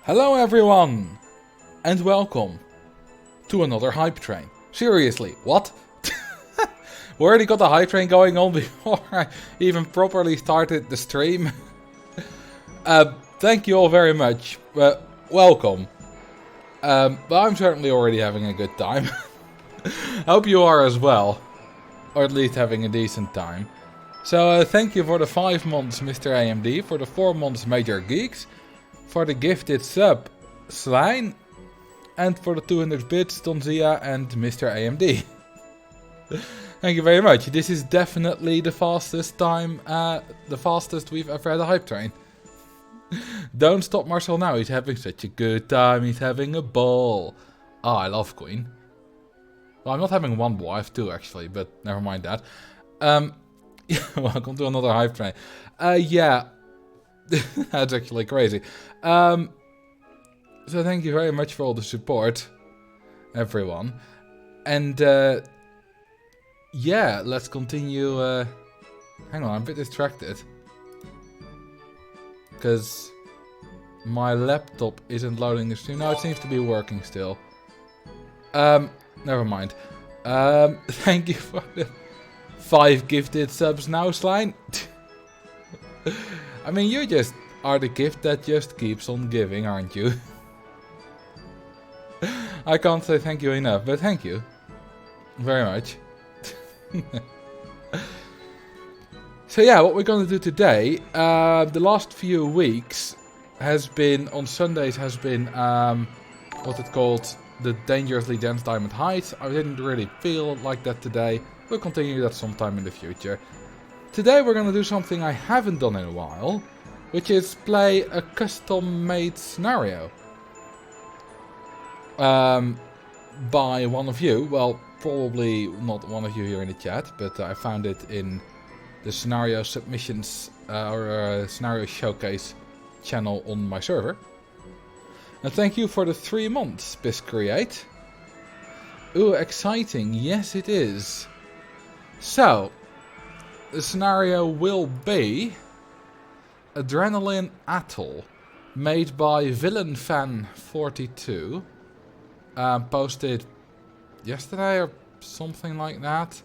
Hello everyone, and welcome to another hype train. Seriously, what? We already got the hype train going on before I even properly started the stream. Thank you all very much. Welcome. But I'm certainly already having a good time. Hope you are as well. Or at least having a decent time. So thank you for the 5 months Mr. AMD, for the 4 months Major Geeks, for the gifted sub Slijn, and for the 200 bits Tonzia and Mr. AMD. Thank you very much. This is definitely the fastest time, the fastest we've ever had a hype train. Don't stop Marcel now, he's having such a good time, he's having a ball. Ah, I love Queen. Well, I'm not having one ball, I have 2 actually, but never mind that. Welcome to another hype train. Yeah, that's actually crazy. So thank you very much for all the support, everyone. And yeah, let's continue. Hang on, I'm a bit distracted. Because my laptop isn't loading the stream. No, it seems to be working still. Never mind. Thank you for the 5 gifted subs now, Slijn. I mean, you just are the gift that just keeps on giving, aren't you? I can't say thank you enough, but thank you. Very much. So yeah, what we're going to do today, the last few weeks has been, on Sundays has been, what it called, the Dangerously Dense Diamond Heights. I didn't really feel like that today. We'll continue that sometime in the future. Today we're going to do something I haven't done in a while, which is play a custom-made scenario. By one of you, well, probably not one of you here in the chat, but I found it in the scenario submissions or scenario showcase channel on my server. And thank you for the 3 months, Biscreate. Ooh, exciting. Yes, it is. So, the scenario will be Andrenaline Atoll, made by VillainFan42. Posted yesterday or something like that.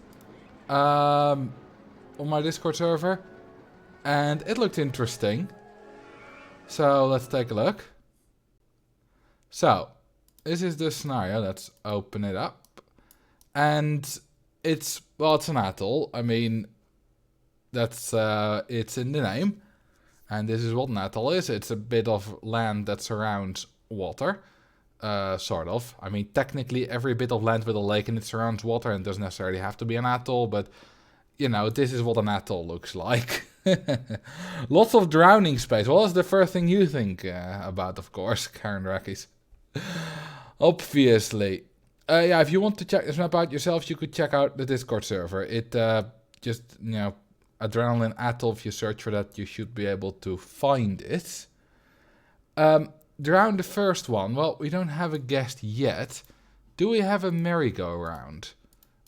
On my Discord server. And it looked interesting. So let's take a look. So, this is the scenario. Let's open it up. And it's, well, it's an atoll. I mean, that's, it's in the name. And this is what an atoll is. It's a bit of land that surrounds water. Sort of. I mean, technically every bit of land with a lake in it surrounds water and doesn't necessarily have to be an atoll, but, you know, this is what an atoll looks like. Lots of drowning space. What is the first thing you think about, of course, Karen Rakis? Obviously. Yeah, if you want to check this map out yourself, you could check out the Discord server. It, just, you know, Andrenaline Atoll, if you search for that, you should be able to find it. Drown the first one. Well, we don't have a guest yet. Do we have a merry-go-round?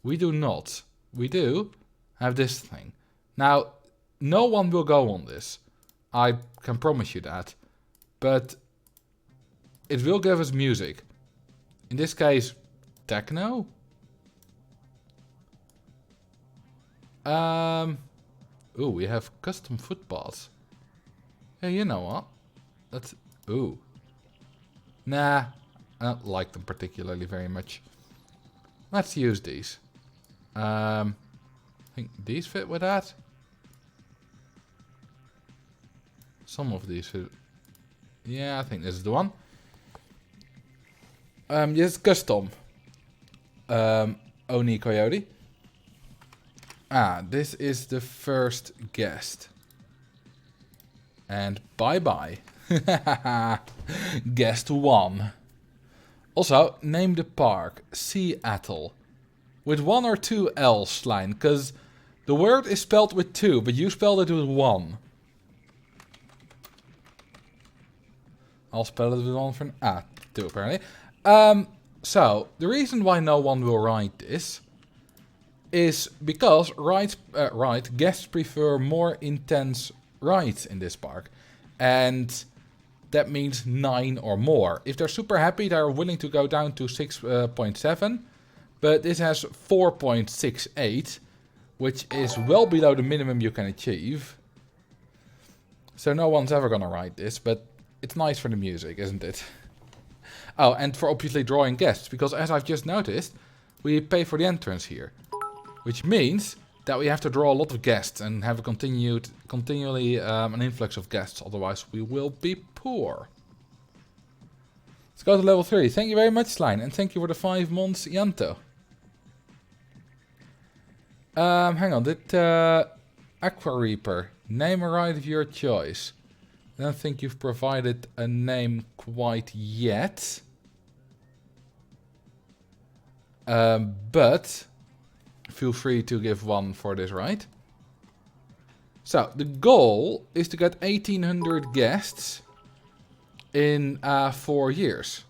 We do not. We do have this thing. Now, no one will go on this. I can promise you that. But it will give us music. In this case, techno? Ooh, we have custom footpaths. Hey, you know what? That's... Ooh. Nah, I don't like them particularly very much. Let's use these. I think these fit with that. Some of these fit. Yeah, I think this is the one. Yes, custom. Oni Coyote. Ah, this is the first guest. And bye-bye. Guest 1. Also, name the park Sea Atoll. With 1 or 2 L's, Slime, because the word is spelled with 2, but you spelled it with 1. I'll spell it with 1 for an 2 apparently. So, the reason why no one will write this is because guests prefer more intense rides in this park. And that means 9 or more. If they're super happy, they're willing to go down to 6.7. But this has 4.68, which is well below the minimum you can achieve. So no one's ever gonna ride this, but it's nice for the music, isn't it? Oh, and for obviously drawing guests, because as I've just noticed, we pay for the entrance here. Which means that we have to draw a lot of guests and have a continually an influx of guests, otherwise we will be poor. Let's go to level 3. Thank you very much, Slime, and thank you for the 5 months, Yanto. Hang on, did Aqua Reaper name a ride of your choice? I don't think you've provided a name quite yet. But feel free to give one for this ride. So, the goal is to get 1800 guests in 4 years.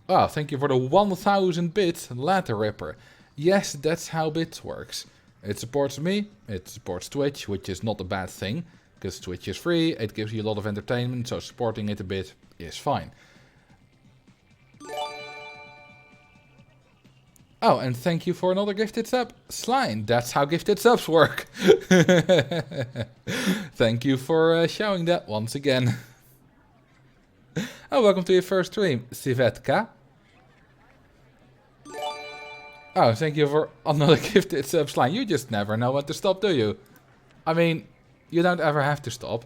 Oh, thank you for the 1000 bits, Ladder Ripper. Yes, that's how bits works. It supports me, it supports Twitch, which is not a bad thing, because Twitch is free, it gives you a lot of entertainment, so supporting it a bit is fine. Oh, and thank you for another gifted sub, Slime. That's how gifted subs work. Thank you for showing that once again. Oh, welcome to your first stream, Sivetka. Oh, thank you for another gifted sub-slime. You just never know when to stop, do you? I mean, you don't ever have to stop.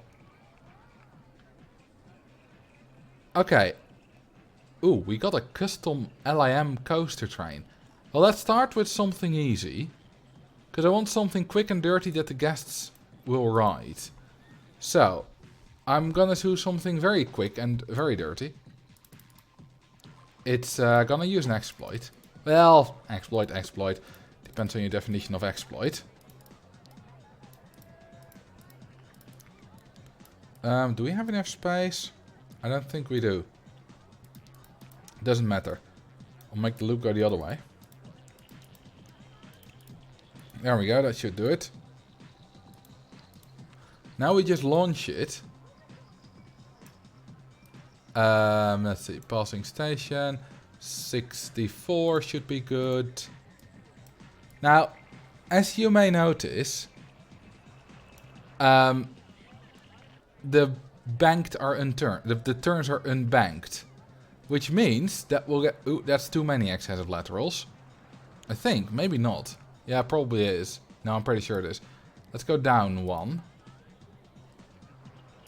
Okay. Ooh, we got a custom LIM coaster train. Well, let's start with something easy. Because I want something quick and dirty that the guests will ride. So, I'm gonna do something very quick and very dirty. It's gonna use an exploit. Well, exploit. Depends on your definition of exploit. Do we have enough space? I don't think we do. Doesn't matter. I'll make the loop go the other way. There we go, that should do it. Now we just launch it. Let's see, passing station. 64 should be good. Now, as you may notice, the banked are unturned. The turns are unbanked. Which means that we'll get... Ooh, that's too many excessive laterals. I think, maybe not. Yeah, probably is. No, I'm pretty sure it is. Let's go down one.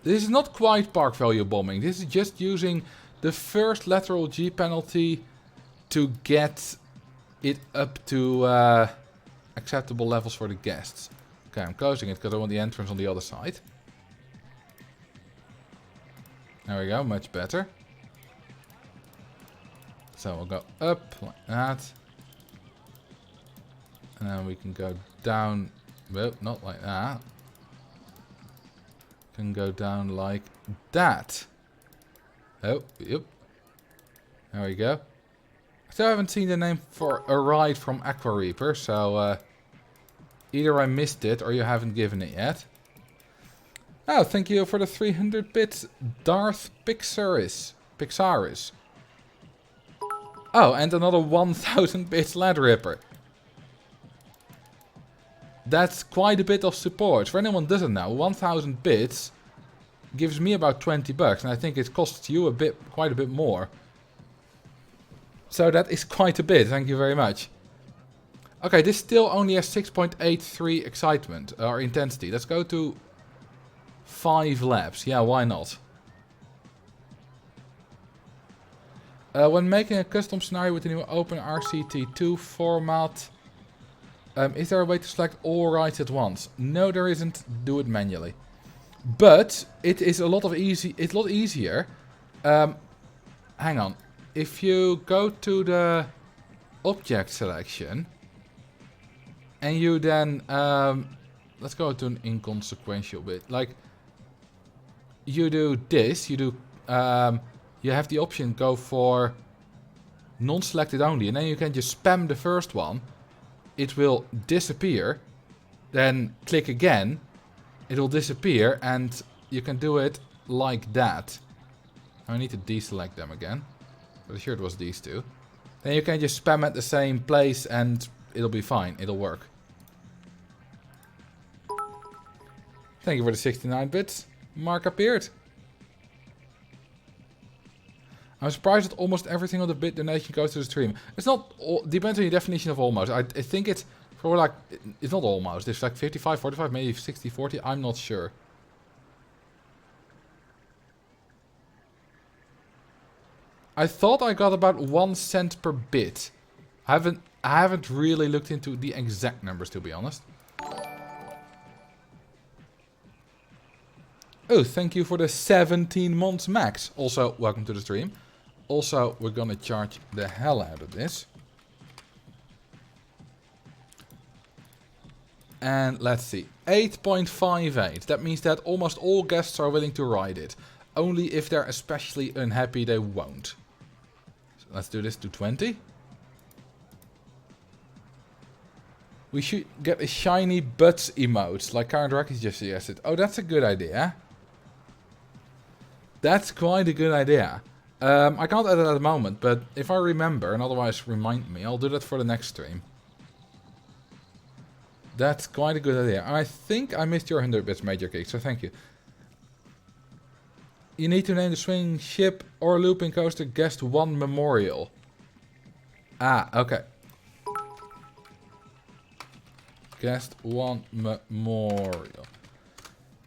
This is not quite park value bombing. This is just using the first lateral G penalty to get it up to acceptable levels for the guests. Okay, I'm closing it because I want the entrance on the other side. There we go, much better. So we'll go up like that. And then we can go down. Well, not like that. Can go down like that. Oh, yep. There we go. I still haven't seen the name for a ride from Aqua Reaper, so either I missed it or you haven't given it yet. Oh, thank you for the 300 bits, Darth Pixaris. Oh, and another 1000 bits Lead Ripper. That's quite a bit of support. For anyone who doesn't know, 1000 bits gives me about 20 bucks, and I think it costs you quite a bit more. So that is quite a bit, thank you very much. Okay, this still only has 6.83 excitement, or intensity. Let's go to 5 laps. Yeah, why not? When making a custom scenario with the new Open RCT2 format, is there a way to select all rides at once? No, there isn't. Do it manually. But it is a lot easier. Hang on. If you go to the object selection and you then let's go to an inconsequential bit. Like you do this, you have the option go for non-selected only, and then you can just spam the first one. It will disappear. Then click again. It will disappear, and you can do it like that. I need to deselect them again. But sure it was these two. Then you can just spam at the same place and it'll be fine. It'll work. Thank you for the 69 bits. Mark appeared. I'm surprised that almost everything on the bit donation goes to the stream. It's not, depends on your definition of almost. I think it's for like, it's not almost. It's like 55, 45, maybe 60, 40. I'm not sure. I thought I got about 1 cent per bit. I haven't really looked into the exact numbers, to be honest. Oh, thank you for the 17 months max. Also, welcome to the stream. Also, we're gonna charge the hell out of this. And let's see. 8.58. That means that almost all guests are willing to ride it. Only if they're especially unhappy, they won't. So let's do this to 20. We should get a shiny butts emote, like Karen Draki just suggested. Oh, that's a good idea. That's quite a good idea. I can't add it at the moment, but if I remember, and otherwise remind me, I'll do that for the next stream. That's quite a good idea. I think I missed your 100 bits Major Cake, so thank you. You need to name the swing ship or looping coaster guest 1 memorial. Ah, okay. Guest 1 Memorial.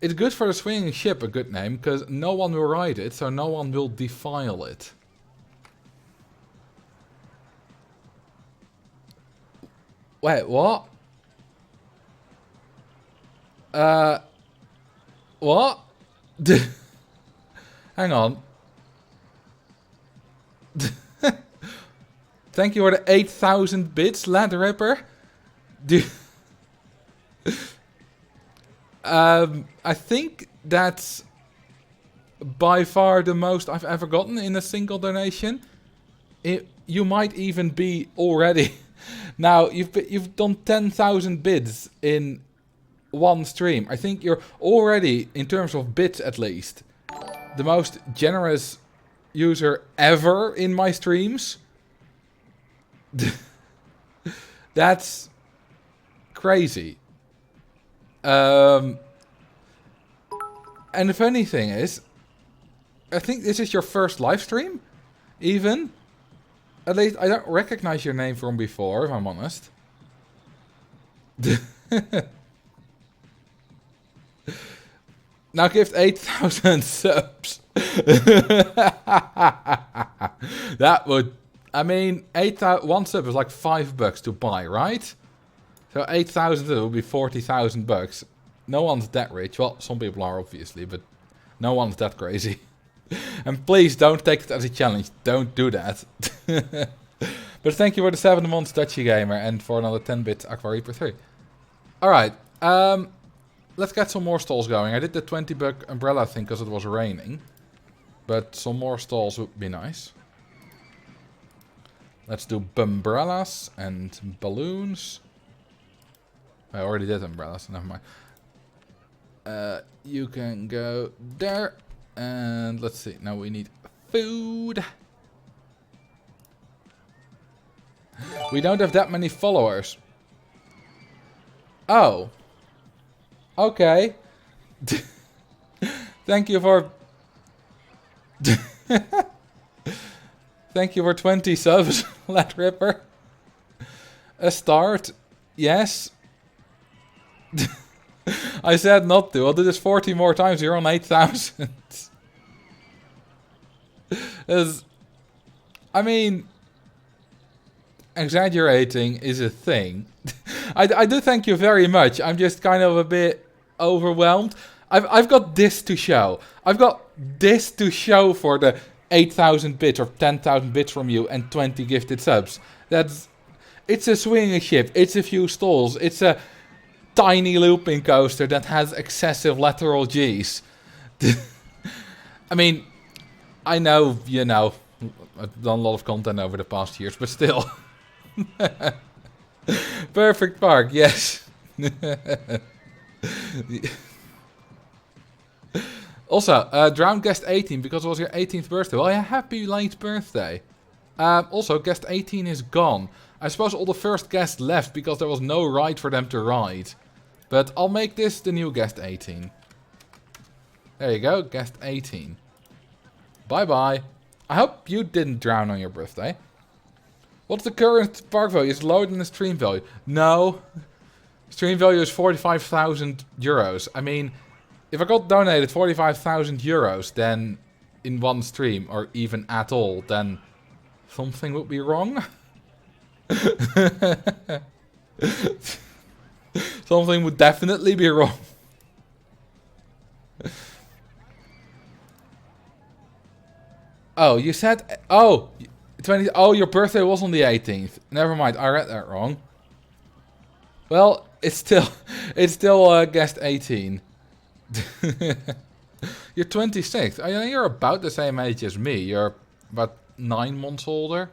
It's good for the swinging ship, a good name, because no one will ride it, so no one will defile it. Wait, what? What? Hang on. Thank you for the 8,000 bits, Lad Ripper. I think that's by far the most I've ever gotten in a single donation. You might even be already. Now, you've done 10,000 bids in one stream. I think you're already, in terms of bits at least, the most generous user ever in my streams. That's crazy. And the funny thing is, I think this is your first live stream, even. At least I don't recognize your name from before, if I'm honest. Now gift 8,000 subs. That would, I mean, 8,000, one sub is like $5 to buy, right? So 8,000 would be 40,000 bucks. No one's that rich. Well, some people are obviously, but no one's that crazy. And please don't take it as a challenge. Don't do that. But thank you for the 7 months, Dutchy Gamer, and for another 10 bits Aqua Reaper 3. Alright, let's get some more stalls going. I did the 20 buck umbrella thing because it was raining. But some more stalls would be nice. Let's do umbrellas and balloons. I already did umbrellas, never mind. You can go there. And let's see, now we need food. We don't have that many followers. Oh. Okay. Thank you for... Thank you for 20 subs, Lad Ripper. A start. Yes. I said not to. I'll do this 40 more times. You're on 8,000. I mean, exaggerating is a thing. I do thank you very much. I'm just kind of a bit overwhelmed. I've got this to show. I've got this to show for the 8,000 bits or 10,000 bits from you and 20 gifted subs. It's a swinging ship. It's a few stalls. It's a tiny looping coaster that has excessive lateral Gs. I mean, I know, you know, I've done a lot of content over the past years, but still. Perfect park, yes. Also, drowned guest 18 because it was your 18th birthday. Well, yeah, happy late birthday. Also, guest 18 is gone. I suppose all the first guests left because there was no ride for them to ride. But I'll make this the new guest 18. There you go, guest 18. Bye-bye. I hope you didn't drown on your birthday. What's the current park value? Is it lower than the stream value? No. Stream value is 45,000 euros. I mean, if I got donated 45,000 euros then in one stream, or even at all, then something would be wrong. Something would definitely be wrong. Oh, you said... Oh, 20... Oh, your birthday was on the 18th. Never mind, I read that wrong. Well, it's still... It's still guest 18. You're 26. I think you're about the same age as me. You're about 9 months older.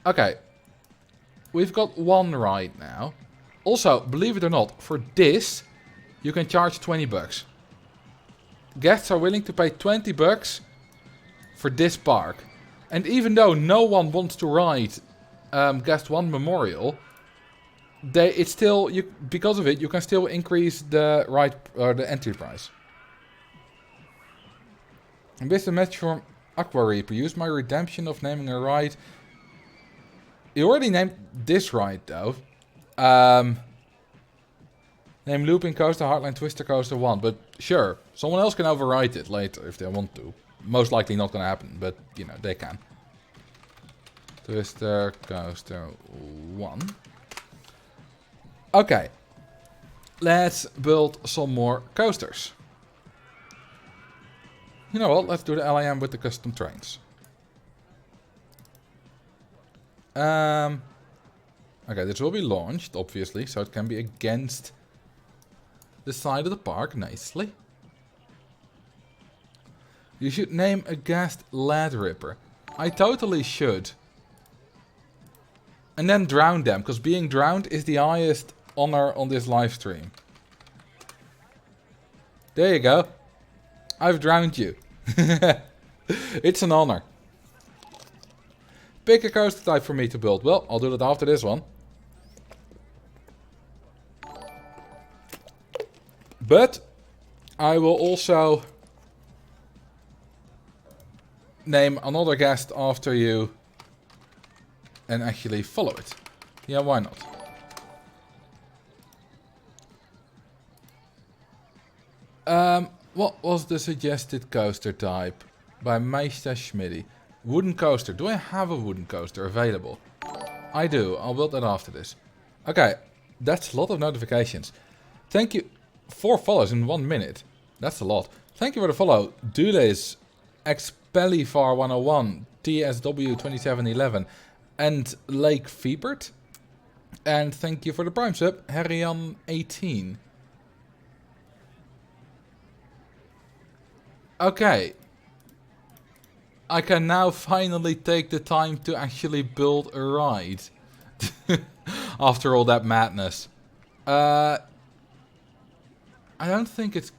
Okay. We've got one ride now. Also, believe it or not, for this, you can charge 20 bucks. Guests are willing to pay 20 bucks for this park. And even though no one wants to ride Guest 1 Memorial, it's still, because of it, you can still increase the ride or the entry price. And with the match from Aqua Reaper, use my redemption of naming a ride. You already named this ride though. Name Looping Coaster, Hardline Twister Coaster 1. But sure, someone else can overwrite it later if they want to. Most likely not gonna happen, but you know, they can. Twister Coaster 1. Okay. Let's build some more coasters. You know what? Let's do the LAM with the custom trains. Okay, this will be launched, obviously, so it can be against the side of the park nicely. You should name a guest Lead Ripper. I totally should. And then drown them, because being drowned is the highest honor on this live stream. There you go. I've drowned you. It's an honor. Pick a coaster type for me to build. Well, I'll do that after this one. But I will also name another guest after you and actually follow it. Yeah, why not? What was the suggested coaster type by Meister Schmidty? Wooden coaster. Do I have a wooden coaster available? I do. I'll build that after this. Okay, that's a lot of notifications. Thank you. 4 follows in 1 minute. That's a lot. Thank you for the follow. Do this. Expellifar 101, TSW 2711, and Lake Fiebert. And thank you for the Prime sub, Harryan 18. Okay. I can now finally take the time to actually build a ride. After all that madness. I don't think it's...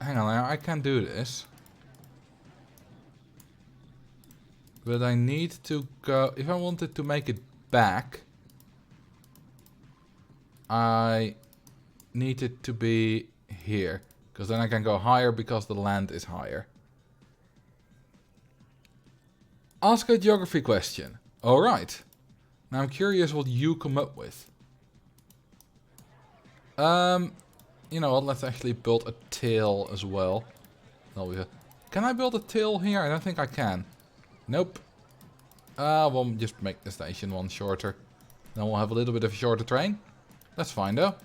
Hang on, I can do this. But I need to go... If I wanted to make it back... I need it to be here. Because then I can go higher because the land is higher. Ask a geography question. Alright. Now I'm curious what you come up with. You know what, let's actually build a tail as well. Can I build a tail here? I don't think I can. Nope. We'll just make the station one shorter. Then we'll have a little bit of a shorter train. That's fine though.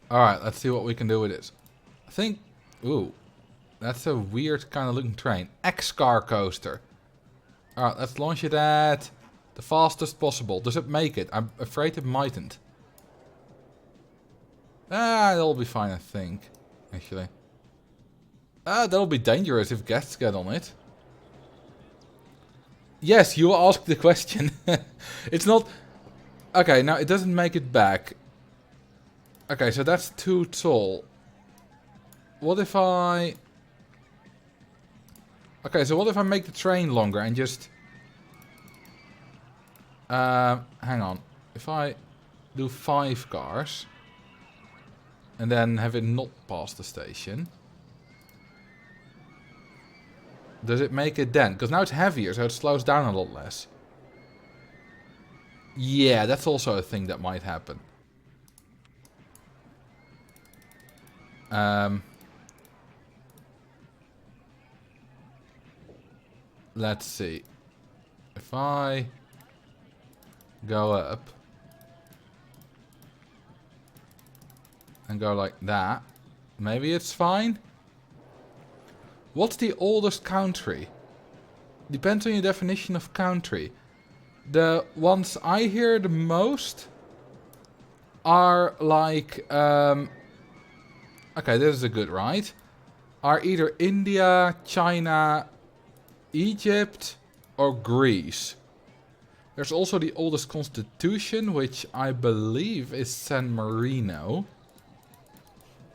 Alright, let's see what we can do with this. I think... Ooh. That's a weird kind of looking train. X-Car coaster. Alright, let's launch it at the fastest possible. Does it make it? I'm afraid it mightn't. That'll be fine, I think. Actually. That'll be dangerous if guests get on it. Yes, you asked the question. It's not... Okay, now it doesn't make it back. Okay, so that's too tall. What if I... Okay, so what if I make the train longer and just... hang on. If I do 5 cars... And then have it not pass the station... Does it make it then? Because now it's heavier, so it slows down a lot less. Yeah, that's also a thing that might happen. Let's see. If I go up and go like that, maybe it's fine. What's the oldest country? Depends on your definition of country. The ones I hear the most are like... okay, this is a good ride. Are either India, China, Egypt, or Greece. There's also the oldest constitution, which I believe is San Marino.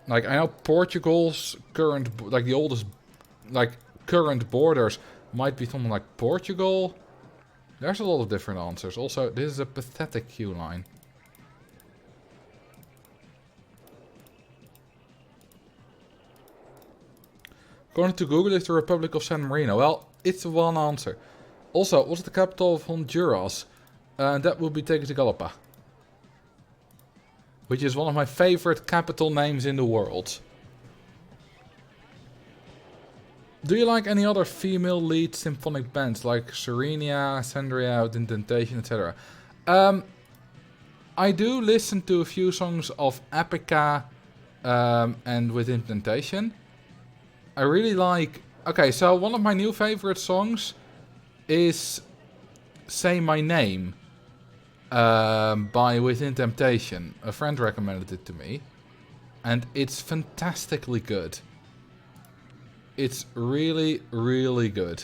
Like, I know Portugal's current... Like, the oldest... Like, current borders might be something like Portugal. There's a lot of different answers. Also, this is a pathetic queue line. According to Google, it's the Republic of San Marino. Well, it's one answer. Also, what's the capital of Honduras? That will be Tegucigalpa, which is one of my favorite capital names in the world. Do you like any other female lead symphonic bands like Serenia, Sandria, Indentation, etc.? I do listen to a few songs of Epica and with Indentation. I really like... Okay, so one of my new favorite songs is Say My Name by Within Temptation. A friend recommended it to me. And it's fantastically good. It's really, really good.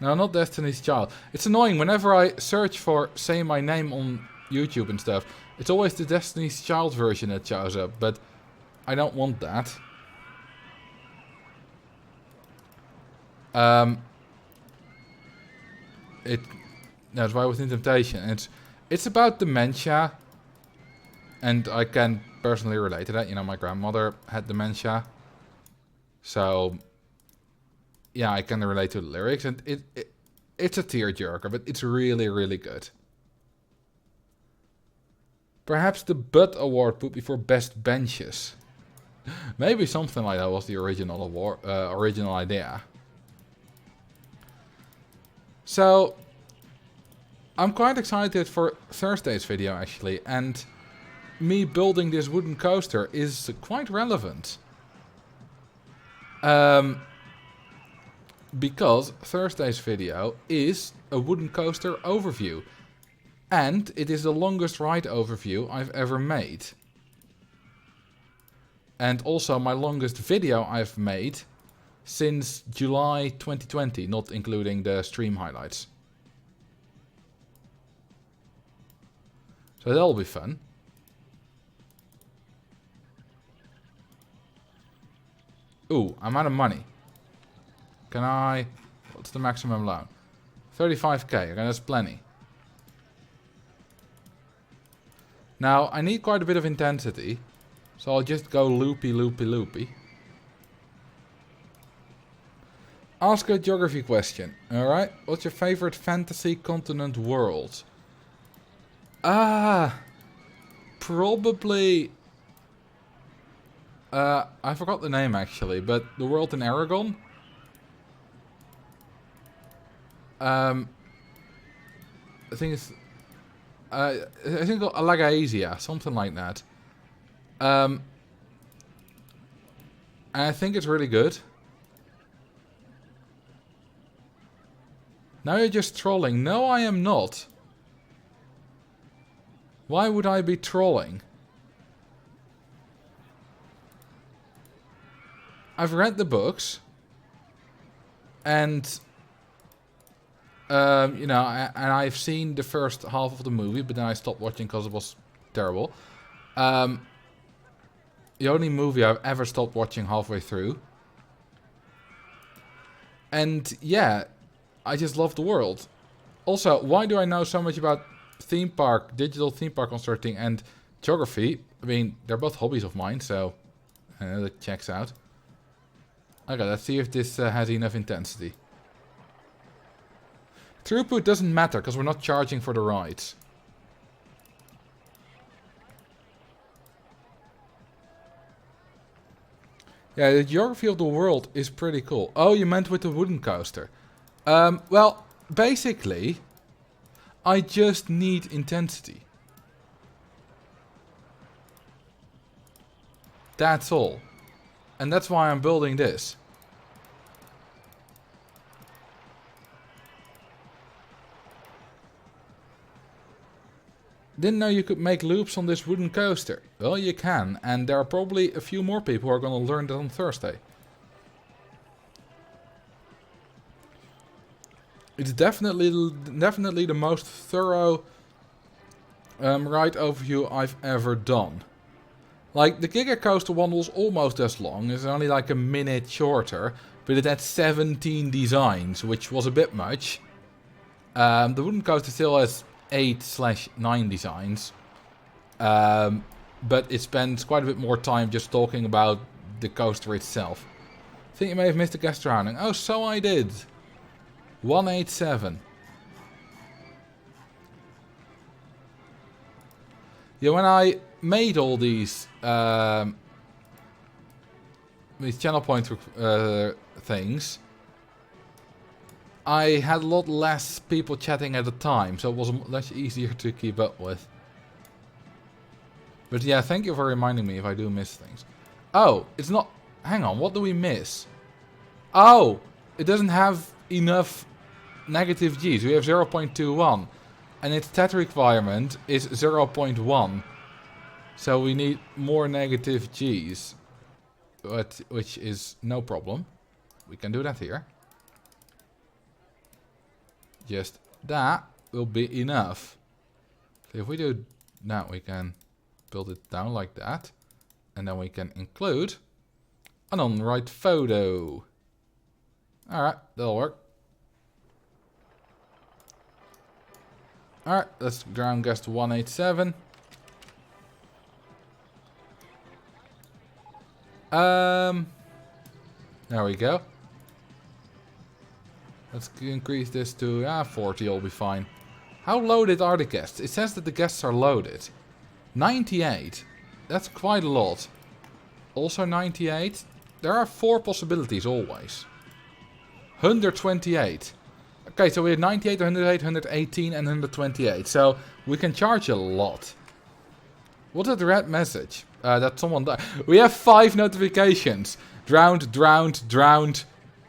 No, not Destiny's Child. It's annoying, whenever I search for Say My Name on YouTube and stuff, it's always the Destiny's Child version that shows up, but I don't want that. That's why Within Temptation. It's about dementia, and I can personally relate to that. You know, my grandmother had dementia, so yeah, I can relate to the lyrics, and it's a tearjerker, but it's really, really good. Perhaps the Bud Award would be for best benches. Maybe something like that was the original award, original idea. So, I'm quite excited for Thursday's video actually, and me building this wooden coaster is quite relevant. Because Thursday's video is a wooden coaster overview. And it is the longest ride overview I've ever made. And also my longest video I've made since July 2020, not including the stream highlights. So that'll be fun. Ooh, I'm out of money. Can I... What's the maximum loan? 35k, okay, that's plenty. Now, I need quite a bit of intensity, so I'll just go loopy, loopy, loopy. Ask a geography question, alright? What's your favorite fantasy continent world? Probably... I forgot the name actually, but the world in Aragon? I think it's... I think Alagasia, something like that. And I think it's really good. Now you're just trolling. No, I am not. Why would I be trolling? I've read the books. And... you know, and I've seen the first half of the movie, but then I stopped watching because it was terrible. The only movie I've ever stopped watching halfway through. And yeah, I just love the world. Also, why do I know so much about theme park, digital theme park constructing and geography? I mean, they're both hobbies of mine, so that checks out. Okay, let's see if this has enough intensity. Throughput doesn't matter, because we're not charging for the rides. Yeah, the geography of the world is pretty cool. Oh, you meant with the wooden coaster. Well, basically, I just need intensity. That's all. And that's why I'm building this. Didn't know you could make loops on this wooden coaster. Well, you can, and there are probably a few more people who are going to learn that on Thursday. It's definitely the most thorough ride overview I've ever done. Like, the Giga Coaster one was almost as long. It's only like a minute shorter, but it had 17 designs, which was a bit much. The wooden coaster still has 8/9 designs, but it spends quite a bit more time just talking about the coaster itself. I think you may have missed the guest drowning. Oh, so I did. 187. Yeah, when I made all these channel point things, I had a lot less people chatting at the time, so it was much easier to keep up with. But yeah, thank you for reminding me if I do miss things. Oh, it's not... Hang on, what do we miss? Oh, it doesn't have enough negative Gs. We have 0.21. And its stat requirement is 0.1. So we need more negative Gs. Which is no problem. We can do that here. Just that will be enough. So if we do that, we can build it down like that. And then we can include an on-right photo. Alright, that'll work. Alright, let's ground gas to 187. There we go. Let's increase this to 40, will be fine. How loaded are the guests? It says that the guests are loaded. 98. That's quite a lot. Also 98. There are 4 possibilities always. 128. Okay, so we have 98, 108, 118 and 128. So we can charge a lot. What's that red message? That someone died. We have 5 notifications. Drowned, drowned, drowned.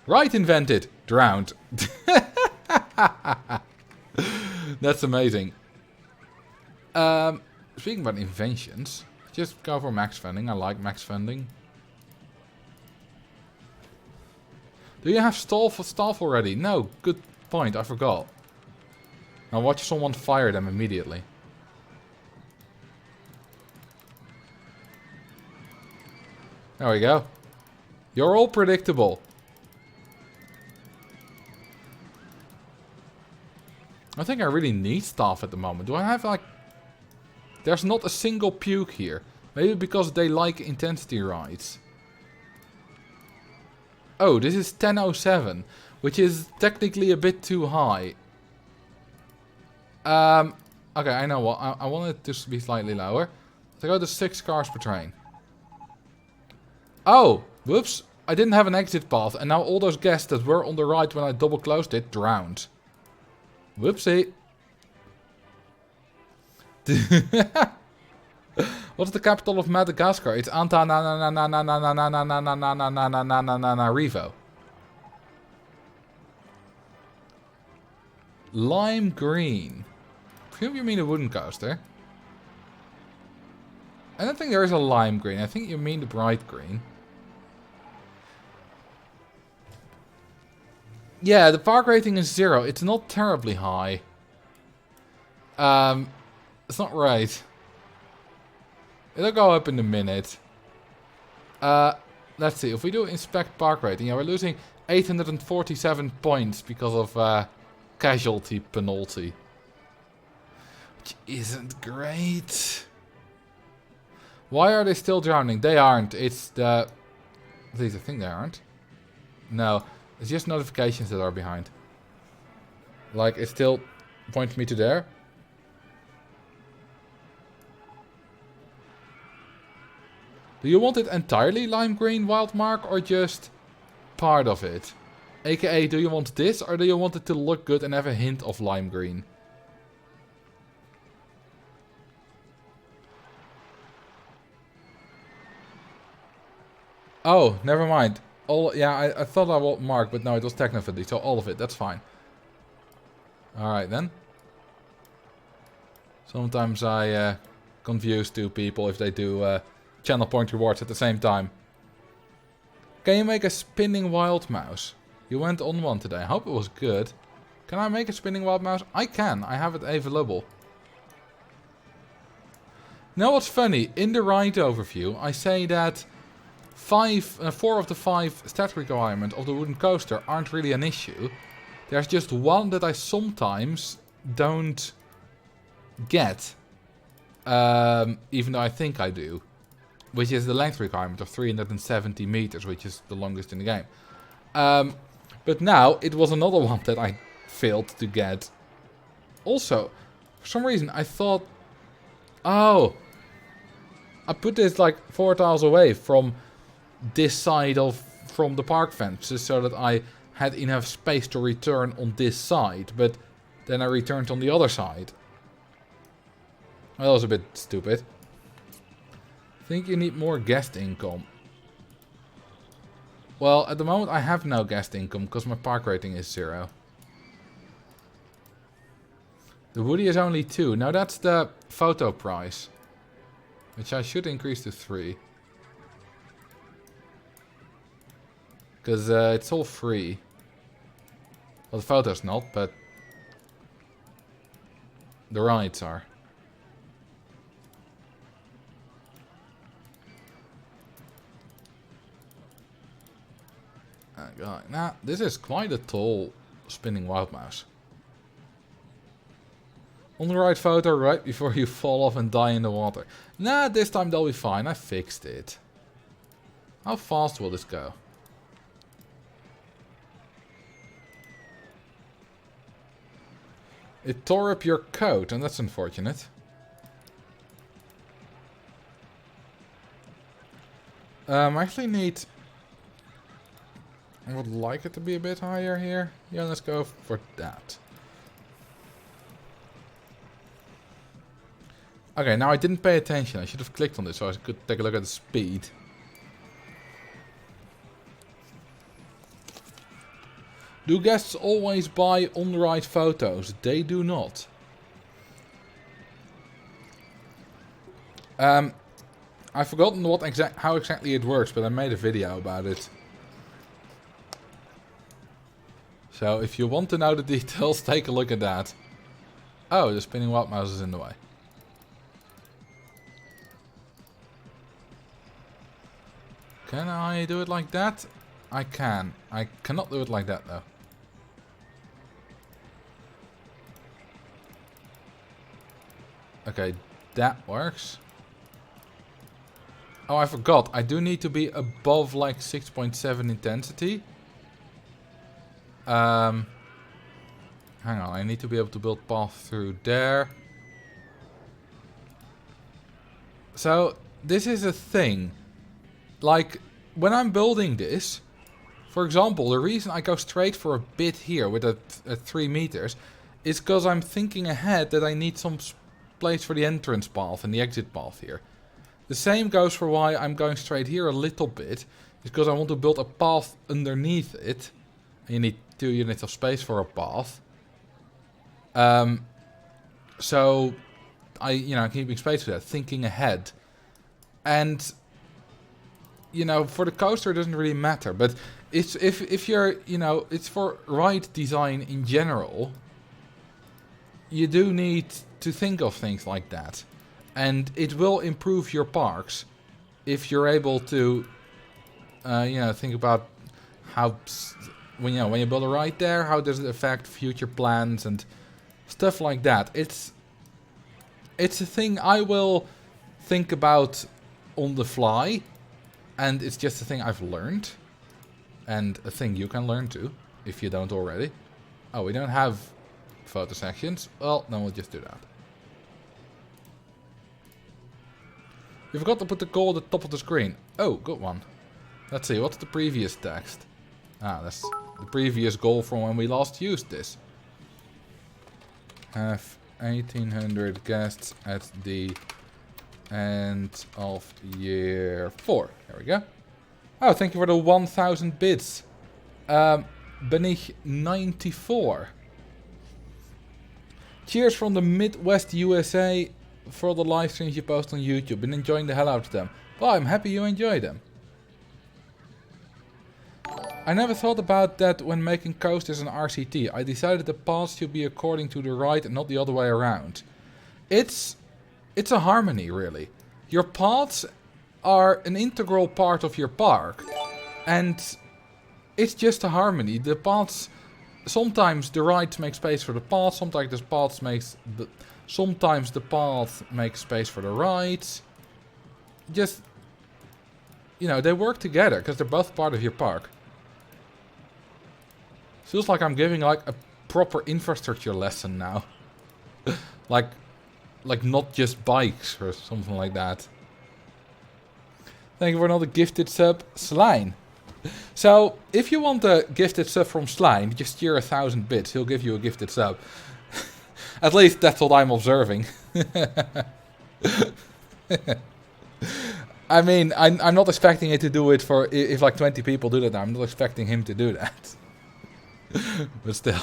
Right invented. Drowned. That's amazing. Speaking about inventions, just go for max funding. I like max funding. Do you have staff already? No, good point. I forgot. Now watch someone fire them immediately. There we go. You're all predictable. I think I really need staff at the moment. Do I have like... There's not a single puke here. Maybe because they like intensity rides. Oh, this is 1007. Which is technically a bit too high. Okay, I know what. I want it to be slightly lower. So go to 6 cars per train. Oh, whoops. I didn't have an exit path. And now all those guests that were on the right when I double closed it drowned. Whoopsie. What's the capital of Madagascar? It's Antananarivo. Lime green. I presume you mean a wooden coaster. I don't think there is a lime green. I think you mean the bright green. Yeah, the park rating is 0. It's not terribly high. It's not right. It'll go up in a minute. Let's see. If we do inspect park rating, yeah, we're losing 847 points because of casualty penalty. Which isn't great. Why are they still drowning? They aren't. It's the... At least I think they aren't. No. It's just notifications that are behind. Like, it still points me to there. Do you want it entirely lime green, Wildmark, or just part of it? AKA, do you want this, or do you want it to look good and have a hint of lime green? Oh, never mind. I thought I would mark, but no, it was technically, so all of it, that's fine. Alright then. Sometimes I confuse two people if they do channel point rewards at the same time. Can you make a spinning wild mouse? You went on one today. I hope it was good. Can I make a spinning wild mouse? I can. I have it available. Now what's funny? In the ride overview, I say that 4 of the 5 stat requirements of the wooden coaster aren't really an issue. There's just one that I sometimes don't get. Even though I think I do. Which is the length requirement of 370 meters, which is the longest in the game. But now, it was another one that I failed to get. Also, for some reason, I thought... Oh, I put this like 4 tiles away from this side from the park fences so that I had enough space to return on this side, but then I returned on the other side. Well, that was a bit stupid. I think you need more guest income. Well, at the moment I have no guest income because my park rating is 0. The Woody is only 2. Now that's the photo price, which I should increase to 3. Because it's all free. Well, the photo's not, but the rides are. God, now this is quite a tall spinning wild mouse. On the right photo right before you fall off and die in the water. Nah, this time they'll be fine. I fixed it. How fast will this go? It tore up your coat, and that's unfortunate. I actually need... I would like it to be a bit higher here. Yeah, let's go for that. Okay, now I didn't pay attention. I should have clicked on this so I could take a look at the speed. Do guests always buy on-ride photos? They do not. I've forgotten how exactly it works, but I made a video about it. So if you want to know the details, take a look at that. Oh, the spinning wild mouse is in the way. Can I do it like that? I can. I cannot do it like that though. Okay, that works. Oh, I forgot. I do need to be above like 6.7 intensity. Hang on, I need to be able to build path through there. So, this is a thing. Like, when I'm building this, for example, the reason I go straight for a bit here with a 3 meters is because I'm thinking ahead that I need some place for the entrance path and the exit path here. The same goes for why I'm going straight here a little bit, is because I want to build a path underneath it. You need 2 units of space for a path. So I'm keeping space for that, thinking ahead. And for the coaster it doesn't really matter, but it's if you're it's for ride design in general. You do need to think of things like that, and it will improve your parks if you're able to think about how when you build a ride there, how does it affect future plans and stuff like that. It's a thing I will think about on the fly, and it's just a thing I've learned, and a thing you can learn too if you don't already. Oh, we don't have photo sections. Well, then we'll just do that. You forgot to put the goal at the top of the screen. Oh, good one. Let's see, what's the previous text? Ah, that's the previous goal from when we last used this. Have 1800 guests at the end of year 4. There we go. Oh, thank you for the 1000 bits. Benich 94. Cheers from the Midwest USA for the live streams you post on YouTube. Been enjoying the hell out of them. Well, I'm happy you enjoy them. I never thought about that when making coasters and RCT. I decided the paths should be according to the ride and not the other way around. It's a harmony, really. Your paths are an integral part of your park. And it's just a harmony. The paths... Sometimes the rides make space for the path, sometimes the path makes space for the rides. Just, they work together because they're both part of your park. Feels like I'm giving like a proper infrastructure lesson now. like not just bikes or something like that. Thank you for another gifted sub, Slime. So, if you want a gifted sub from Slime, just steer 1,000 bits. He'll give you a gifted sub. At least that's what I'm observing. I mean, I'm not expecting it to do it for... If like 20 people do that now, I'm not expecting him to do that. But still.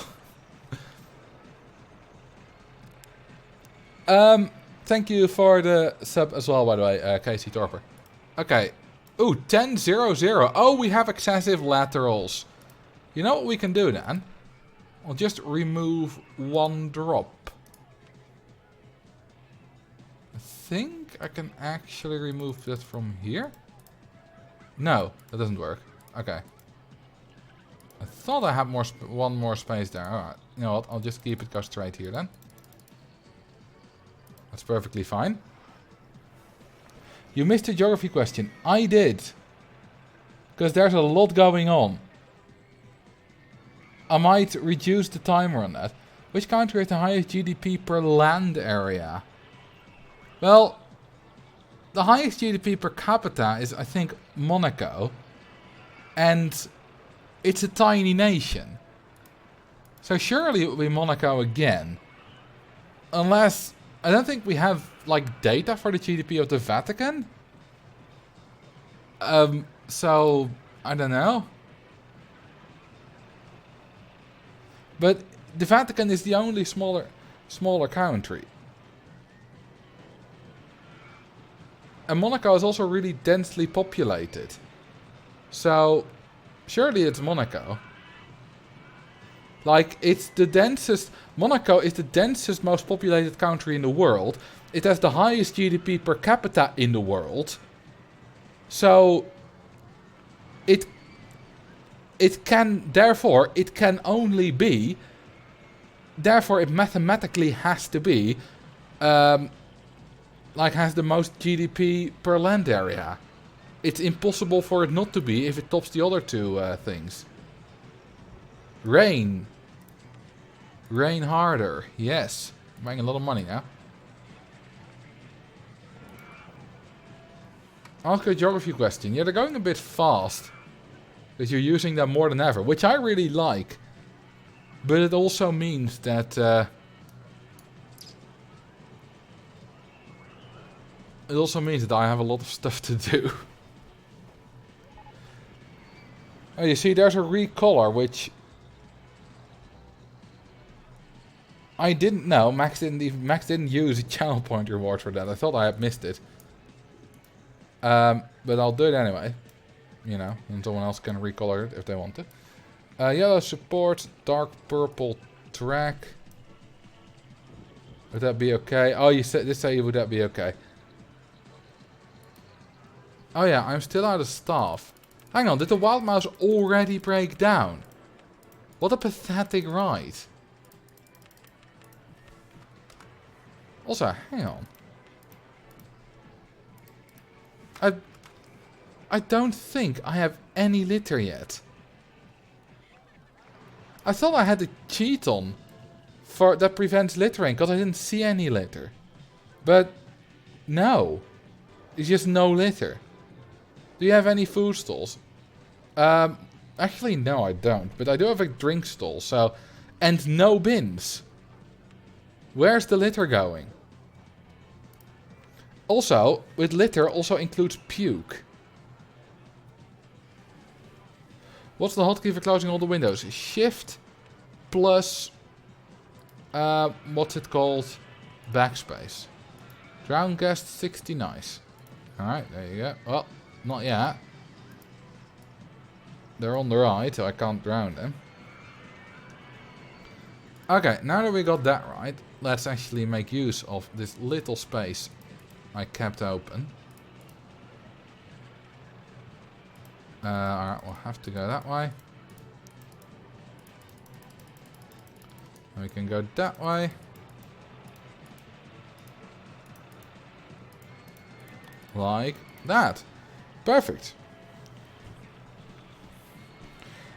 Thank you for the sub as well, by the way, Casey Torper. Okay. Ooh, 10-0-0. Oh, we have excessive laterals. You know what we can do then? I'll just remove one drop. I think I can actually remove that from here. No, that doesn't work. Okay. I thought I had one more space there. Alright, you know what? I'll just keep it go straight here then. That's perfectly fine. You missed a geography question. I did. Because there's a lot going on. I might reduce the timer on that. Which country has the highest GDP per land area? Well, the highest GDP per capita is, I think, Monaco. And it's a tiny nation. So surely it will be Monaco again. Unless... I don't think we have, like, data for the GDP of the Vatican. So, I don't know. But the Vatican is the only smaller country. And Monaco is also really densely populated. So, surely it's Monaco. Like, it's the densest... Monaco is the densest, most populated country in the world. It has the highest GDP per capita in the world. So, it can... Therefore, it can only be... Therefore, it mathematically has to be... like, has the most GDP per land area. It's impossible for it not to be if it tops the other two things. Rain. Rain harder. Yes. I'm making a lot of money now. Ask a geography question. Yeah, they're going a bit fast. Because you're using them more than ever. Which I really like. But it also means that... it also means that I have a lot of stuff to do. Oh, you see, there's a recolor, which... I didn't know. Max didn't use a channel point reward for that. I thought I had missed it. But I'll do it anyway. You know, and someone else can recolor it if they want to. Yellow support, dark purple track. Would that be okay? Oh, you said would that be okay? Oh yeah, I'm still out of staff. Hang on, did the wild mouse already break down? What a pathetic ride. Also, hang on. I don't think I have any litter yet. I thought I had a cheat on for that prevents littering because I didn't see any litter. But no. It's just no litter. Do you have any food stalls? Actually no, I don't. But I do have a drink stall, so... And no bins. Where's the litter going? Also, with litter also includes puke. What's the hotkey for closing all the windows? Shift plus... what's it called? Backspace. Drown guest 60, nice. Alright, there you go. Well, not yet. They're on the right, so I can't drown them. Okay, now that we got that right, let's actually make use of this little space I kept open. Alright, we'll have to go that way. We can go that way. Like that. Perfect.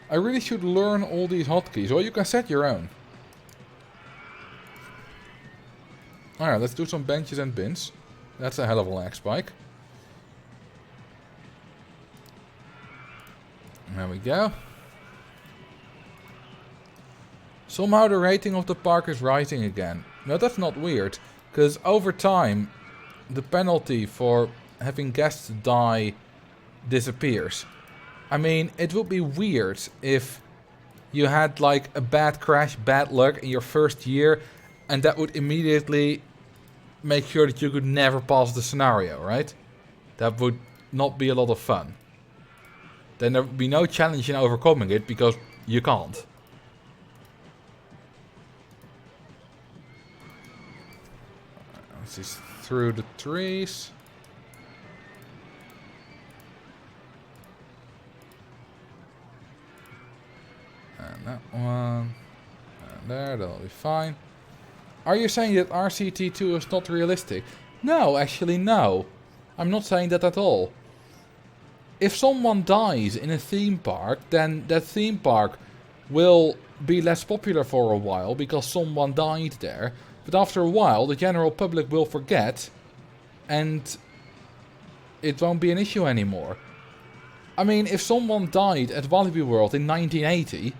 I really should learn all these hotkeys, or you can set your own. Alright, let's do some benches and bins. That's a hell of a lag spike. There we go. Somehow the rating of the park is rising again. No, that's not weird. Because over time, the penalty for having guests die disappears. I mean, it would be weird if you had like a bad crash, bad luck in your first year, and that would immediately make sure that you could never pass the scenario, right? That would not be a lot of fun. Then there would be no challenge in overcoming it, because you can't. This is through the trees. And that one. And there, that'll be fine. Are you saying that RCT2 is not realistic? No, actually no. I'm not saying that at all. If someone dies in a theme park, then that theme park will be less popular for a while because someone died there. But after a while, the general public will forget and it won't be an issue anymore. I mean, if someone died at Walibi World in 1980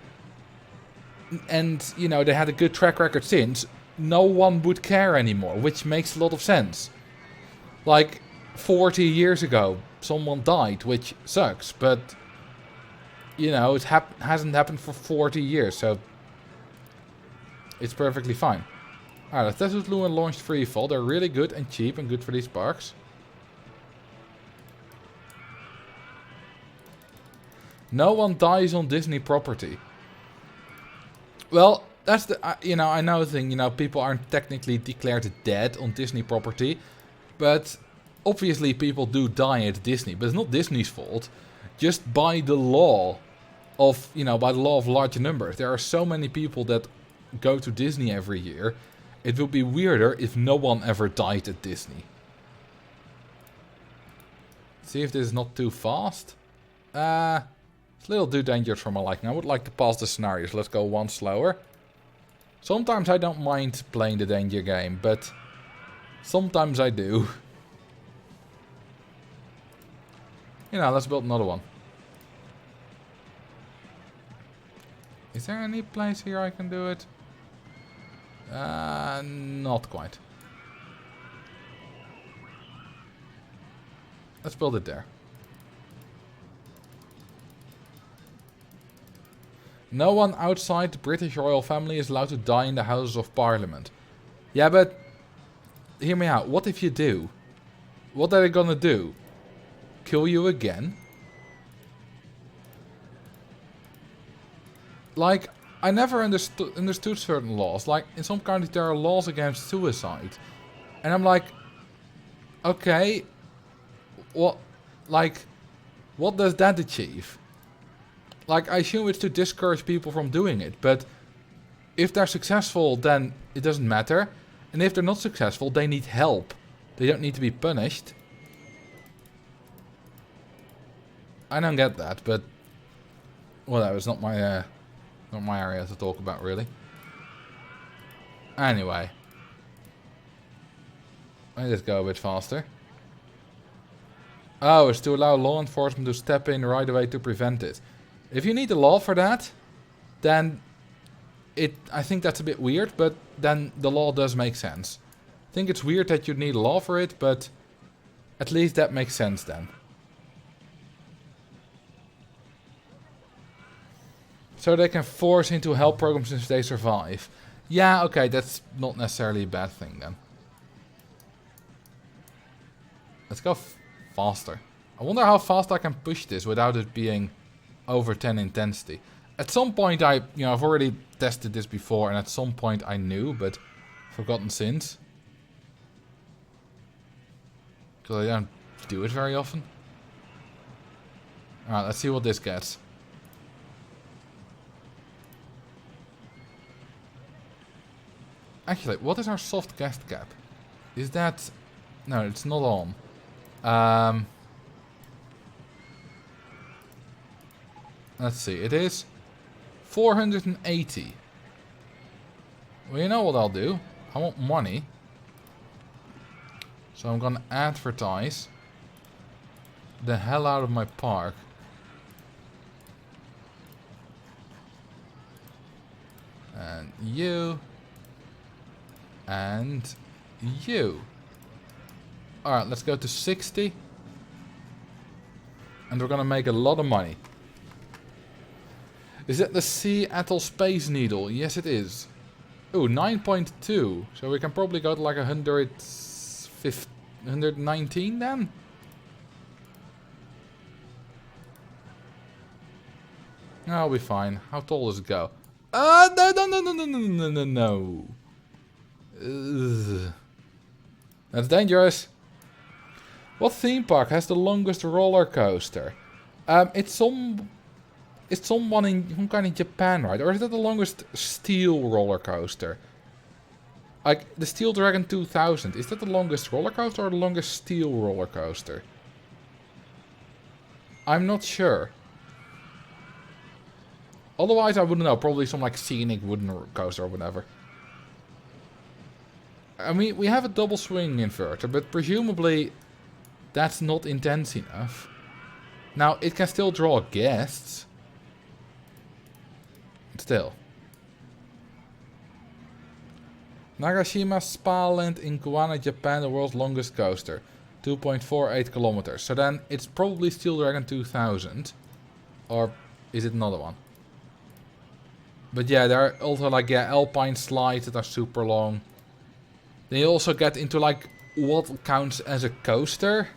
and, you know, they had a good track record since, no one would care anymore, which makes a lot of sense. Like, 40 years ago, someone died, which sucks, but, you know, it hasn't happened for 40 years, so it's perfectly fine. Alright, the Tesla and launched Freefall. They're really good and cheap and good for these parks. No one dies on Disney property. Well, that's the, you know, I know the thing, you know, people aren't technically declared dead on Disney property, but obviously people do die at Disney, but it's not Disney's fault. Just by the law of, you know, by the law of large numbers. There are so many people that go to Disney every year. It would be weirder if no one ever died at Disney. See if this is not too fast. It's a little too dangerous for my liking. I would like to pass the scenarios. Let's go one slower. Sometimes I don't mind playing the danger game, but sometimes I do. You know, let's build another one. Is there any place here I can do it? Not quite. Let's build it there. No one outside the British royal family is allowed to die in the Houses of Parliament. Yeah, but hear me out. What if you do? What are they gonna do? Kill you again? Like, I never understood certain laws. Like, in some countries there are laws against suicide. And I'm like, okay, what does that achieve? Like, I assume it's to discourage people from doing it, but if they're successful, then it doesn't matter. And if they're not successful, they need help. They don't need to be punished. I don't get that, but whatever, it's not my area to talk about, really. Anyway. Let me just go a bit faster. Oh, it's to allow law enforcement to step in right away to prevent it. If you need a law for that, then I think that's a bit weird, but then the law does make sense. I think it's weird that you need a law for it, but at least that makes sense then. So they can force into help programs if they survive. Yeah, okay, that's not necessarily a bad thing then. Let's go faster. I wonder how fast I can push this without it being over 10 intensity. At some point I've already tested this before, and at some point I knew, but forgotten since. Because I don't do it very often. Alright, let's see what this gets. Actually, what is our soft guest cap? Is that... No, it's not on. Let's see, it is 480. Well, you know what I'll do? I want money. So I'm gonna advertise the hell out of my park. you, and you. Alright, let's go to 60. And we're gonna make a lot of money. Is that the Sea Atoll Space Needle? Yes, it is. Ooh, 9.2. So we can probably go to like 119 then? I'll be fine. How tall does it go? No, no, no, no, no, no, no, no, no. Ugh. That's dangerous. What theme park has the longest roller coaster? It's someone in kind of Japan, right? Or is that the longest steel roller coaster? Like the Steel Dragon 2000. Is that the longest roller coaster or the longest steel roller coaster? I'm not sure. Otherwise, I wouldn't know. Probably some like scenic wooden coaster or whatever. I mean, we have a double swing inverter, but presumably that's not intense enough. Now, it can still draw guests. Still. Nagashima Spa Land in Kuwana, Japan, the world's longest coaster. 2.48 kilometers. So then, it's probably Steel Dragon 2000. Or is it another one? But yeah, there are also like, yeah, alpine slides that are super long. Then you also get into like, what counts as a coaster?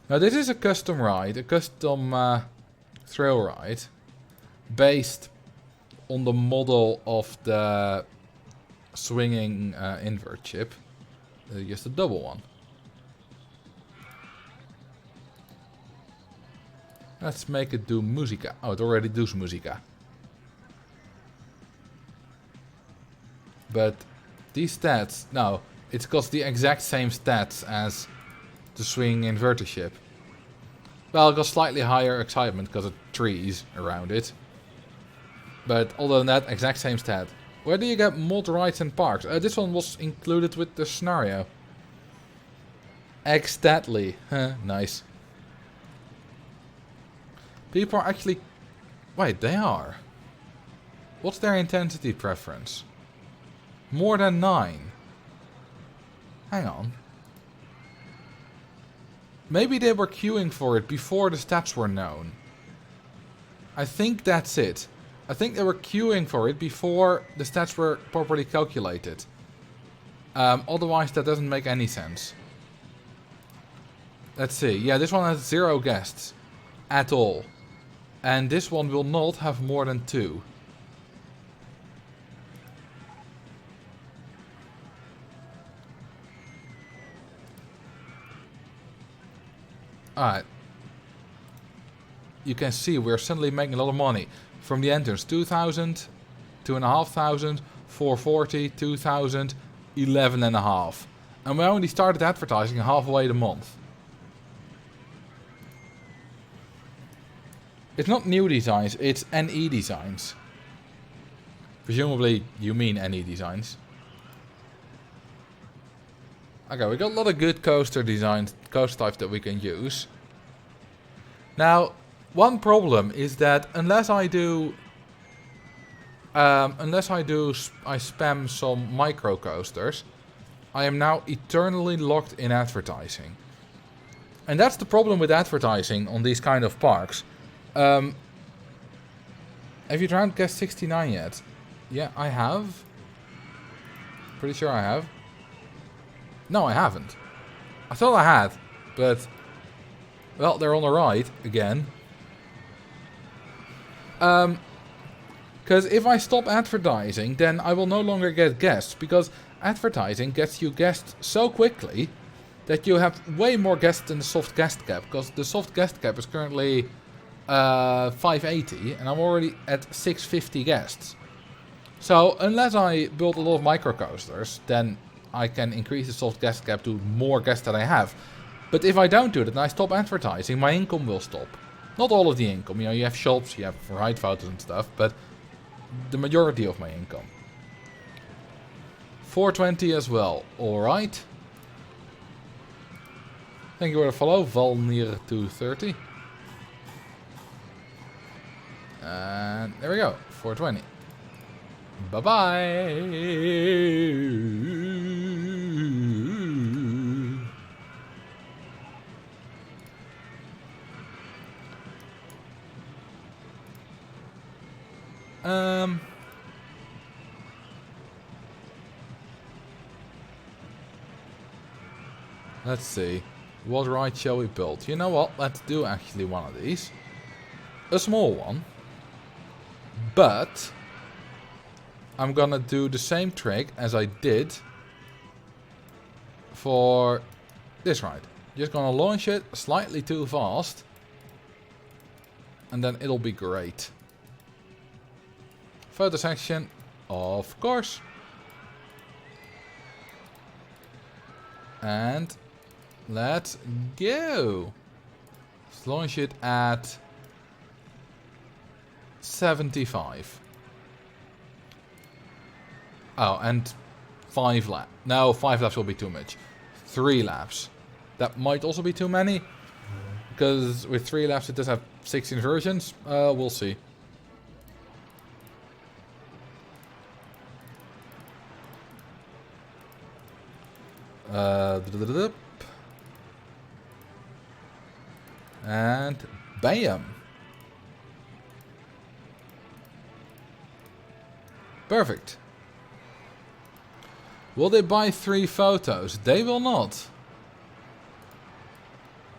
Now this is a custom ride, a custom thrill ride. Based on the model of the swinging invert chip. Just a double one. Let's make it do musica. Oh, it already does musica. But these stats, no, it's got the exact same stats as the swing inverter ship. Well, it got slightly higher excitement because of trees around it. But other than that, exact same stat. Where do you get mod rides and parks? This one was included with the scenario. Exactly. Nice. People are actually... Wait, they are. What's their intensity preference? More than 9. Hang on. Maybe they were queuing for it before the stats were known. I think that's it. I think they were queuing for it before the stats were properly calculated. Otherwise that doesn't make any sense. Let's see. Yeah, this one has 0 guests. At all. And this one will not have more than 2. Alright. You can see we're suddenly making a lot of money. From the entrance, 2,000, 2,500, 440, 2,000, 11.5. And we only started advertising halfway the month. It's not new designs, it's NE designs. Presumably you mean NE designs. Okay, we got a lot of good coaster designs, coaster types that we can use. Now, one problem is that unless I spam some micro coasters, I am now eternally locked in advertising. And that's the problem with advertising on these kind of parks. Have you tried Guest 69 yet? Yeah, I have. Pretty sure I have. No, I haven't. I thought I had, but... Well, they're on the right, again. Because if I stop advertising, then I will no longer get guests. Because advertising gets you guests so quickly that you have way more guests than the soft guest cap. Because the soft guest cap is currently 580 and I'm already at 650 guests. So unless I build a lot of microcoasters, then I can increase the soft guest cap to more guests that I have. But if I don't do that and I stop advertising, my income will stop. Not all of the income, you know, you have shops, you have ride photos and stuff, but the majority of my income. 420 as well, alright. Thank you for the follow, Valnier230. And there we go. 420. Bye-bye. Let's see. What ride shall we build? You know what? Let's do actually one of these. A small one. But I'm gonna do the same trick as I did for this ride. Just gonna launch it slightly too fast. And then it'll be great. Photo section, of course. And let's go. Let's launch it at 75. Oh, and 5 laps. No, 5 laps will be too much. 3 laps. That might also be too many. Because with 3 laps it does have 16 versions. We'll see. And bam. Perfect. Will they buy 3 photos? They will not.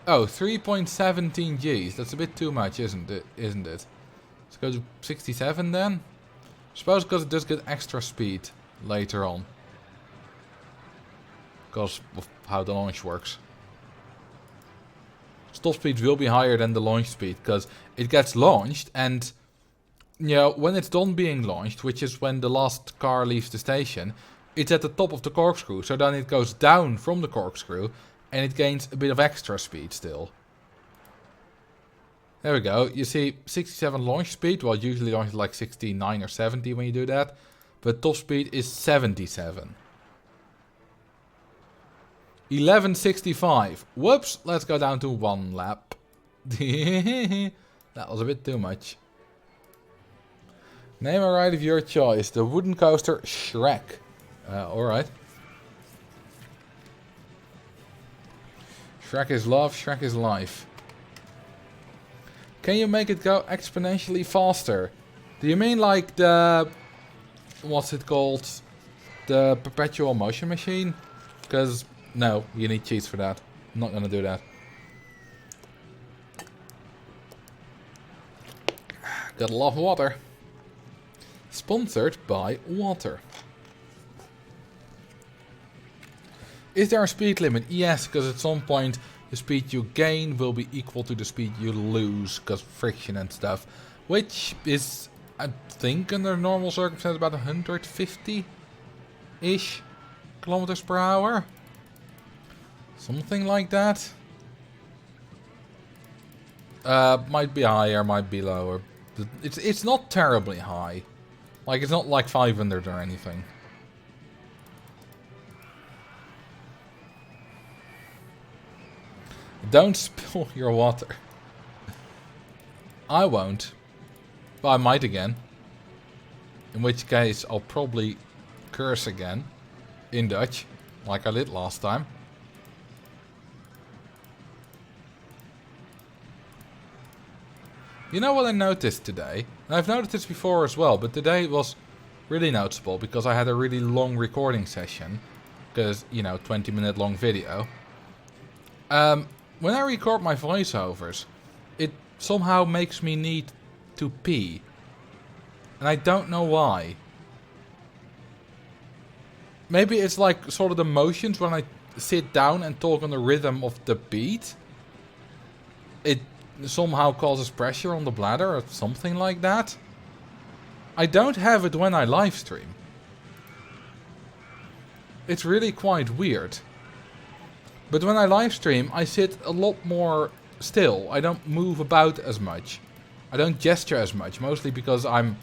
Oh, 3.17 Gs. That's a bit too much, isn't it? Let's go to 67 then. Suppose because it does get extra speed later on. Because of how the launch works. Stop speed will be higher than the launch speed because it gets launched and you know, when it's done being launched, which is when the last car leaves the station, it's at the top of the corkscrew, so then it goes down from the corkscrew and it gains a bit of extra speed still. There we go. You see 67 launch speed, well usually launch like 69 or 70 when you do that, but top speed is 77. 1165. Whoops, let's go down to 1 lap. That was a bit too much. Name a ride of your choice. The wooden coaster Shrek. Alright. Shrek is love, Shrek is life. Can you make it go exponentially faster? Do you mean like the... what's it called? The perpetual motion machine? Because, no, you need cheats for that. I'm not gonna do that. Gotta love water. Sponsored by water. Is there a speed limit? Yes, because at some point the speed you gain will be equal to the speed you lose because friction and stuff. Which is, I think, under normal circumstances about 150-ish kilometers per hour. Something like that. Might be higher, might be lower. It's not terribly high. Like, it's not like 500 or anything. Don't spill your water. I won't. But I might again. In which case, I'll probably curse again. In Dutch. Like I did last time. You know what I noticed today? And I've noticed this before as well, but today it was really noticeable because I had a really long recording session. Because, you know, 20-minute long video. When I record my voiceovers, it somehow makes me need to pee. And I don't know why. Maybe it's like sort of the motions when I sit down and talk on the rhythm of the beat. It somehow causes pressure on the bladder or something like that. I don't have it when I live stream. It's really quite weird. But when I live stream, I sit a lot more still. I don't move about as much. I don't gesture as much, mostly because I'm,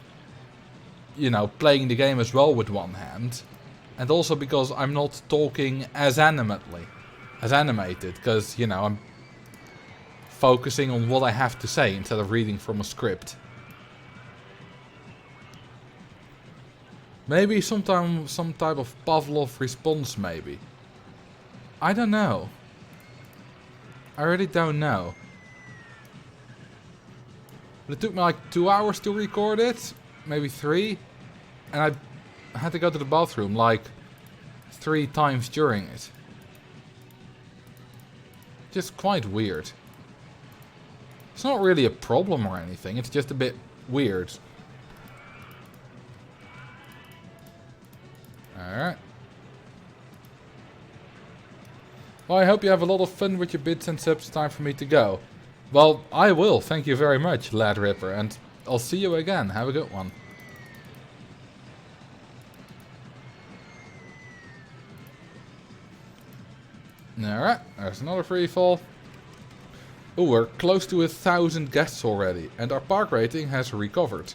you know, playing the game as well with one hand. And also because I'm not talking as animated, because, you know, I'm focusing on what I have to say instead of reading from a script. Maybe some type of Pavlov response, maybe. I don't know. I really don't know. But it took me like 2 hours to record it. Maybe 3. And I had to go to the bathroom like 3 times during it. Just quite weird. It's not really a problem or anything. It's just a bit weird. Alright. Well, I hope you have a lot of fun with your bits and subs. It's time for me to go. Well, I will. Thank you very much, Lad Ripper. And I'll see you again. Have a good one. Alright, there's another free fall. Oh, we're close to 1,000 guests already. And our park rating has recovered.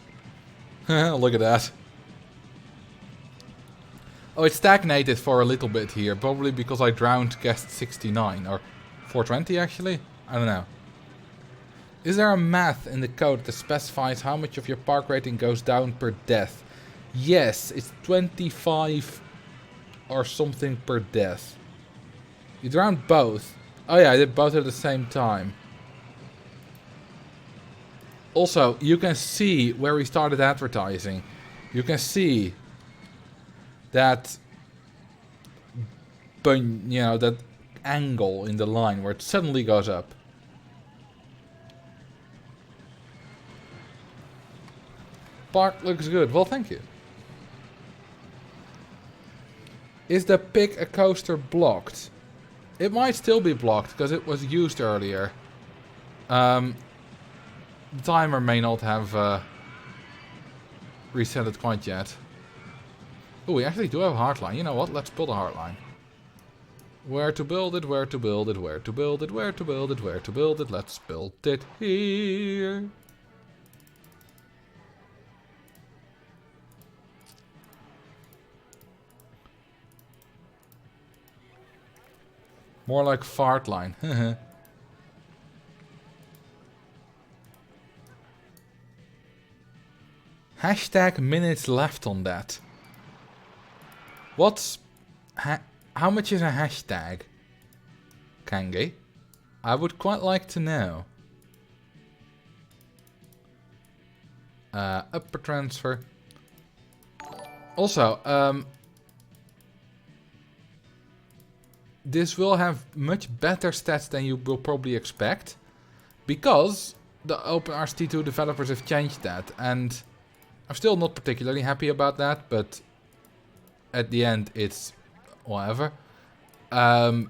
Look at that. Oh, it stagnated for a little bit here. Probably because I drowned guest 69. Or 420 actually? I don't know. Is there a math in the code that specifies how much of your park rating goes down per death? Yes, it's 25 or something per death. You drowned both. Oh yeah, I did both at the same time. Also, you can see where we started advertising. You can see that, that angle in the line where it suddenly goes up. Park looks good. Well, thank you. Is the pick a coaster blocked? It might still be blocked because it was used earlier. The timer may not have reset it quite yet. Oh, we actually do have a hardline. You know what? Let's build a hardline. Where to build it, where to build it, where to build it, where to build it, where to build it. Let's build it here. More like fart line. Hashtag minutes left on that. What's... how much is a hashtag? Kangi? I would quite like to know. Upper transfer. Also, this will have much better stats than you will probably expect. Because the OpenRCT2 developers have changed that. And I'm still not particularly happy about that, but at the end it's whatever. You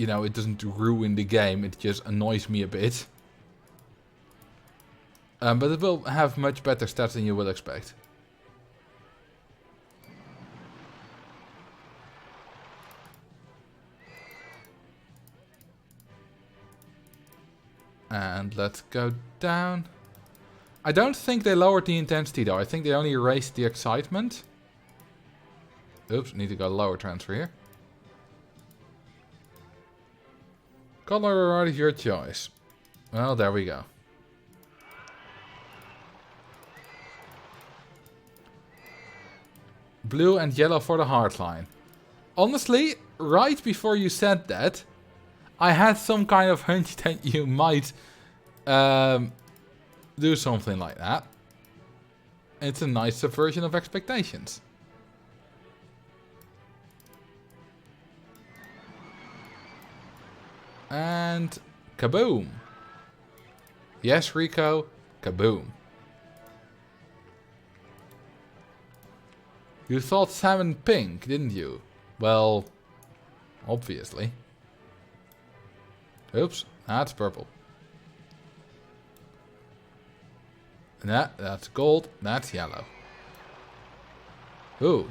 know, it doesn't ruin the game, it just annoys me a bit. But it will have much better stats than you will expect. And let's go down. I don't think they lowered the intensity though. I think they only raised the excitement. Oops, need to go lower transfer here. Color art is your choice. Well, there we go. Blue and yellow for the hardline. Honestly, right before you said that, I had some kind of hunch that you might do something like that. It's a nice subversion of expectations. And kaboom. Yes, Rico, kaboom. You thought salmon pink, didn't you? Well, obviously. Oops, that's purple. That's gold, that's yellow. Ooh.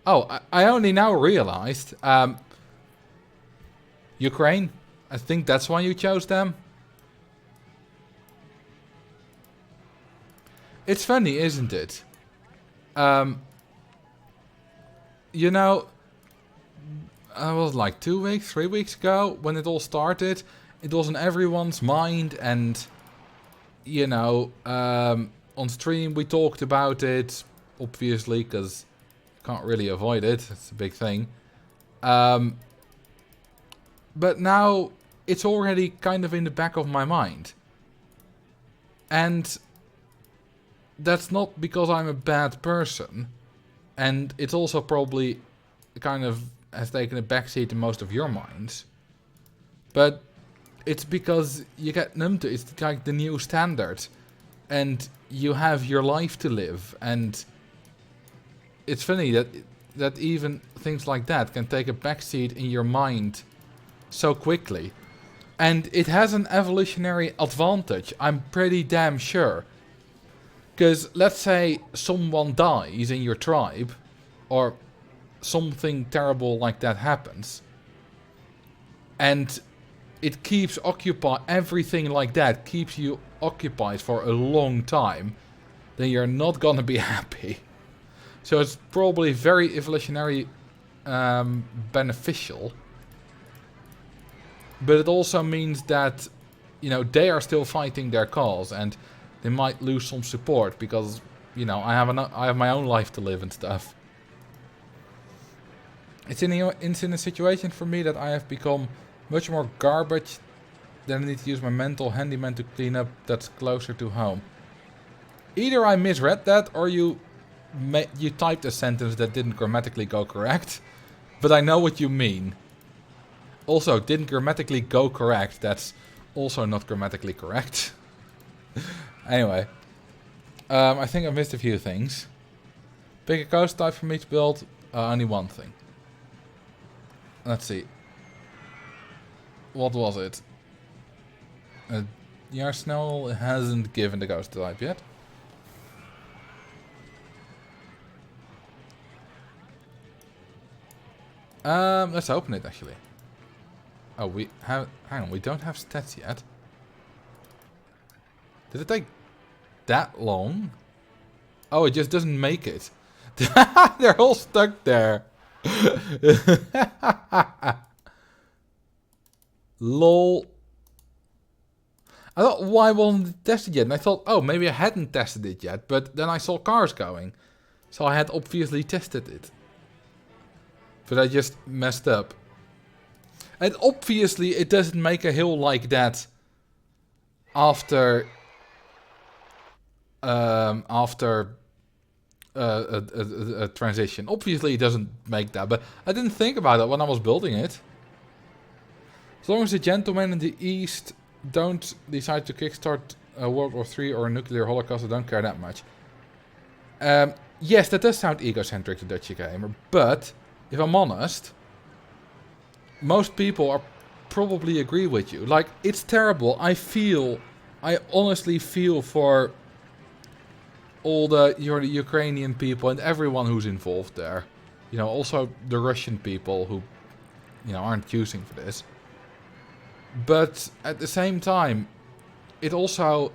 Oh, I only now realized. Ukraine. I think that's why you chose them. It's funny, isn't it? You know, I was like 2 weeks, 3 weeks ago when it all started. It was on everyone's mind, and you know, On stream we talked about it, obviously, because you can't really avoid it. It's a big thing. But now it's already kind of in the back of my mind. And that's not because I'm a bad person. And it's also probably kind of has taken a backseat in most of your minds. But it's because you get numb to it. It's like the new standard. And you have your life to live. And it's funny that even things like that can take a backseat in your mind so quickly. And it has an evolutionary advantage, I'm pretty damn sure. Because let's say someone dies in your tribe, or something terrible like that happens, and it keeps occupied, everything like that keeps you occupied for a long time, then you're not gonna be happy. So it's probably very evolutionary beneficial. But it also means that, you know, they are still fighting their cause and they might lose some support because, you know, I have my own life to live and stuff. It's in a situation for me that I have become much more garbage than I need to use my mental handyman to clean up that's closer to home. Either I misread that or you typed a sentence that didn't grammatically go correct. But I know what you mean. Also, didn't grammatically go correct. That's also not grammatically correct. Anyway. I think I missed a few things. Pick a coast type for me to build. Only one thing. Let's see. What was it? Yarsnell hasn't given the ghost type yet. Let's open it actually. Oh, we have... Hang on, we don't have stats yet. Did it take that long? Oh, it just doesn't make it. They're all stuck there. Lol. I thought, why wasn't it tested yet? And I thought, oh, maybe I hadn't tested it yet. But then I saw cars going. So I had obviously tested it. But I just messed up. And obviously it doesn't make a hill like that after a transition. Obviously it doesn't make that, but I didn't think about it when I was building it. As long as the gentlemen in the east don't decide to kickstart World War III or a nuclear holocaust, I don't care that much. Yes, that does sound egocentric to Dutchy Gamer, but if I'm honest, most people are probably agree with you. Like, it's terrible. I honestly feel for all the Ukrainian people and everyone who's involved there. You know, also the Russian people who, you know, aren't choosing for this. But at the same time, it also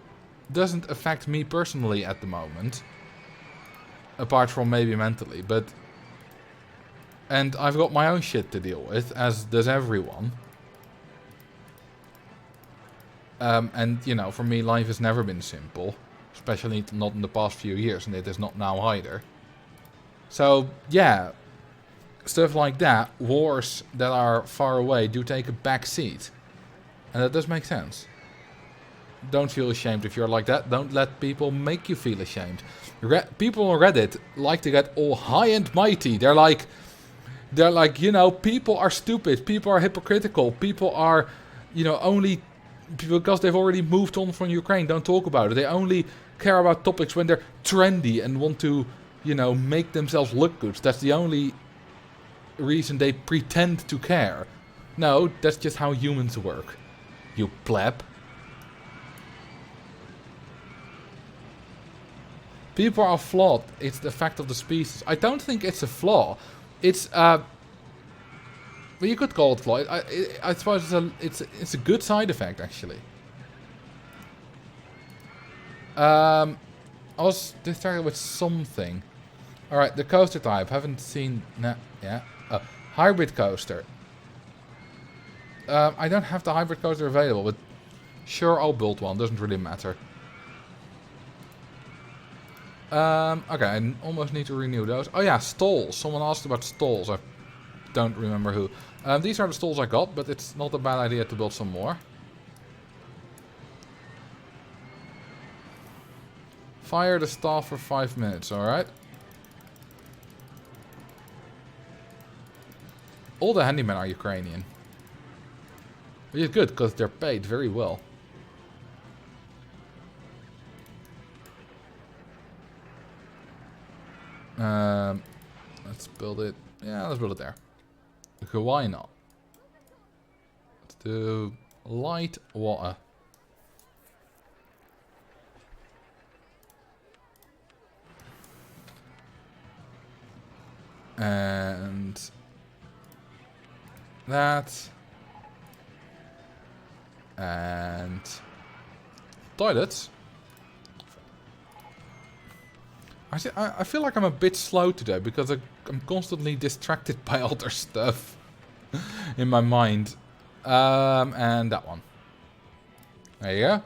doesn't affect me personally at the moment. Apart from maybe mentally, but... And I've got my own shit to deal with, as does everyone. And, you know, for me life has never been simple. Especially not in the past few years, and it is not now either. So, yeah. Stuff like that, wars that are far away, do take a back seat. And that does make sense. Don't feel ashamed if you're like that. Don't let people make you feel ashamed. People on Reddit like to get all high and mighty. They're like, you know, people are stupid. People are hypocritical. People are, you know, only... Because they've already moved on from Ukraine, don't talk about it. They only care about topics when they're trendy and want to, you know, make themselves look good. That's the only reason they pretend to care. No, that's just how humans work. You pleb. People are flawed. It's the fact of the species. I don't think it's a flaw. It's well, you could call it flaw. I suppose it's a good side effect actually. I was distracted with something. All right, the coaster type. Haven't seen. Nah, yeah. Hybrid coaster. I don't have the hybrid coaster available, but sure, I'll build one. Doesn't really matter. Okay, I almost need to renew those. Oh yeah, stalls. Someone asked about stalls. I don't remember who. These are the stalls I got, but it's not a bad idea to build some more. Fire the staff for 5 minutes, alright? All the handymen are Ukrainian. Which is good, because they're paid very well. Let's build it. Yeah, let's build it there. Okay, why not? Let's do light water. And that. And toilets. I feel like I'm a bit slow today because I'm constantly distracted by other stuff in my mind. And that one. There you go.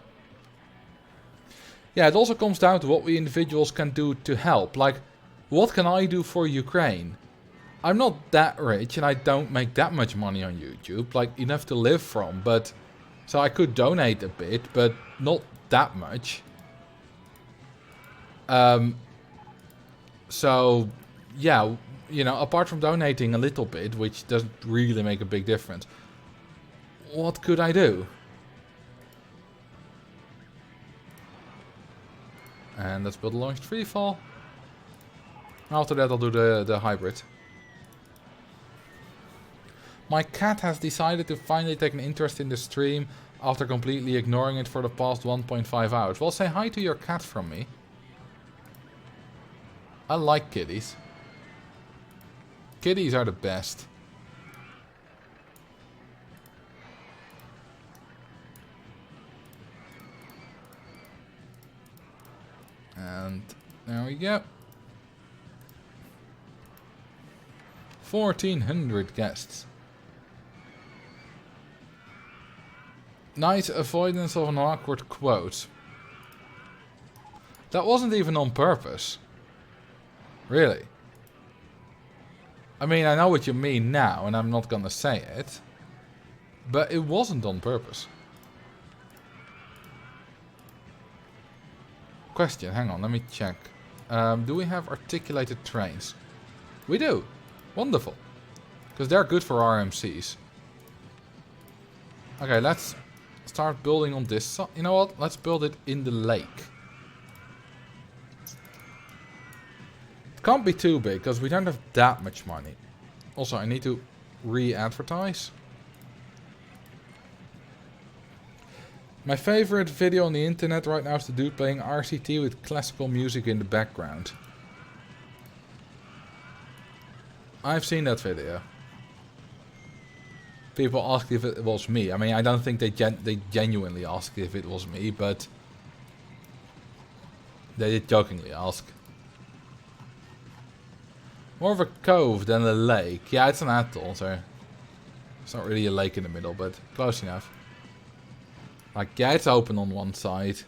Yeah, it also comes down to what we individuals can do to help. Like, what can I do for Ukraine? I'm not that rich and I don't make that much money on YouTube. Like, enough to live from, but... So I could donate a bit, but not that much. So, yeah, you know, apart from donating a little bit, which doesn't really make a big difference, what could I do? And let's build a launched freefall. After that I'll do the hybrid. My cat has decided to finally take an interest in the stream after completely ignoring it for the past 1.5 hours. Well, say hi to your cat from me. I like kitties. Kitties are the best. And there we go. 1,400 guests. Nice avoidance of an awkward quote. That wasn't even on purpose. Really? I mean, I know what you mean now, and I'm not gonna say it. But it wasn't on purpose. Question, hang on, let me check. Do we have articulated trains? We do. Wonderful. Because they're good for RMCs. Okay, let's start building on this. You know what? Let's build it in the lake. It can't be too big, because we don't have that much money. Also, I need to re-advertise. My favorite video on the internet right now is the dude playing RCT with classical music in the background. I've seen that video. People asked if it was me. I mean, I don't think they genuinely asked if it was me, but they did jokingly ask. More of a cove than a lake. Yeah, it's an atoll, so it's not really a lake in the middle, but close enough. Like, yeah, it's open on one side.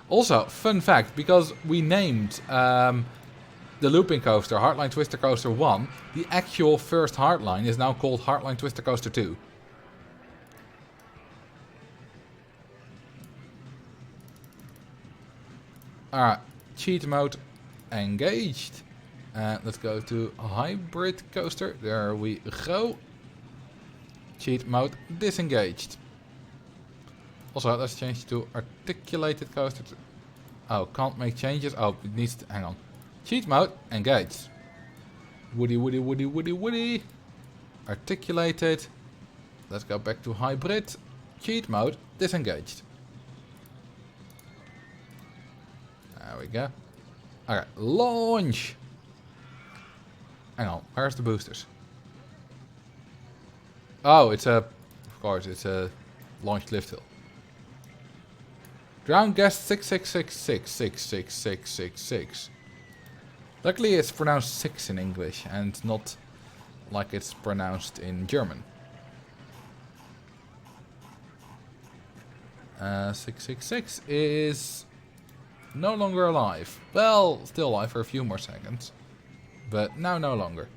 Also, fun fact, because we named the looping coaster Heartline Twister Coaster 1, the actual first Heartline is now called Heartline Twister Coaster 2. Alright, cheat mode engaged. Let's go to hybrid coaster. There we go. Cheat mode disengaged. Also, let's change to articulated coaster. Oh, can't make changes. Oh, it needs to, hang on. Cheat mode engaged. Woody, woody, woody, woody, woody. Articulated. Let's go back to hybrid. Cheat mode disengaged. There we go. Okay, launch. Hang on, where's the boosters? Oh, it's a, of course, it's a launched lift hill. Ground guest 666666666. Luckily, it's pronounced 6 in English and not like it's pronounced in German. 666 is no longer alive. Well, still alive for a few more seconds. But now no longer.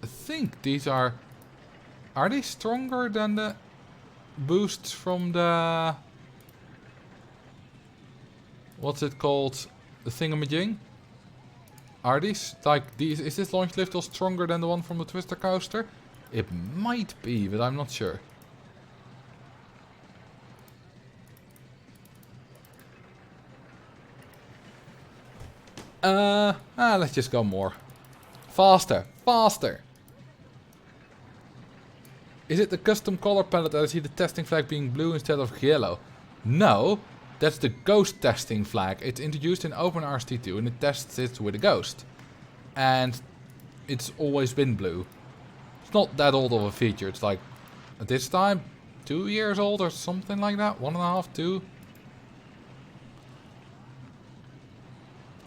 I think these are... Are they stronger than the boosts from the... What's it called? The thingamajig? Are these, like, these... Is this launch lift all stronger than the one from the Twister coaster? It might be, but I'm not sure. Let's just go more. Faster, faster! Is it the custom color palette that I see the testing flag being blue instead of yellow? No, that's the ghost testing flag. It's introduced in OpenRST2 and it tests it with a ghost. And it's always been blue. It's not that old of a feature. It's like, at this time, 2 years old or something like that. 1.5, 2.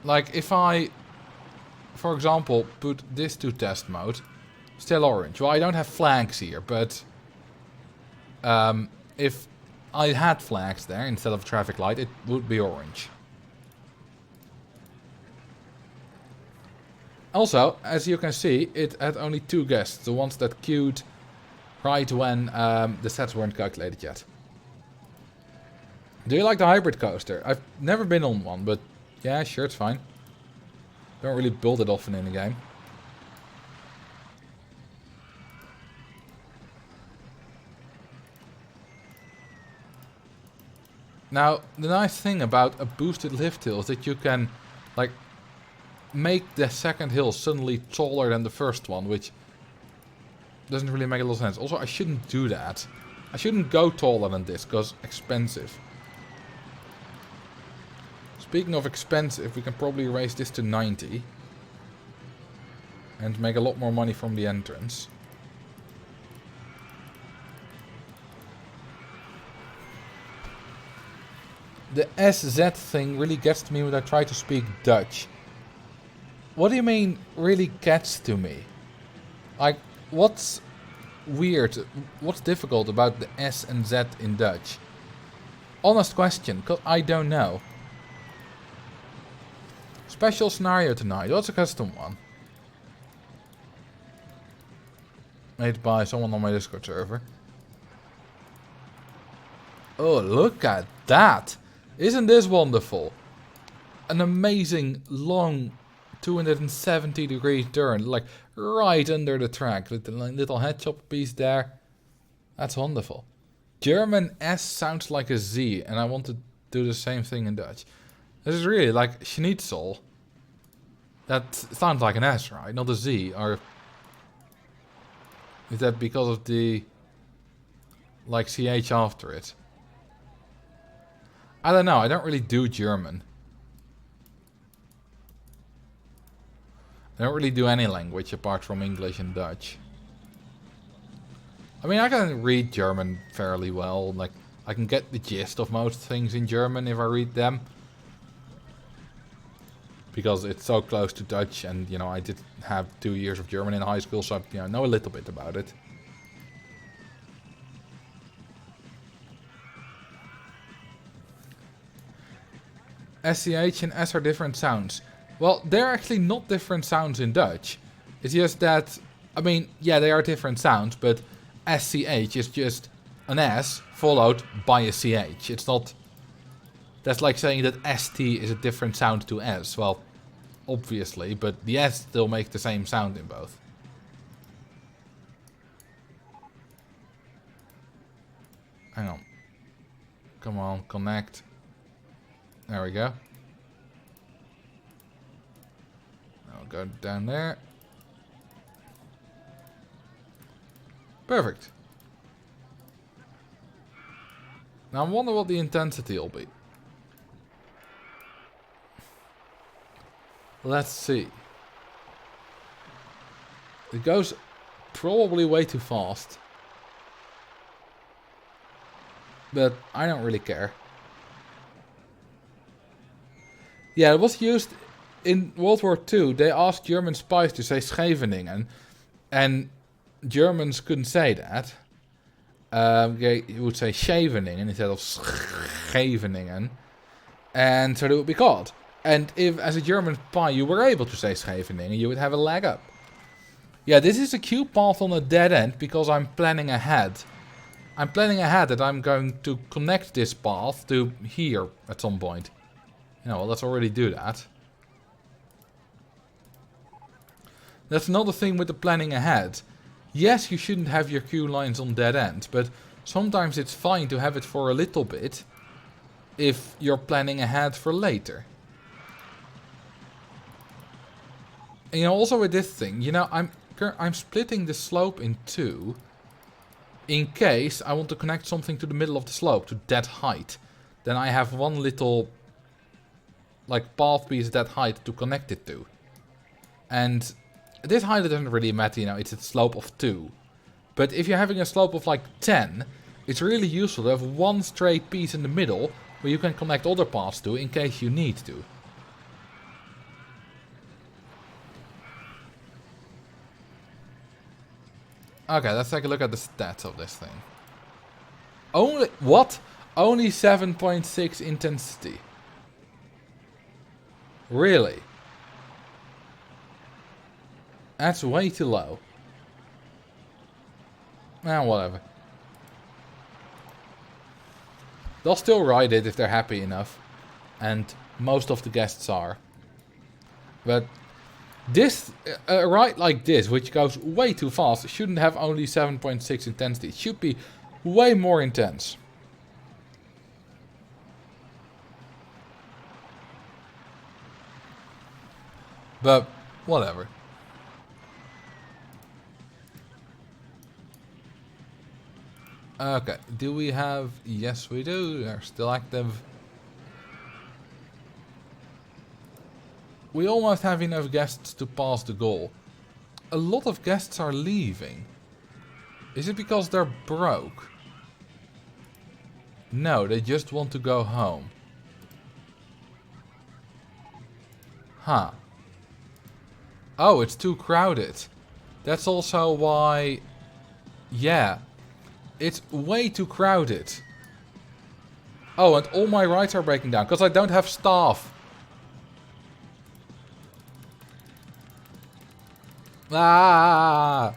Like, if I, for example, put this to test mode, still orange. Well, I don't have flags here, but if I had flags there instead of traffic light, it would be orange. Also, as you can see, it had only 2 guests, the ones that queued right when the sets weren't calculated yet. Do you like the hybrid coaster? I've never been on one, but yeah, sure, it's fine. Don't really build it often in the game. Now, the nice thing about a boosted lift hill is that you can, like, make the second hill suddenly taller than the first one, which doesn't really make a lot of sense. Also, I shouldn't do that. I shouldn't go taller than this, because expensive. Speaking of expensive, we can probably raise this to 90. And make a lot more money from the entrance. The SZ thing really gets to me when I try to speak Dutch. What do you mean, really gets to me? Like, what's weird, what's difficult about the S and Z in Dutch? Honest question, because I don't know. Special scenario tonight. What's a custom one? Made by someone on my Discord server. Oh, look at that! Isn't this wonderful? An amazing long 270 degree turn, like right under the track with the little head chop piece there. That's wonderful. German S sounds like a Z, and I want to do the same thing in Dutch. This is really like schnitzel. That sounds like an S, right? Not a Z. Or is that because of the like CH after it? I don't know. I don't really do German. I don't really do any language apart from English and Dutch. I mean, I can read German fairly well. Like, I can get the gist of most things in German if I read them. Because it's so close to Dutch, and, you know, I did have 2 years of German in high school, so I know a little bit about it. SCH and S are different sounds. Well, they're actually not different sounds in Dutch. It's just that, I mean, yeah, they are different sounds, but SCH is just an S followed by a CH. It's not... That's like saying that ST is a different sound to S. Well, obviously, but the S still makes the same sound in both. Hang on. Come on, connect. There we go. I'll go down there. Perfect. Now I wonder what the intensity will be. Let's see. It goes probably way too fast. But I don't really care. Yeah, it was used in World War II. They asked German spies to say Scheveningen. And Germans couldn't say that. They would say Scheveningen instead of Scheveningen. And so they would be called. And if, as a German spy, you were able to say Scheveningen, you would have a leg up. Yeah, this is a queue path on a dead end because I'm planning ahead. I'm planning ahead that I'm going to connect this path to here at some point. You know, well, let's already do that. That's another thing with the planning ahead. Yes, you shouldn't have your queue lines on dead end, but sometimes it's fine to have it for a little bit if you're planning ahead for later. And, you know, also with this thing, you know, I'm splitting the slope in two in case I want to connect something to the middle of the slope, to that height. Then I have one little, like, path piece that height to connect it to. And this height doesn't really matter, you know, it's a slope of 2. But if you're having a slope of like 10, it's really useful to have one straight piece in the middle where you can connect other paths to in case you need to. Okay, let's take a look at the stats of this thing. Only, what? Only 7.6 intensity. Really? That's way too low. Whatever. They'll still ride it if they're happy enough. And most of the guests are. But this, a ride like this, which goes way too fast, shouldn't have only 7.6 intensity. It should be way more intense. But, whatever. Okay, do we have... Yes, we do. They're still active. We almost have enough guests to pass the goal. A lot of guests are leaving. Is it because they're broke? No, they just want to go home. Huh. Oh, it's too crowded. That's also why... Yeah. It's way too crowded. Oh, and all my rides are breaking down because I don't have staff. Ah!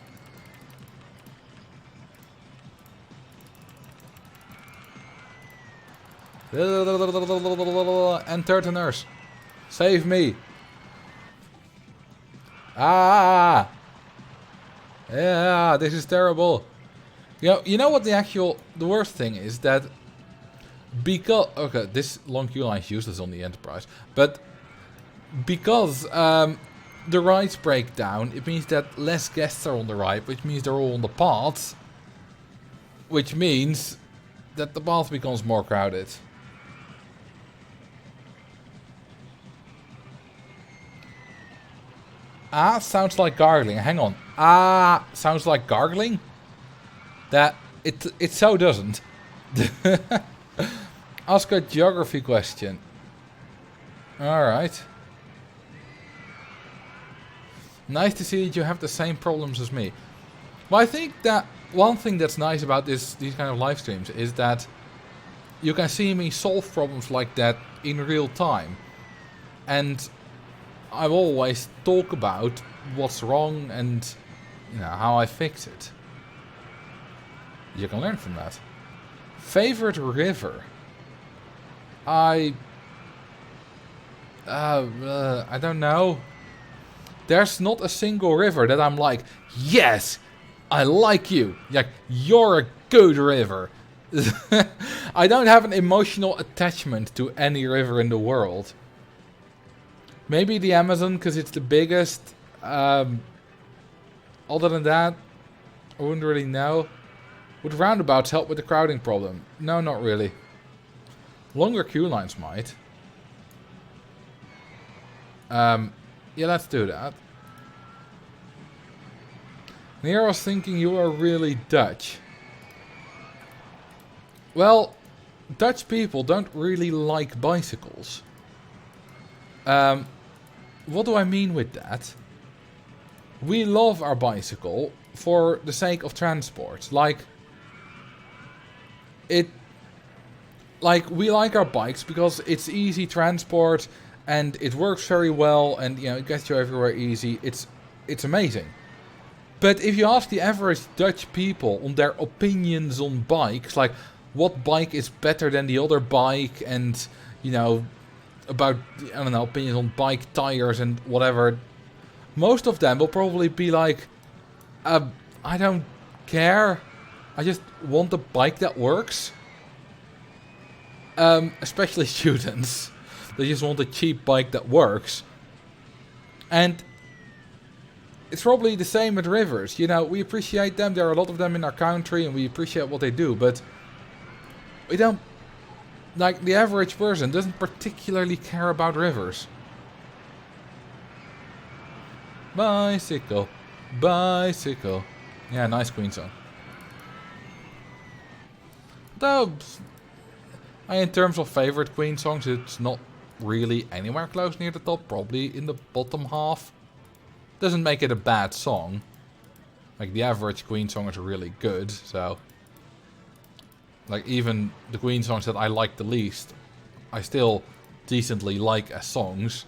Enter the nurse. Save me. Ah! Yeah, this is terrible. You know what the worst thing is? That because... Okay, this long queue line is useless on the Enterprise. But because the rides break down, it means that less guests are on the ride, which means they're all on the paths. Which means that the path becomes more crowded. Ah, sounds like gargling. Hang on. Ah, sounds like gargling? That it so doesn't. Ask a geography question. Alright. Nice to see that you have the same problems as me. Well, I think that one thing that's nice about these kind of live streams is that you can see me solve problems like that in real time. And I always talk about what's wrong and, you know, how I fix it. You can learn from that. Favorite river? I don't know. There's not a single river that I'm like, yes, I like you. Like, you're a good river. I don't have an emotional attachment to any river in the world. Maybe the Amazon, because it's the biggest. Other than that, I wouldn't really know. Would roundabouts help with the crowding problem? No, not really. Longer queue lines might. Yeah, let's do that. And here I was thinking you are really Dutch. Well, Dutch people don't really like bicycles. What do I mean with that? we love our bicycle for the sake of transport. Like, we like our bikes because it's easy transport and it works very well, and you know, it gets you everywhere easy. It's amazing. But if you ask the average Dutch people on their opinions on bikes, like what bike is better than the other bike, and you know, about, I don't know, opinions on bike tires and whatever, most of them will probably be like, I don't care. I just want a bike that works. Especially students. They just want a cheap bike that works. And it's probably the same with rivers. You know, we appreciate them. There are a lot of them in our country and we appreciate what they do. But we don't... Like, the average person doesn't particularly care about rivers. Bicycle. Bicycle. Yeah, nice Queen song. Though, in terms of favorite Queen songs, it's not really anywhere close near the top. Probably in the bottom half. Doesn't make it a bad song. Like, the average Queen song is really good, so... Like, even the Queen songs that I like the least, I still decently like as songs.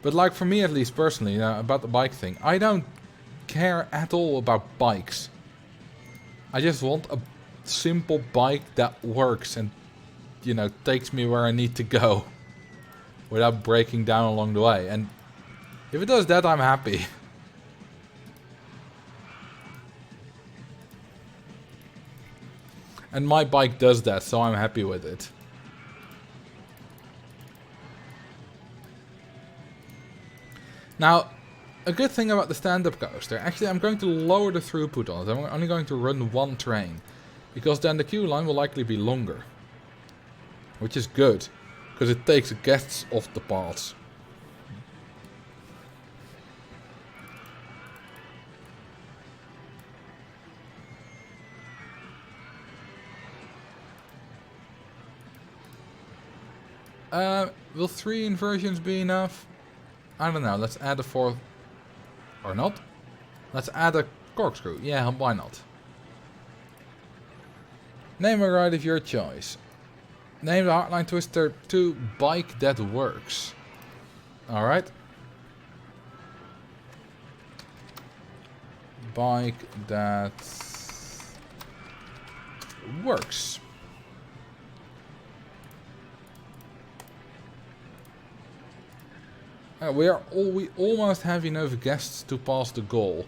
But like, for me at least personally, you know, about the bike thing, I don't care at all about bikes. I just want a simple bike that works and, you know, takes me where I need to go. Without breaking down along the way. And if it does that, I'm happy. And my bike does that, so I'm happy with it. Now, a good thing about the stand-up coaster, actually I'm going to lower the throughput on it. I'm only going to run one train. Because then the queue line will likely be longer. Which is good. Because it takes guests off the paths. Will 3 inversions be enough? I don't know. Let's add a 4th. Or not. Let's add a corkscrew. Yeah, why not? Name a ride of your choice. Name the Hardline Twister 2 bike that works. Alright. Bike that works. We almost have enough guests to pass the goal.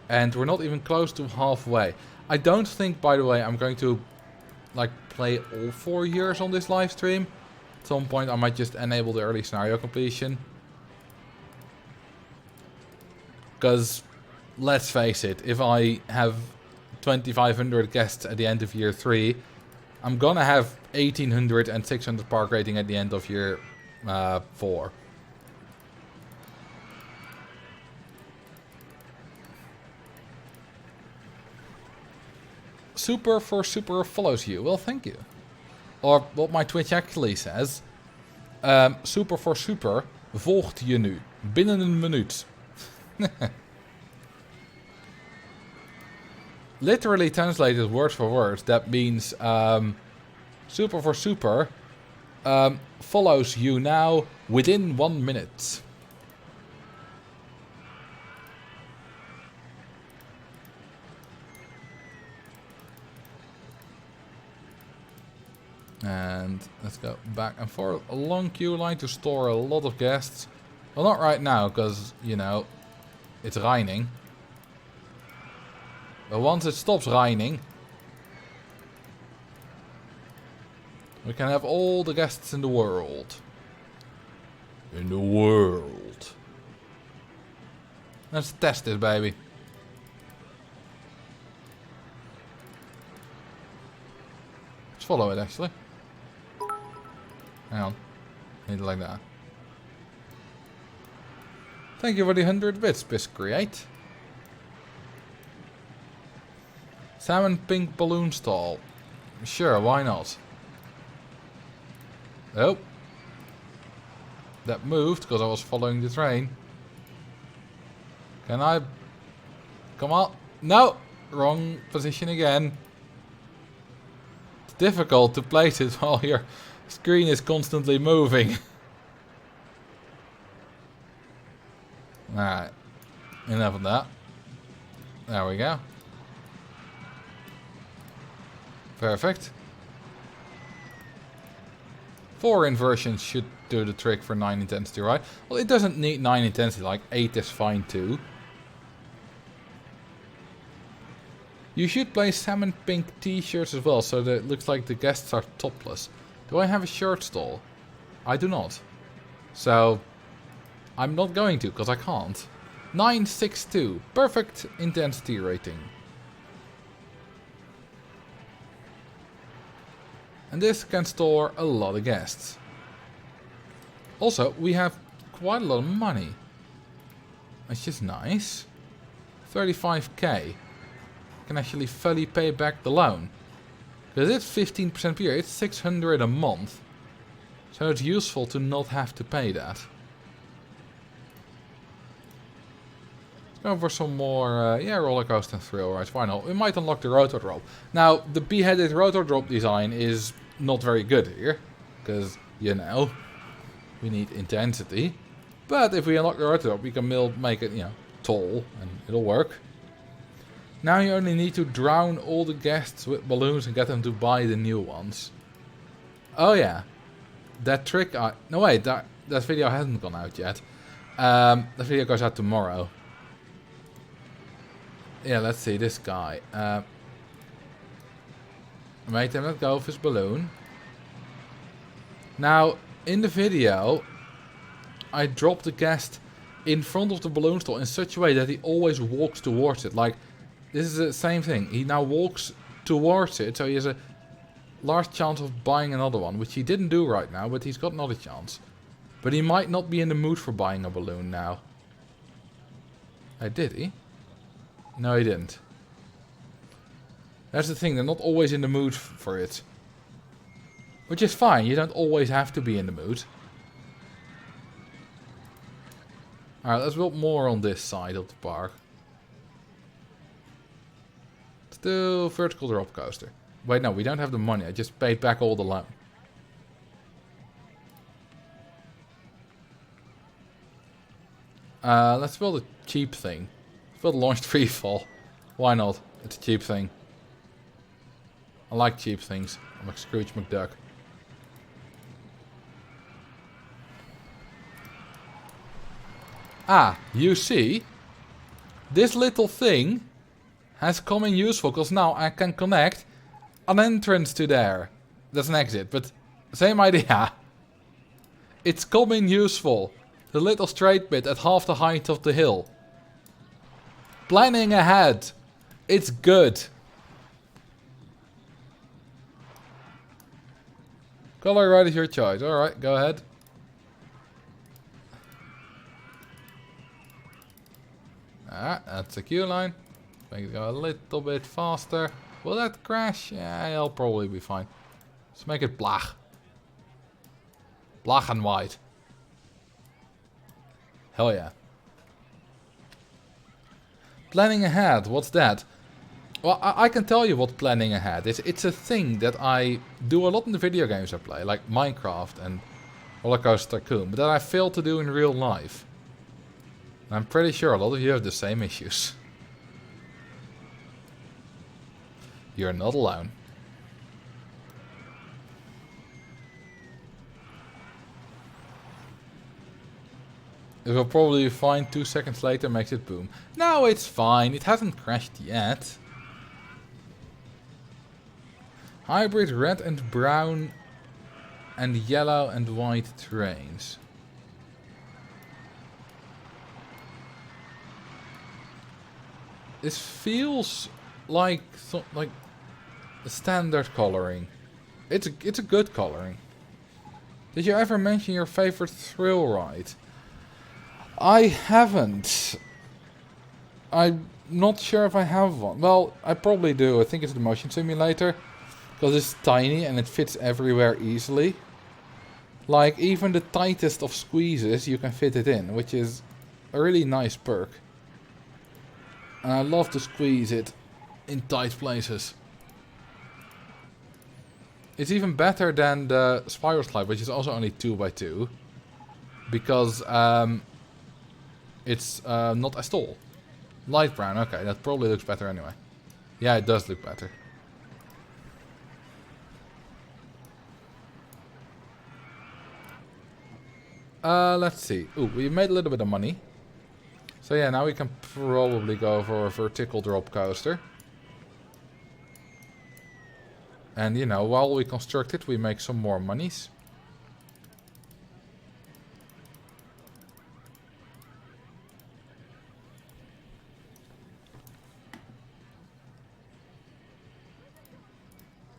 And we're not even close to halfway. I don't think, by the way, I'm going to like play all 4 years on this live stream. At some point I might just enable the early scenario completion. Because, let's face it, if I have 2,500 guests at the end of year 3, I'm gonna have 1,800 and 600 park rating at the end of year 4. Super for super follows you. Well, thank you. Or what my Twitch actually says. Super for super volgt je nu. Binnen een minuut. Literally translated word for word, that means super for super follows you now within 1 minute. And let's go back and forth. A long queue line to store a lot of guests. Well, not right now, because, you know, it's raining. But once it stops raining, we can have all the guests in the world. In the world. Let's test this, baby. Let's follow it, actually. Hang on. Need it like that. Thank you for the 100 bits, Biscreate. Salmon pink balloon stall. Sure, why not? Oh. That moved because I was following the train. Can I... Come on. No! Wrong position again. It's difficult to place it while your screen is constantly moving. Alright. Enough of that. There we go. Perfect. 4 inversions should do the trick for 9 intensity, right? Well, it doesn't need 9 intensity, like 8 is fine too. You should play salmon pink t-shirts as well, so that it looks like the guests are topless. Do I have a shirt stall? I do not. So, I'm not going to, because I can't. 962. Perfect intensity rating. And this can store a lot of guests. Also, we have quite a lot of money. Which is nice. 35k. Can actually fully pay back the loan. Because it's 15% per year, it's 600 a month. So it's useful to not have to pay that. Let's go for some more, yeah, roller coaster and thrill rides, why not? We might unlock the rotor drop. Now, the beheaded rotor drop design is not very good here. Because, you know, we need intensity. But if we unlock the rotor drop, we can make it, you know, tall, and it'll work. Now you only need to drown all the guests with balloons and get them to buy the new ones. Oh yeah. That trick no wait, that video hasn't gone out yet. That video goes out tomorrow. Yeah, let's see, this guy. Made him let go of his balloon. Now, in the video, I dropped the guest in front of the balloon stall in such a way that he always walks towards it. Like, this is the same thing. He now walks towards it, so he has a large chance of buying another one, which he didn't do right now, but he's got another chance. But he might not be in the mood for buying a balloon now. Did he? No, he didn't. That's the thing, they're not always in the mood for it. Which is fine, you don't always have to be in the mood. Alright, let's build more on this side of the park. Still vertical drop coaster. Wait, no, we don't have the money. I just paid back all the loan. Let's build a cheap thing. Let's build a launched free fall. Why not? It's a cheap thing. I like cheap things. I'm like Scrooge McDuck. Ah, you see? This little thing has come in useful, because now I can connect an entrance to there. That's an exit, but same idea. It's come in useful. The little straight bit at half the height of the hill. Planning ahead. It's good. Color ride is your choice. Alright, go ahead. Ah, that's a queue line. Make it go a little bit faster. Will that crash? Yeah, it'll probably be fine. Let's make it black. Black and white. Hell yeah. Planning ahead, what's that? Well, I can tell you what planning ahead is. It's a thing that I do a lot in the video games I play, like Minecraft and Roller Coaster Tycoon, but that I fail to do in real life. And I'm pretty sure a lot of you have the same issues. You're not alone. It will probably be fine 2 seconds later, makes it boom. No, it's fine. It hasn't crashed yet. Hybrid red and brown and yellow and white trains. This feels like the standard coloring. It's a good coloring. Did you ever mention your favorite thrill ride? I haven't. I Not sure if I have one. Well, I probably do. I think it's the motion simulator. Because it's tiny and it fits everywhere easily. Like, even the tightest of squeezes, you can fit it in. Which is a really nice perk. And I love to squeeze it in tight places. It's even better than the spiral slide, which is also only 2x2. Because it's not as tall. Light brown, okay, that probably looks better anyway. Yeah, it does look better. Let's see. Ooh, we made a little bit of money. So yeah, now we can probably go for a vertical drop coaster. And you know, while we construct it, we make some more monies.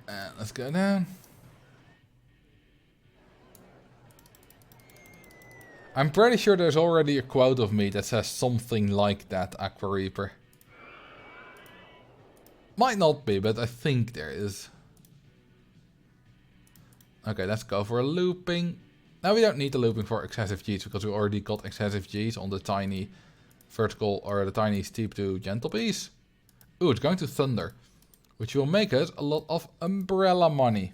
And let's go down. I'm pretty sure there's already a quote of me that says something like that, Aqua Reaper. Might not be, but I think there is. Okay, let's go for a looping. Now we don't need the looping for excessive Gs because we already got excessive Gs on the tiny vertical or the tiny steep to gentle piece. Ooh, it's going to thunder, which will make us a lot of umbrella money.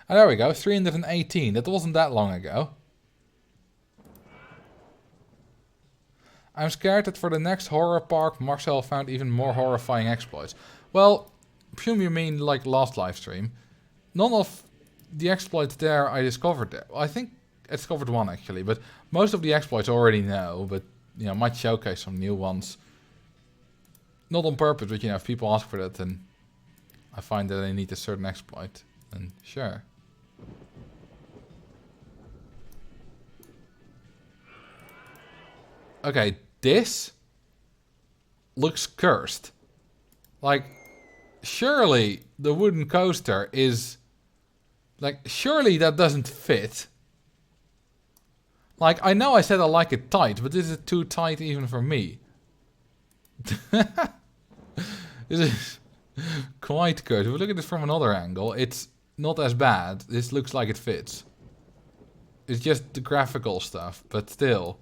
And there we go, 318. That wasn't that long ago. I'm scared that for the next horror park, Marcel found even more horrifying exploits. Well, presume you mean like last live stream. None of the exploits there I discovered there. Well, I think I discovered one actually, but most of the exploits I already know, but you know, might showcase some new ones. Not on purpose, but you know, if people ask for that, then I find that they need a certain exploit, then sure. Okay, this looks cursed. Like, surely the wooden coaster is... Like, surely that doesn't fit. Like, I know I said I like it tight, but this is too tight even for me. This is quite good. If we look at this from another angle, it's not as bad. This looks like it fits. It's just the graphical stuff, but still.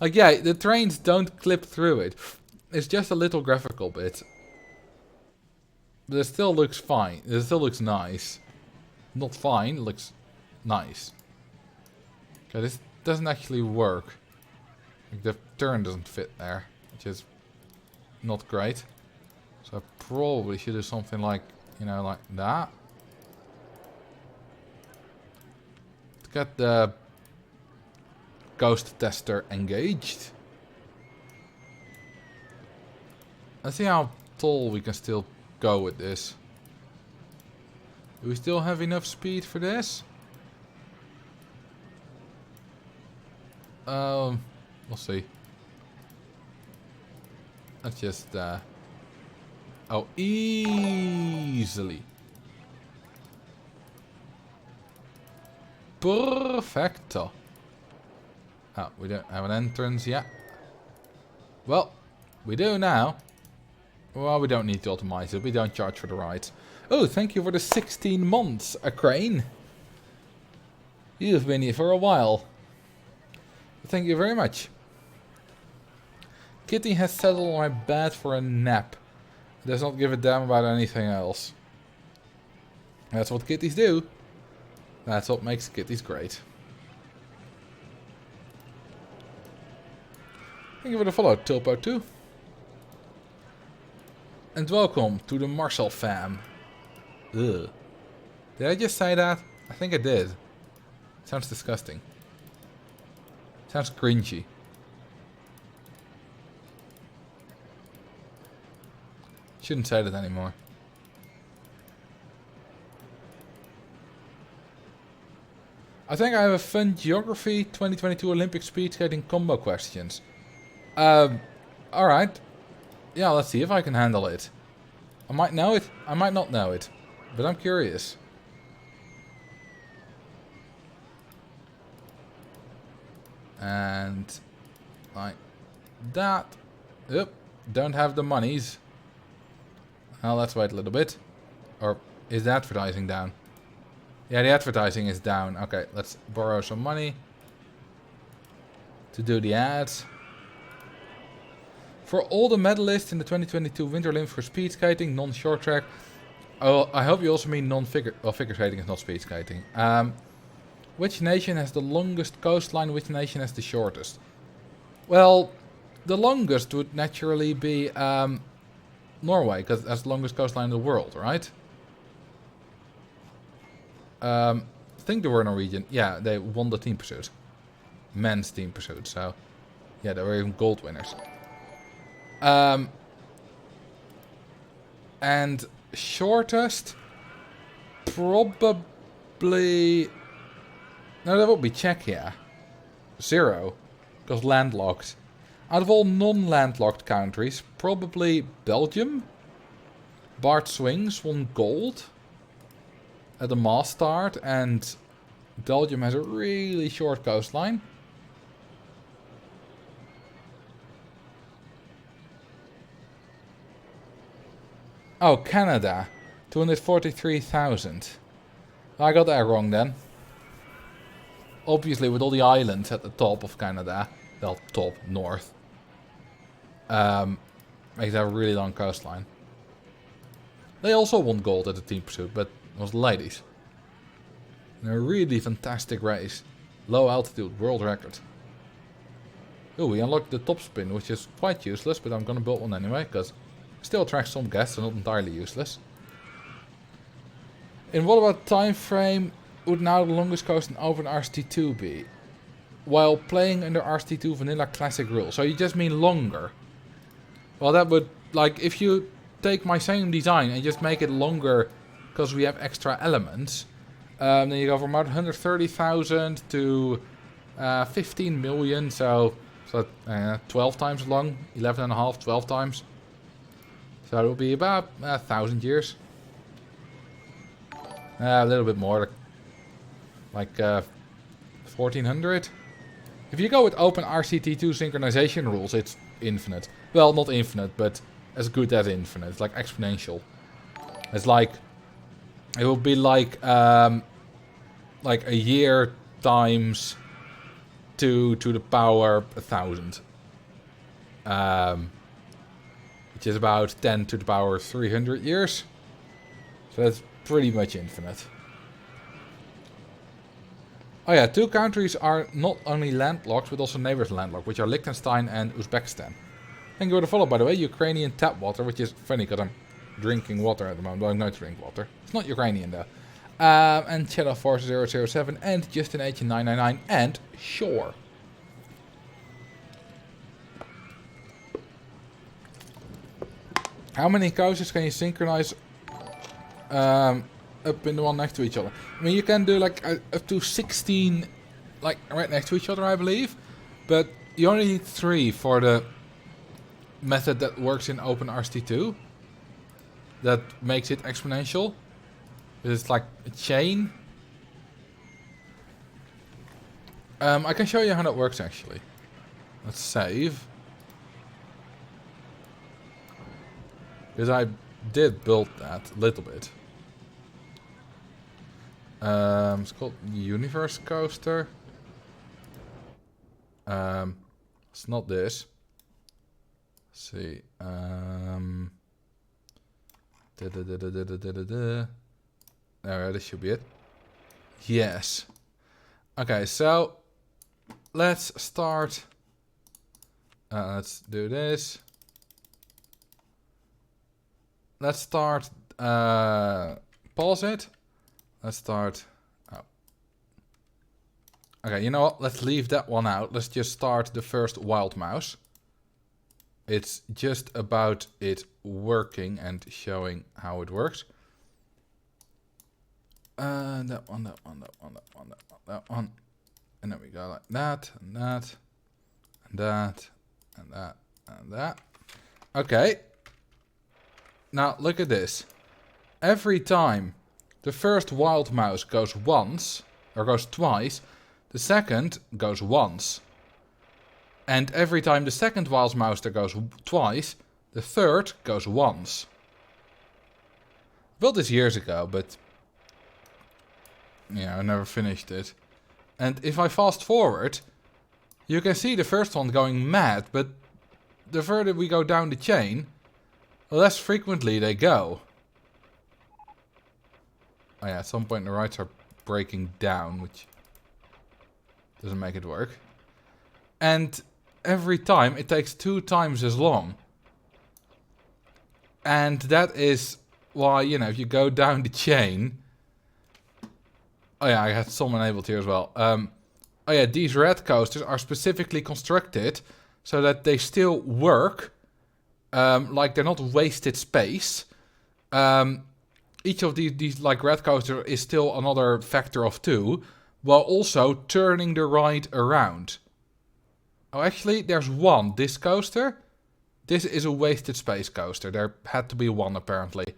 Like, yeah, the trains don't clip through it. It's just a little graphical bit. But it still looks fine. It still looks nice. Not fine, it looks nice. Okay, this doesn't actually work. Like, the turn doesn't fit there, which is not great. So I probably should do something like, you know, like that. Let's get the ghost tester engaged. Let's see how tall we can still go with this. Do we still have enough speed for this? We'll see. Let's just oh, easily. Perfecto. Oh, we don't have an entrance yet. Well, we do now. Well, we don't need to optimize it. We don't charge for the rides. Oh, thank you for the 16 months, a crane. You've been here for a while. Thank you very much. Kitty has settled on my bed for a nap. Does not give a damn about anything else. That's what kitties do. That's what makes kitties great. Thank you for the follow, Tilpo2. And welcome to the Marcel fam. Ugh. Did I just say that? I think I did. Sounds disgusting. Sounds cringy. Shouldn't say that anymore. I think I have a fun geography 2022 Olympic speed skating combo questions. Alright. Yeah, let's see if I can handle it. I might know it, I might not know it. But I'm curious. And like that. Yep, don't have the monies. Well, let's wait a little bit. Or is the advertising down? Yeah, the advertising is down. Okay, let's borrow some money to do the ads. For all the medalists in the 2022 Winter Olympics for speed skating, non-short track. Oh, I hope you also mean non-figure... Well, figure skating is not speed skating. Which nation has the longest coastline? Which nation has the shortest? Well, the longest would naturally be Norway, because that's the longest coastline in the world, right? I think they were Norwegian. Yeah, they won the team pursuit. Men's team pursuit, so... Yeah, they were even gold winners. And shortest... Probably... No, that would be Czechia. 0. Because landlocked. Out of all non-landlocked countries, probably Belgium. Bart Swings won gold at the mass start, and Belgium has a really short coastline. Oh, Canada. 243,000. I got that wrong then. Obviously, with all the islands at the top of Canada, well, top, north, makes that a really long coastline. They also won gold at the team pursuit, but it was the ladies. In a really fantastic race. Low altitude, world record. Oh, we unlocked the top spin, which is quite useless, but I'm gonna build one anyway, because it still attracts some guests, so not entirely useless. In what about time frame would now the longest coast in Open RCT2 be? While playing under RCT2 Vanilla Classic rules. So you just mean longer. Well, that would, like, if you take my same design and just make it longer because we have extra elements, then you go from about 130,000 to 15 million, so 12 times long, 11 and a half, 12 times. So it will be about 1,000 years. A little bit more, like 1,400. If you go with open RCT2 synchronization rules, it's infinite. Well, not infinite, but as good as infinite. It's like exponential. It's like, it will be like a year times 2 to the power 1,000. Which is about 10 to the power 300 years. So that's pretty much infinite. Oh yeah, 2 countries are not only landlocked, but also neighbors landlocked, which are Liechtenstein and Uzbekistan. Thank you for the follow, by the way. Ukrainian tap water, which is funny because I'm drinking water at the moment. Well, I'm not drinking water. It's not Ukrainian though. And Shadow Force 007 and Justin H 999 and Shore. How many coasters can you synchronize up in the one next to each other? I mean, you can do like up to 16, like right next to each other, I believe. But you only need 3 for the method that works in OpenRCT2. That makes it exponential. It's like a chain. I can show you how that works actually. Let's save. Because I did build that a little bit. It's called Universe Coaster. It's not this. Let's see. Alright, this should be it. Yes. Okay, so let's start. Let's do this. Let's start. Pause it. Let's start. Oh. Okay, you know what? Let's leave that one out. Let's just start the first Wild Mouse. It's just about it working and showing how it works. That one. And then we go like that, and that, and that, and that, and that. Okay. Now look at this. Every time the first Wild Mouse goes once, or goes twice, the second goes once. And every time the second Wild Mouster goes twice, the third goes once. Built this years ago, but yeah, I never finished it. And if I fast forward, you can see the first one going mad, but the further we go down the chain, the less frequently they go. Oh yeah, at some point the rides are breaking down, which doesn't make it work. And every time it takes 2 times as long. And that is why, you know, if you go down the chain... Oh yeah, I had some enabled here as well. Oh yeah, these red coasters are specifically constructed so that they still work. Like they're not wasted space. Each of these like red coaster is still another factor of 2, while also turning the ride around. Oh, actually, there's one. This coaster, this is a wasted space coaster. There had to be one apparently.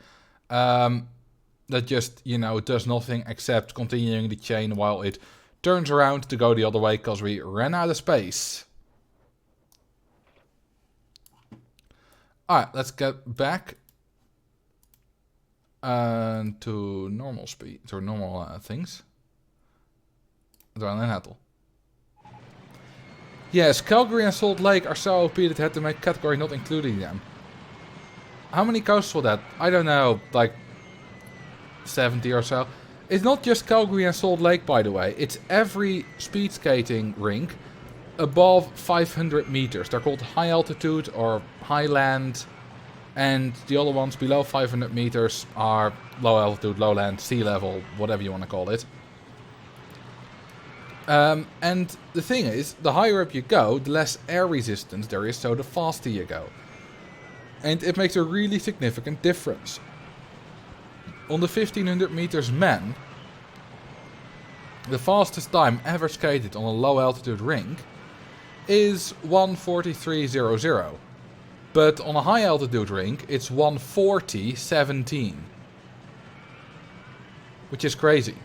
That just, you know, does nothing except continuing the chain while it turns around to go the other way because we ran out of space. Alright, let's get back to normal speed, to normal things. Andrenaline Atoll. Yes, Calgary and Salt Lake are so OP that had to make category not including them. How many coasters for that? I don't know, like 70 or so. It's not just Calgary and Salt Lake, by the way. It's every speed skating rink above 500 meters. They're called high altitude or highland. And the other ones below 500 meters are low altitude, low land, sea level, whatever you want to call it. And the thing is, the higher up you go, the less air resistance there is, so the faster you go. And it makes a really significant difference. On the 1500 meters men, the fastest time ever skated on a low altitude rink is 1:43.00. But on a high altitude rink, it's 1:40.17. Which is crazy.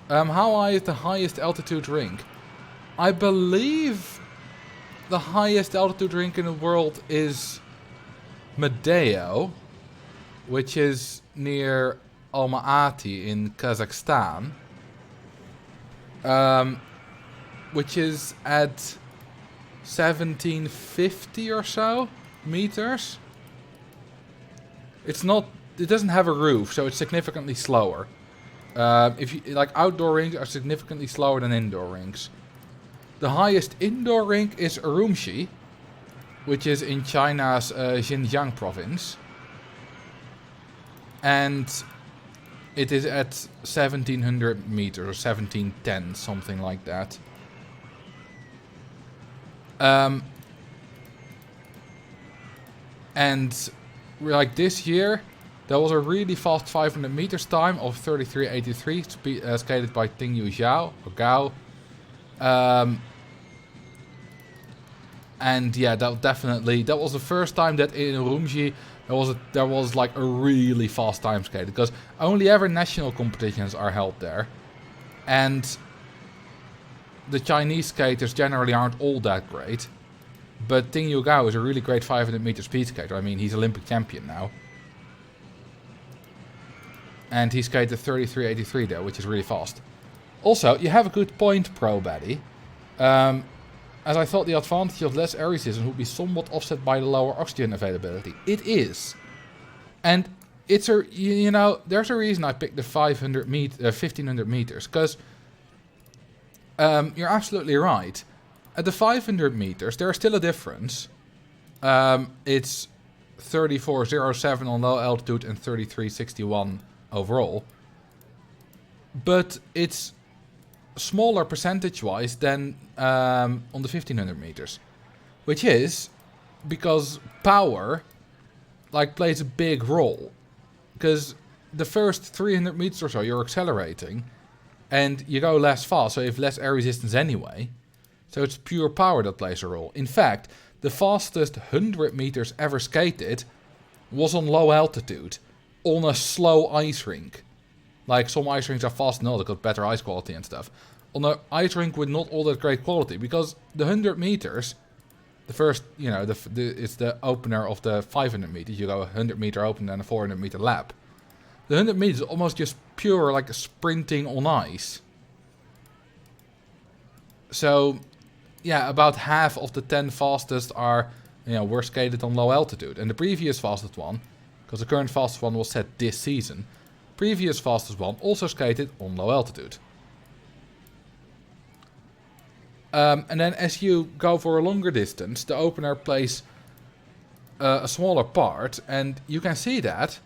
How high is the highest altitude rink? I believe the highest altitude rink in the world is Medeo, which is near Almaty in Kazakhstan. Which is at 1750 or so meters. It's not, it doesn't have a roof, so it's significantly slower. If you like, outdoor rinks are significantly slower than indoor rinks. The highest indoor rink is Urumqi, which is in China's Xinjiang province. And it is at 1700 meters or 1710, something like that. And like this year, there was a really fast 500 meters time of 33.83, skated by Tingyu Zhao or Gao. And yeah, that was the first time that in Urumqi there was like a really fast time skated, because only ever national competitions are held there, and the Chinese skaters generally aren't all that great. But Tingyu Gao is a really great 500 meter speed skater. I mean, he's Olympic champion now. And he skated 33.83 there, which is really fast. Also, you have a good point, Pro Baddy. As I thought the advantage of less air resistance would be somewhat offset by the lower oxygen availability. It is. And it's a, you know, there's a reason I picked the 1500 meters. Because you're absolutely right. At the 500 meters, there's still a difference. It's 34.07 on low altitude and 33.61 overall. But it's smaller percentage-wise than on the 1500 meters. Which is because power like plays a big role. Because the first 300 meters or so you're accelerating and you go less fast, so you have less air resistance anyway. So it's pure power that plays a role. In fact, the fastest 100 meters ever skated was on low altitude, on a slow ice rink. Like, some ice rinks are fast and all, they've got better ice quality and stuff. On an ice rink with not all that great quality, because the 100 meters The first, you know, it's the opener of the 500 meters. You go a 100 meter open and a 400 meter lap. The 100 meters is almost just pure like sprinting on ice. So, yeah, about half of the 10 fastest are, you know, were skated on low altitude. And the previous fastest one, because the current fastest one was set this season, previous fastest one also skated on low altitude. And then as you go for a longer distance, the opener plays a smaller part, and you can see that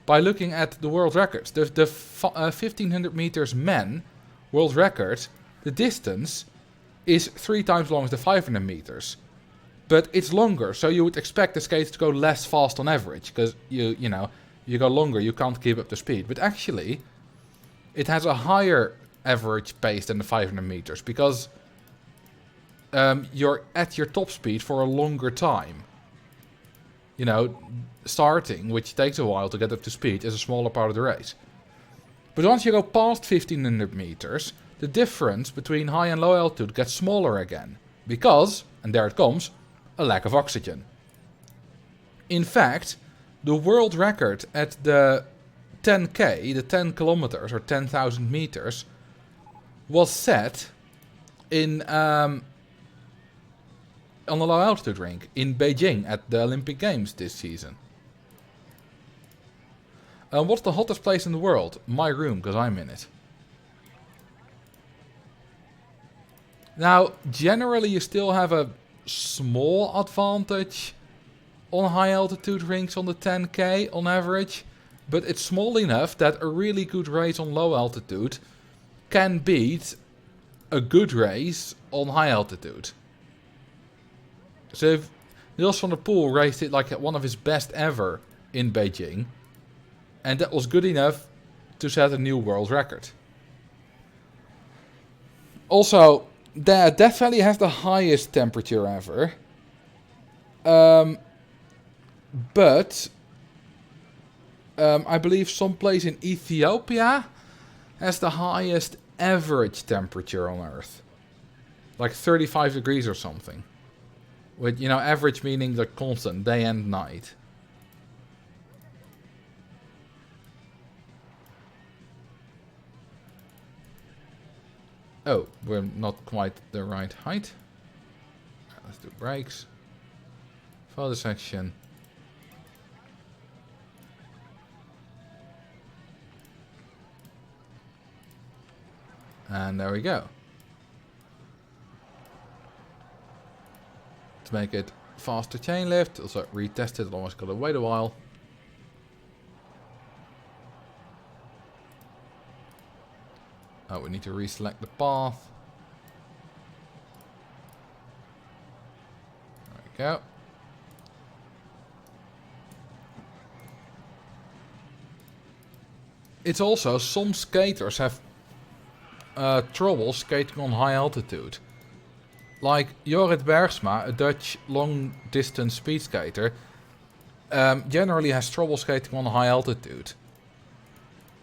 by looking at the world records. The 1500 meters men world record, the distance is 3 times longer than 500 meters. But it's longer, so you would expect the skates to go less fast on average, because you know, you go longer, you can't keep up the speed. But actually, it has a higher average pace than the 500 meters, because you're at your top speed for a longer time. You know, starting, which takes a while to get up to speed, is a smaller part of the race. But once you go past 1500 meters, the difference between high and low altitude gets smaller again. Because, and there it comes, a lack of oxygen. In fact, the world record at the 10k, the 10 kilometers or 10,000 meters, was set in on the low altitude rink in Beijing at the Olympic Games this season. What's the hottest place in the world? My room, because I'm in it. Now, generally you still have a small advantage on high altitude rinks on the 10k on average, but it's small enough that a really good race on low altitude can beat a good race on high altitude. So if Niels van der Poel raced it like one of his best ever in Beijing, and that was good enough to set a new world record. Also, the Death Valley has the highest temperature ever. But I believe someplace in Ethiopia has the highest average temperature on Earth. Like 35 degrees or something. With, you know, average meaning the constant, day and night. Oh, we're not quite the right height. Let's do brakes. Photo section. And there we go. To make it faster chain lift, also retest it, almost gotta wait a while. Oh, we need to reselect the path. There we go. It's also, some skaters have trouble skating on high altitude. Like Jorrit Bergsma, a Dutch long distance speed skater, generally has trouble skating on high altitude.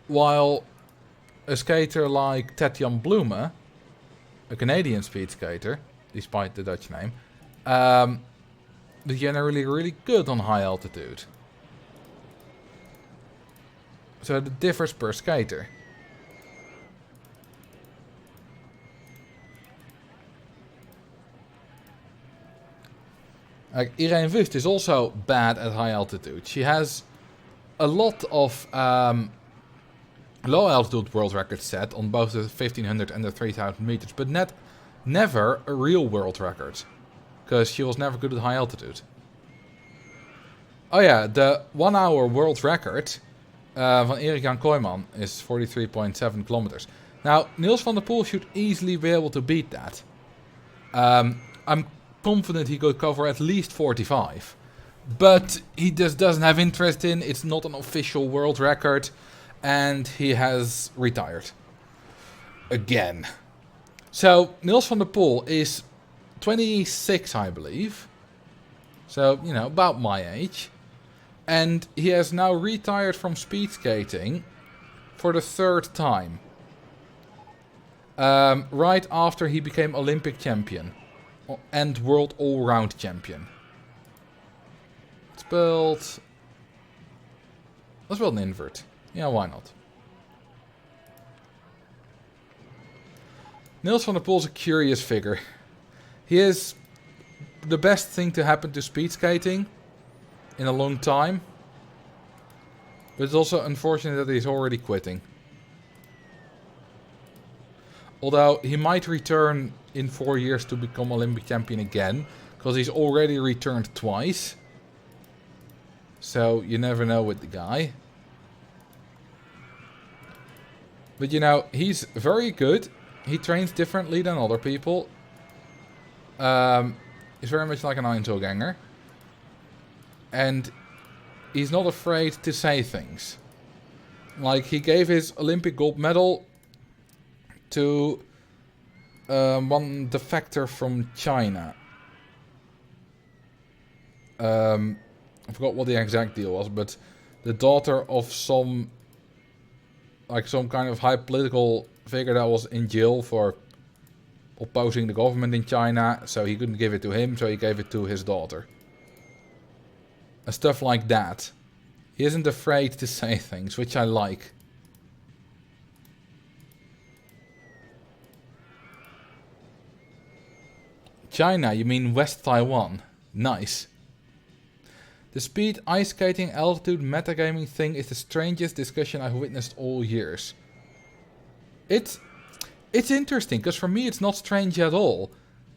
While a skater like Ted-Jan Bloemen, a Canadian speed skater, despite the Dutch name, is generally really good on high altitude. So it differs per skater. Irene Wust is also bad at high altitude. She has a lot of low altitude world records set on both the 1500 and the 3000 meters, but never a real world record, because she was never good at high altitude. Oh yeah, the 1 hour world record van Erik-Jan Kooijman is 43.7 kilometers. Now, Niels van der Poel should easily be able to beat that. I'm confident he could cover at least 45. But he just doesn't have interest in, it's not an official world record, and he has retired. Again. So, Niels van der Poel is 26, I believe. So, you know, about my age. And he has now retired from speed skating for the 3rd time. Right after he became Olympic champion. and world all-round champion. Let's build an invert. Yeah, why not? Niels van der Poel is a curious figure. He is the best thing to happen to speed skating in a long time. But it's also unfortunate that he's already quitting. Although he might return in 4 years to become Olympic champion again. Because he's already returned twice. So you never know with the guy. But you know, he's very good. He trains differently than other people. He's very much like an Einzelgänger. And he's not afraid to say things. Like, he gave his Olympic gold medal to one defector from China. I forgot what the exact deal was, but the daughter of some kind of high political figure that was in jail for opposing the government in China, so he couldn't give it to him, so he gave it to his daughter. And stuff like that. He isn't afraid to say things, which I like. China, you mean West Taiwan. Nice. The speed, ice skating, altitude, metagaming thing is the strangest discussion I've witnessed all years. It's interesting, because for me it's not strange at all.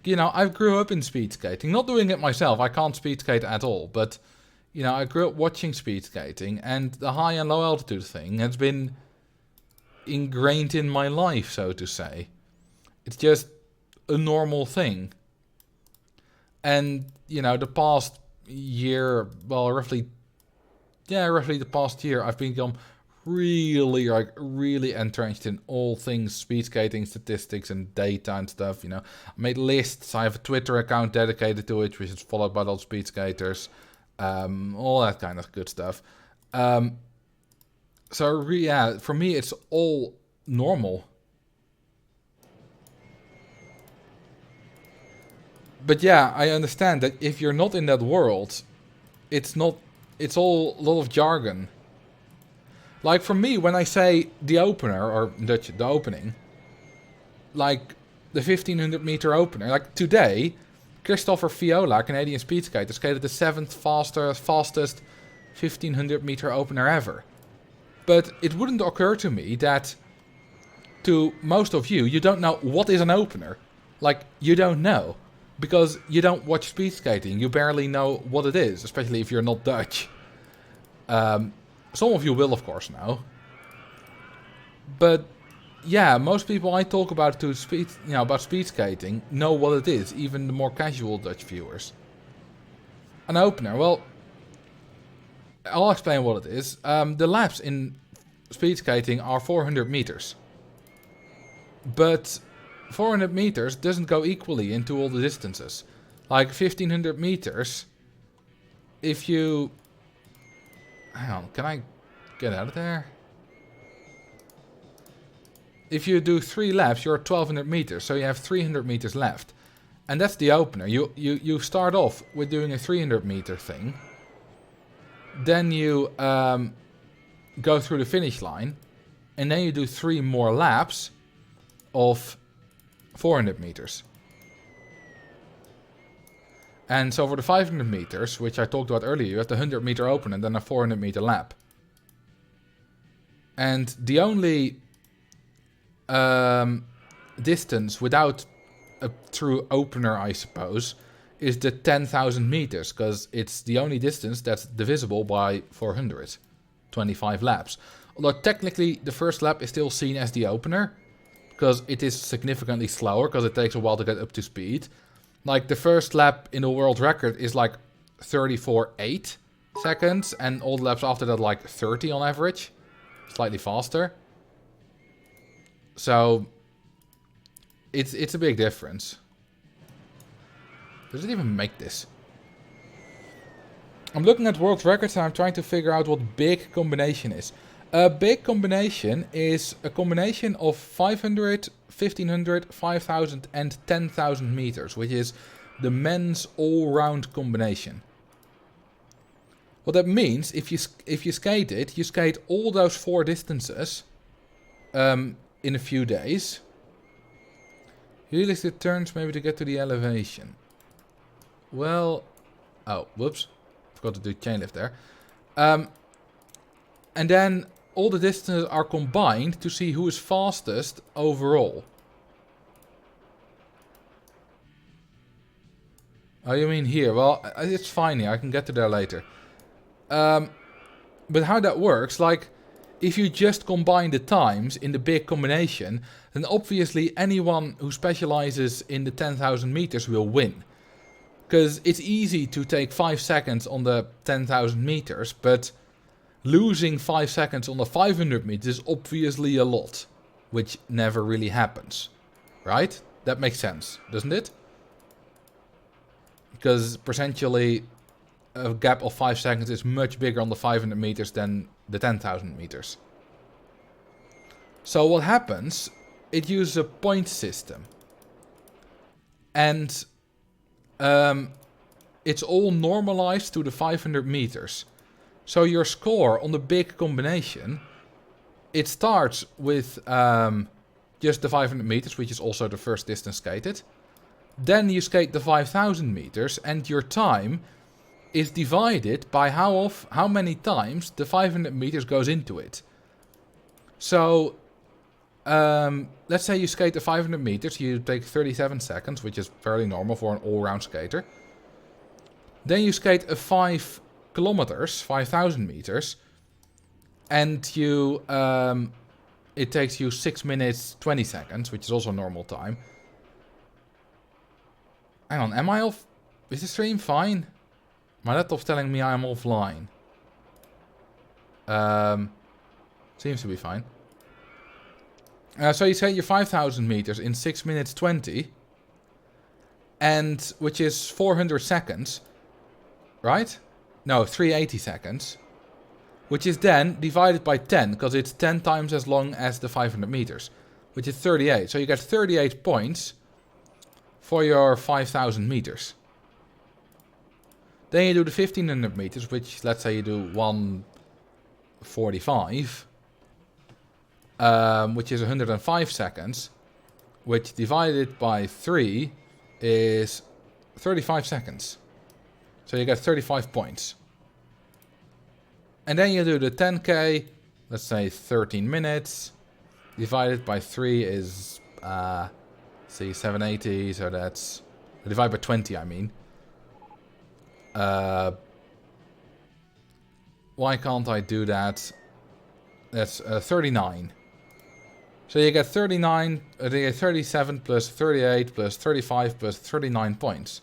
You know, I grew up in speed skating. Not doing it myself, I can't speed skate at all. But, you know, I grew up watching speed skating. And the high and low altitude thing has been ingrained in my life, so to say. It's just a normal thing. And, you know, the past year, well, roughly the past year, I've become really entrenched in all things speed skating, statistics and data and stuff, you know. I made lists, I have a Twitter account dedicated to it, which is followed by all speed skaters, all that kind of good stuff. So yeah, for me it's all normal. But yeah, I understand that if you're not in that world, it's all a lot of jargon. Like for me, when I say the opener, or in Dutch, the opening, like the 1500 meter opener, like today, Christopher Viola, Canadian speed skater, skated the 7th fastest 1500 meter opener ever. But it wouldn't occur to me that to most of you, you don't know what is an opener. Like, you don't know. Because you don't watch speed skating, you barely know what it is, especially if you're not Dutch. Some of you will, of course, know. But yeah, most people I talk about about speed skating know what it is, even the more casual Dutch viewers. An opener, well, I'll explain what it is. The laps in speed skating are 400 meters. But 400 meters doesn't go equally into all the distances. Like 1500 meters, if you... Hang on, can I get out of there? If you do 3 laps, you're at 1200 meters, so you have 300 meters left. And that's the opener. You start off with doing a 300 meter thing. Then you go through the finish line. And then you do 3 more laps of 400 meters. And so for the 500 meters, which I talked about earlier, you have the 100 meter open and then a 400 meter lap. And the only distance without a true opener, I suppose, is the 10,000 meters, because it's the only distance that's divisible by 400, 25 laps. Although technically the first lap is still seen as the opener, because it is significantly slower, because it takes a while to get up to speed. Like the first lap in the world record is like 34.8 seconds, and all the laps after that like 30 on average, slightly faster. So it's a big difference. Does it even make this? I'm looking at world records and I'm trying to figure out what big combination is. A big combination is a combination of 500, 1500, 5000 and 10,000 meters, which is the men's all-round combination. What that means, if you skate it, you skate all those 4 distances in a few days. Realistic turns maybe to get to the elevation. Well, oh, whoops, forgot to do chain lift there. And then all the distances are combined to see who is fastest overall. Oh, you mean here? Well, it's fine here. I can get to there later. But how that works, like, if you just combine the times in the big combination, then obviously anyone who specializes in the 10,000 meters will win. Because it's easy to take 5 seconds on the 10,000 meters, but losing 5 seconds on the 500 meters is obviously a lot, which never really happens. Right? That makes sense, doesn't it? Because percentually, a gap of 5 seconds is much bigger on the 500 meters than the 10,000 meters. So what happens, it uses a point system. And it's all normalized to the 500 meters. So your score on the big combination, it starts with just the 500 meters, which is also the first distance skated. Then you skate the 5,000 meters, and your time is divided by how many times the 500 meters goes into it. So, let's say you skate the 500 meters, you take 37 seconds, which is fairly normal for an all-round skater. Then you skate a 5 kilometers, 5,000 meters, and you, it takes you 6 minutes 20 seconds, which is also normal time. Hang on, am I off? Is the stream fine? My laptop's telling me I'm offline. Seems to be fine. So you skate your 5,000 meters in 6 minutes 20. And, which is 400 seconds. Right? No, 380 seconds. Which is then divided by 10, because it's 10 times as long as the 500 meters. Which is 38. So you get 38 points for your 5,000 meters. Then you do the 1,500 meters, which, let's say you do 1:45. Which is 105 seconds. Which divided by 3 is 35 seconds. So you get 35 points. And then you do the 10k, let's say 13 minutes. Divided by 3 is, see, 780, so that's, divided by 20, I mean. Why can't I do that? That's 39. So you get 39, you get 37 plus 38 plus 35 plus 39 points.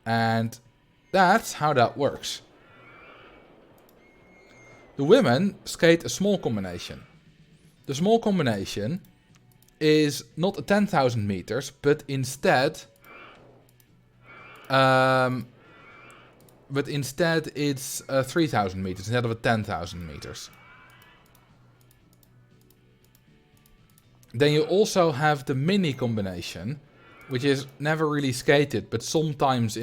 And that's how that works. The women skate a small combination. The small combination is not a 10,000 meters, but instead it's 3,000 meters instead of a 10,000 meters. Then you also have the mini combination, which is never really skated, but sometimes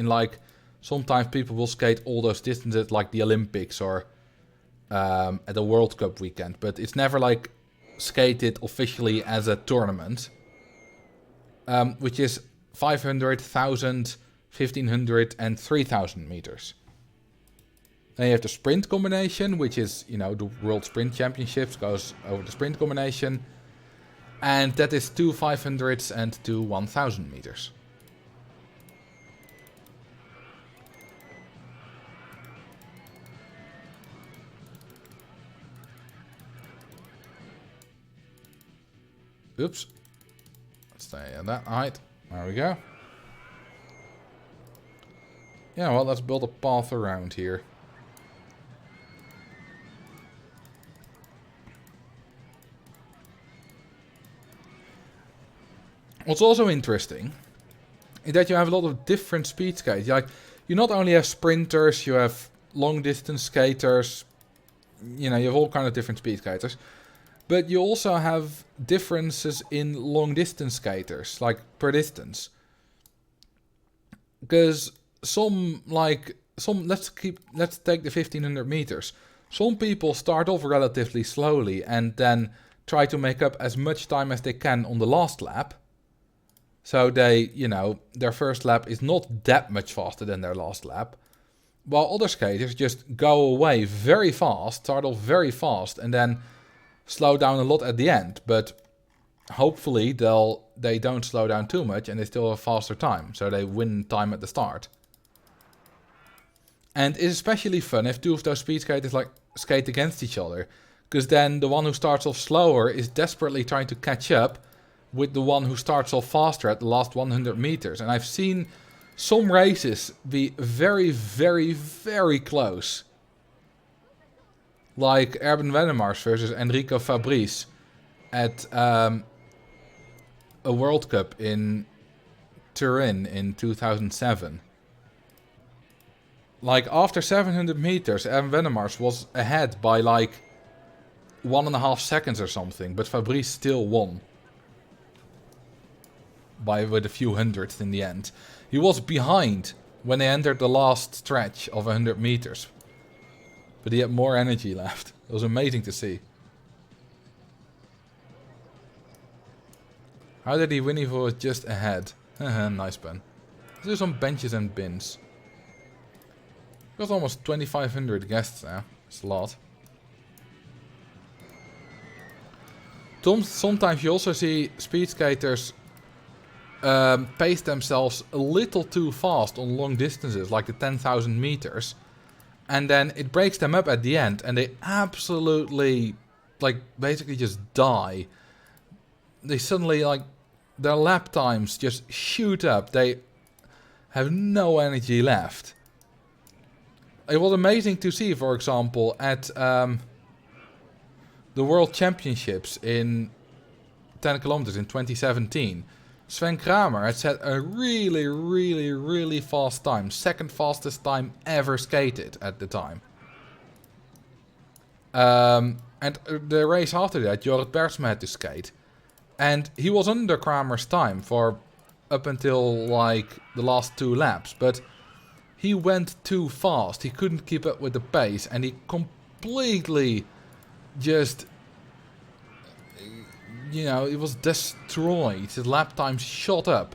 sometimes people will skate all those distances like the Olympics or at the World Cup weekend, but it's never like skated officially as a tournament, which is 500, 1,000, 1,500 and 3,000 meters. Then you have the sprint combination, which is, you know, the World Sprint Championships goes over the sprint combination. And that is 2 500s and 2 1,000 meters. Oops. Let's stay at that height. There we go. Yeah, well, let's build a path around here. What's also interesting is that you have a lot of different speed skates. Like, you not only have sprinters, you have long distance skaters, you know, you have all kinds of different speed skaters. But you also have differences in long distance skaters, like per distance. Because let's take the 1500 meters. Some people start off relatively slowly and then try to make up as much time as they can on the last lap. So they, their first lap is not that much faster than their last lap. While other skaters just go away very fast, start off very fast, and then slow down a lot at the end. But hopefully they don't slow down too much and they still have a faster time. So they win time at the start. And it's especially fun if two of those speed skaters skate against each other. Because then the one who starts off slower is desperately trying to catch up with the one who starts off faster at the last 100 meters. And I've seen some races be very, very, very close. Like Erben Wennemars versus Enrico Fabrice at a World Cup in Turin in 2007. Like after 700 meters, Erben Wennemars was ahead by 1.5 seconds or something, but Fabrice still won. With a few hundredths in the end. He was behind when they entered the last stretch of 100 meters. But he had more energy left. It was amazing to see. How did he win if he was just ahead? Nice Ben. Let's do some benches and bins. We've got almost 2,500 guests now. It's a lot. Sometimes you also see speed skaters pace themselves a little too fast on long distances, like the 10,000 meters. And then it breaks them up at the end, and they absolutely, basically just die. They suddenly, their lap times just shoot up. They have no energy left. It was amazing to see, for example, at the World Championships in 10 kilometers in 2017. Sven Kramer had set a really, really, really fast time. Second fastest time ever skated at the time. And the race after that, Jorrit Bergsma had to skate. And he was under Kramer's time for up until the last 2 laps. But he went too fast. He couldn't keep up with the pace. And he completely just... it was destroyed. His lap time shot up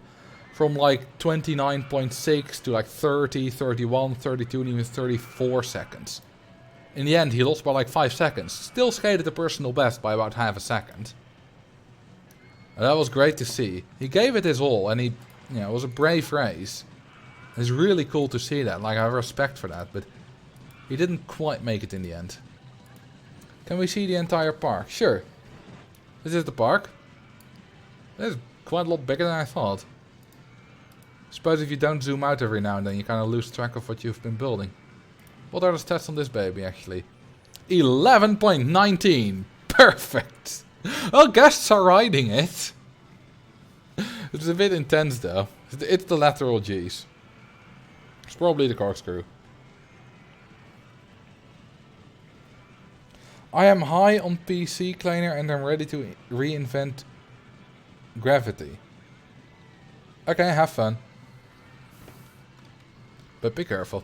from 29.6 to 30, 31, 32, and even 34 seconds. In the end, he lost by 5 seconds. Still skated the personal best by about half a second. And that was great to see. He gave it his all, and it was a brave race. It's really cool to see that. I have respect for that, but he didn't quite make it in the end. Can we see the entire park? Sure. This is the park. It's quite a lot bigger than I thought. I suppose if you don't zoom out every now and then, you kind of lose track of what you've been building. What are the stats on this baby, actually? 11.19. Perfect. Well, guests are riding it. It's a bit intense, though. It's the lateral G's. It's probably the corkscrew. I am high on PC cleaner and I'm ready to reinvent gravity. Okay, have fun. But be careful.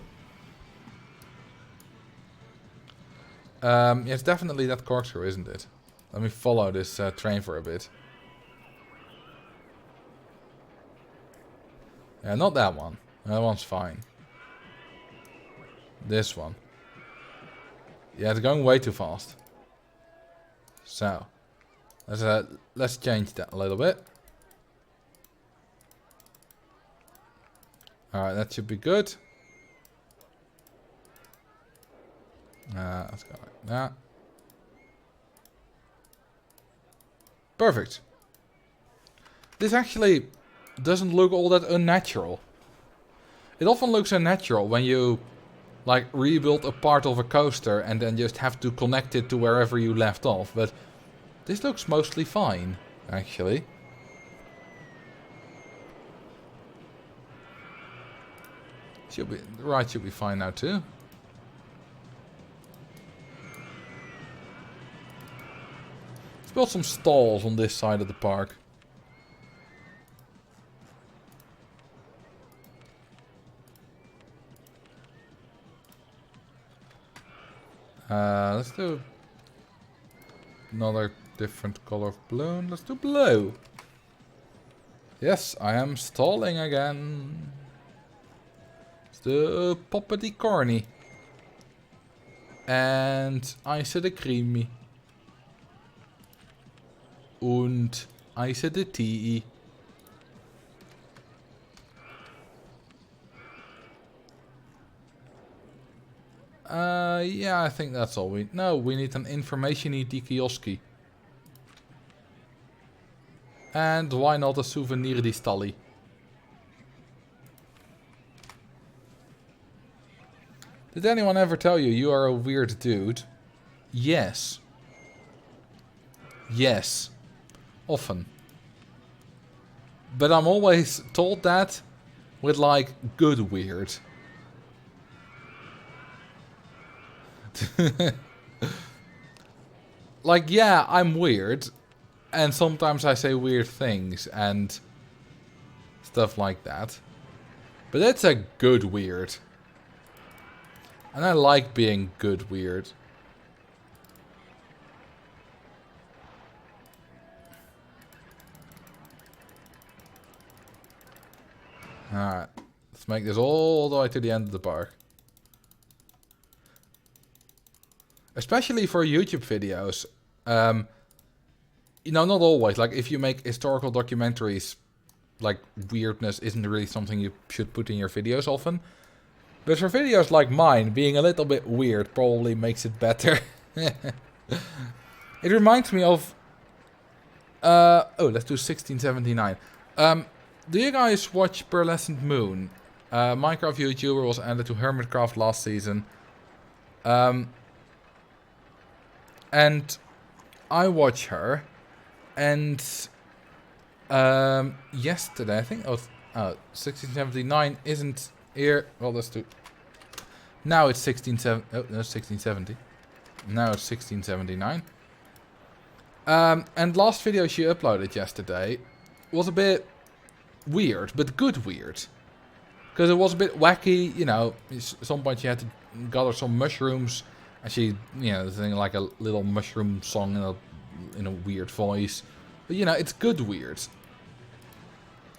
Yeah, it's definitely that corkscrew, isn't it? Let me follow this train for a bit. Yeah, not that one. That one's fine. This one. Yeah, it's going way too fast. So, let's change that a little bit. Alright, that should be good. Let's go like that. Perfect. This actually doesn't look all that unnatural. It often looks unnatural when you rebuild a part of a coaster and then just have to connect it to wherever you left off, but this looks mostly fine, actually. The ride should be fine now too. Let's build some stalls on this side of the park. Let's do another different color of balloon. Let's do blue. Yes, I am stalling again. Let's do poppity corny. And Eise de creamy. Und Eise de tea. Yeah, I think that's all we... No, we need an information-y kioski. And why not a souvenir di stalli? Did anyone ever tell you you are a weird dude? Yes. Yes. Often. But I'm always told that with like good weird. Like, yeah, I'm weird. And sometimes I say weird things and stuff like that. But that's a good weird. And I like being good weird. Alright. Let's make this all the way to the end of the park. Especially for YouTube videos. You know, not always. Like, if you make historical documentaries, like, weirdness isn't really something you should put in your videos often. But for videos like mine, being a little bit weird probably makes it better. It reminds me of... oh, let's do 1679. Do you guys watch Pearlescent Moon? Minecraft YouTuber was added to Hermitcraft last season. And I watch her, and yesterday, I think it was 1679 isn't here. Well, let's do. Now it's 1670. Now it's 1679. And last video she uploaded yesterday was a bit weird, but good weird. Because it was a bit wacky, you know. At some point she had to gather some mushrooms. And she, you know, sing like a little mushroom song in a weird voice. But, you know, it's good weird.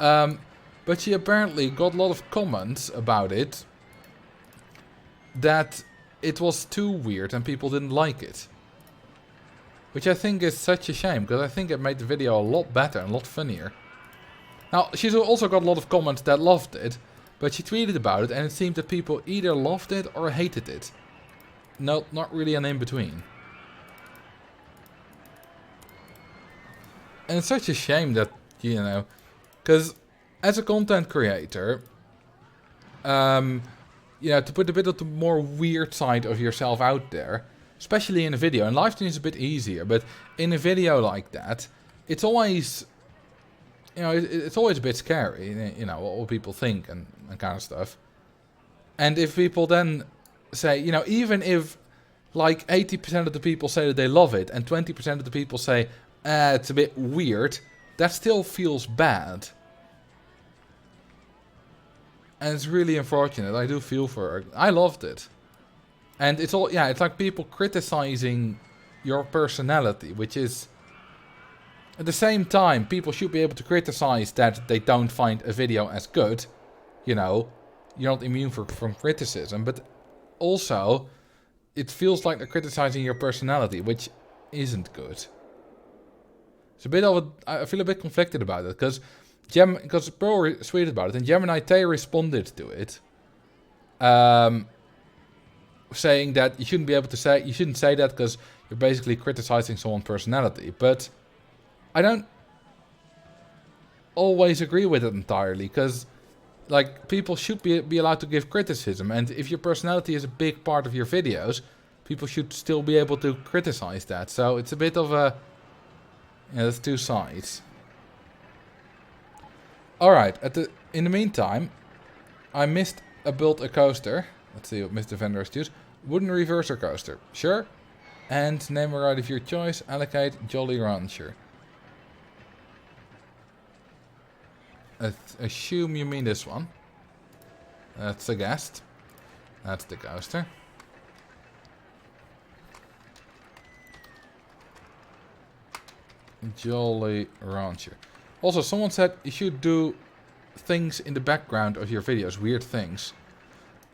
But she apparently got a lot of comments about it. That it was too weird and people didn't like it. Which I think is such a shame. Because I think it made the video a lot better and a lot funnier. Now, she's also got a lot of comments that loved it. But she tweeted about it and it seemed that people either loved it or hated it. No, not really an in-between. And it's such a shame that, you know... Because as a content creator... you know, to put a bit of the more weird side of yourself out there... Especially in a video. And Livestream is a bit easier. But in a video like that... It's always... You know, it's always a bit scary. You know, what will people think and kind of stuff. And if people then... say, you know, even if like 80% of the people say that they love it and 20% of the people say it's a bit weird, that still feels bad. And it's really unfortunate. I do feel for her. I loved it. And it's all, yeah, it's like people criticizing your personality, which is at the same time, people should be able to criticize that they don't find a video as good. You know, you're not immune from criticism, but also, it feels like they're criticizing your personality, which isn't good. It's a bit of a... I feel a bit conflicted about it, because Pearl tweeted about it, and Gemini Tay responded to it. Saying that you shouldn't be able to say... You shouldn't say that, because you're basically criticizing someone's personality. But I don't always agree with it entirely, because... Like, people should be allowed to give criticism. And if your personality is a big part of your videos, people should still be able to criticize that. So it's a bit of a... Yeah, there's two sides. Alright, in the meantime, I built a coaster. Let's see what Mr. Vendor has used. Wooden reverser coaster. Sure. And name a ride of your choice. Allocate Jolly Rancher. I assume you mean this one. That's the guest. That's the coaster. Jolly Rancher. Also, someone said you should do things in the background of your videos, weird things.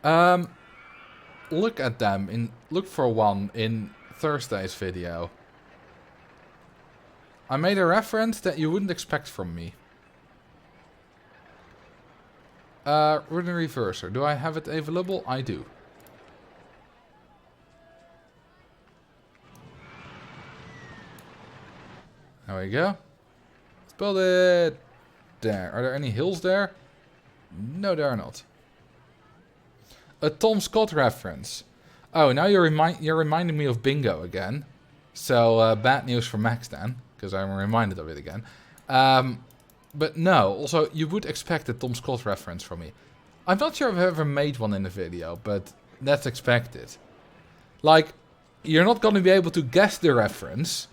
Look at them. Look for one in Thursday's video. I made a reference that you wouldn't expect from me. Rhythm reverser. Do I have it available? I do. There we go. Let's build it. There. Are there any hills there? No, there are not. A Tom Scott reference. Oh, now you're reminding me of Bingo again. So, bad news for Max then. Because I'm reminded of it again. But no, also, you would expect a Tom Scott reference from me. I'm not sure if I've ever made one in the video, but that's expected. Like, you're not going to be able to guess the reference.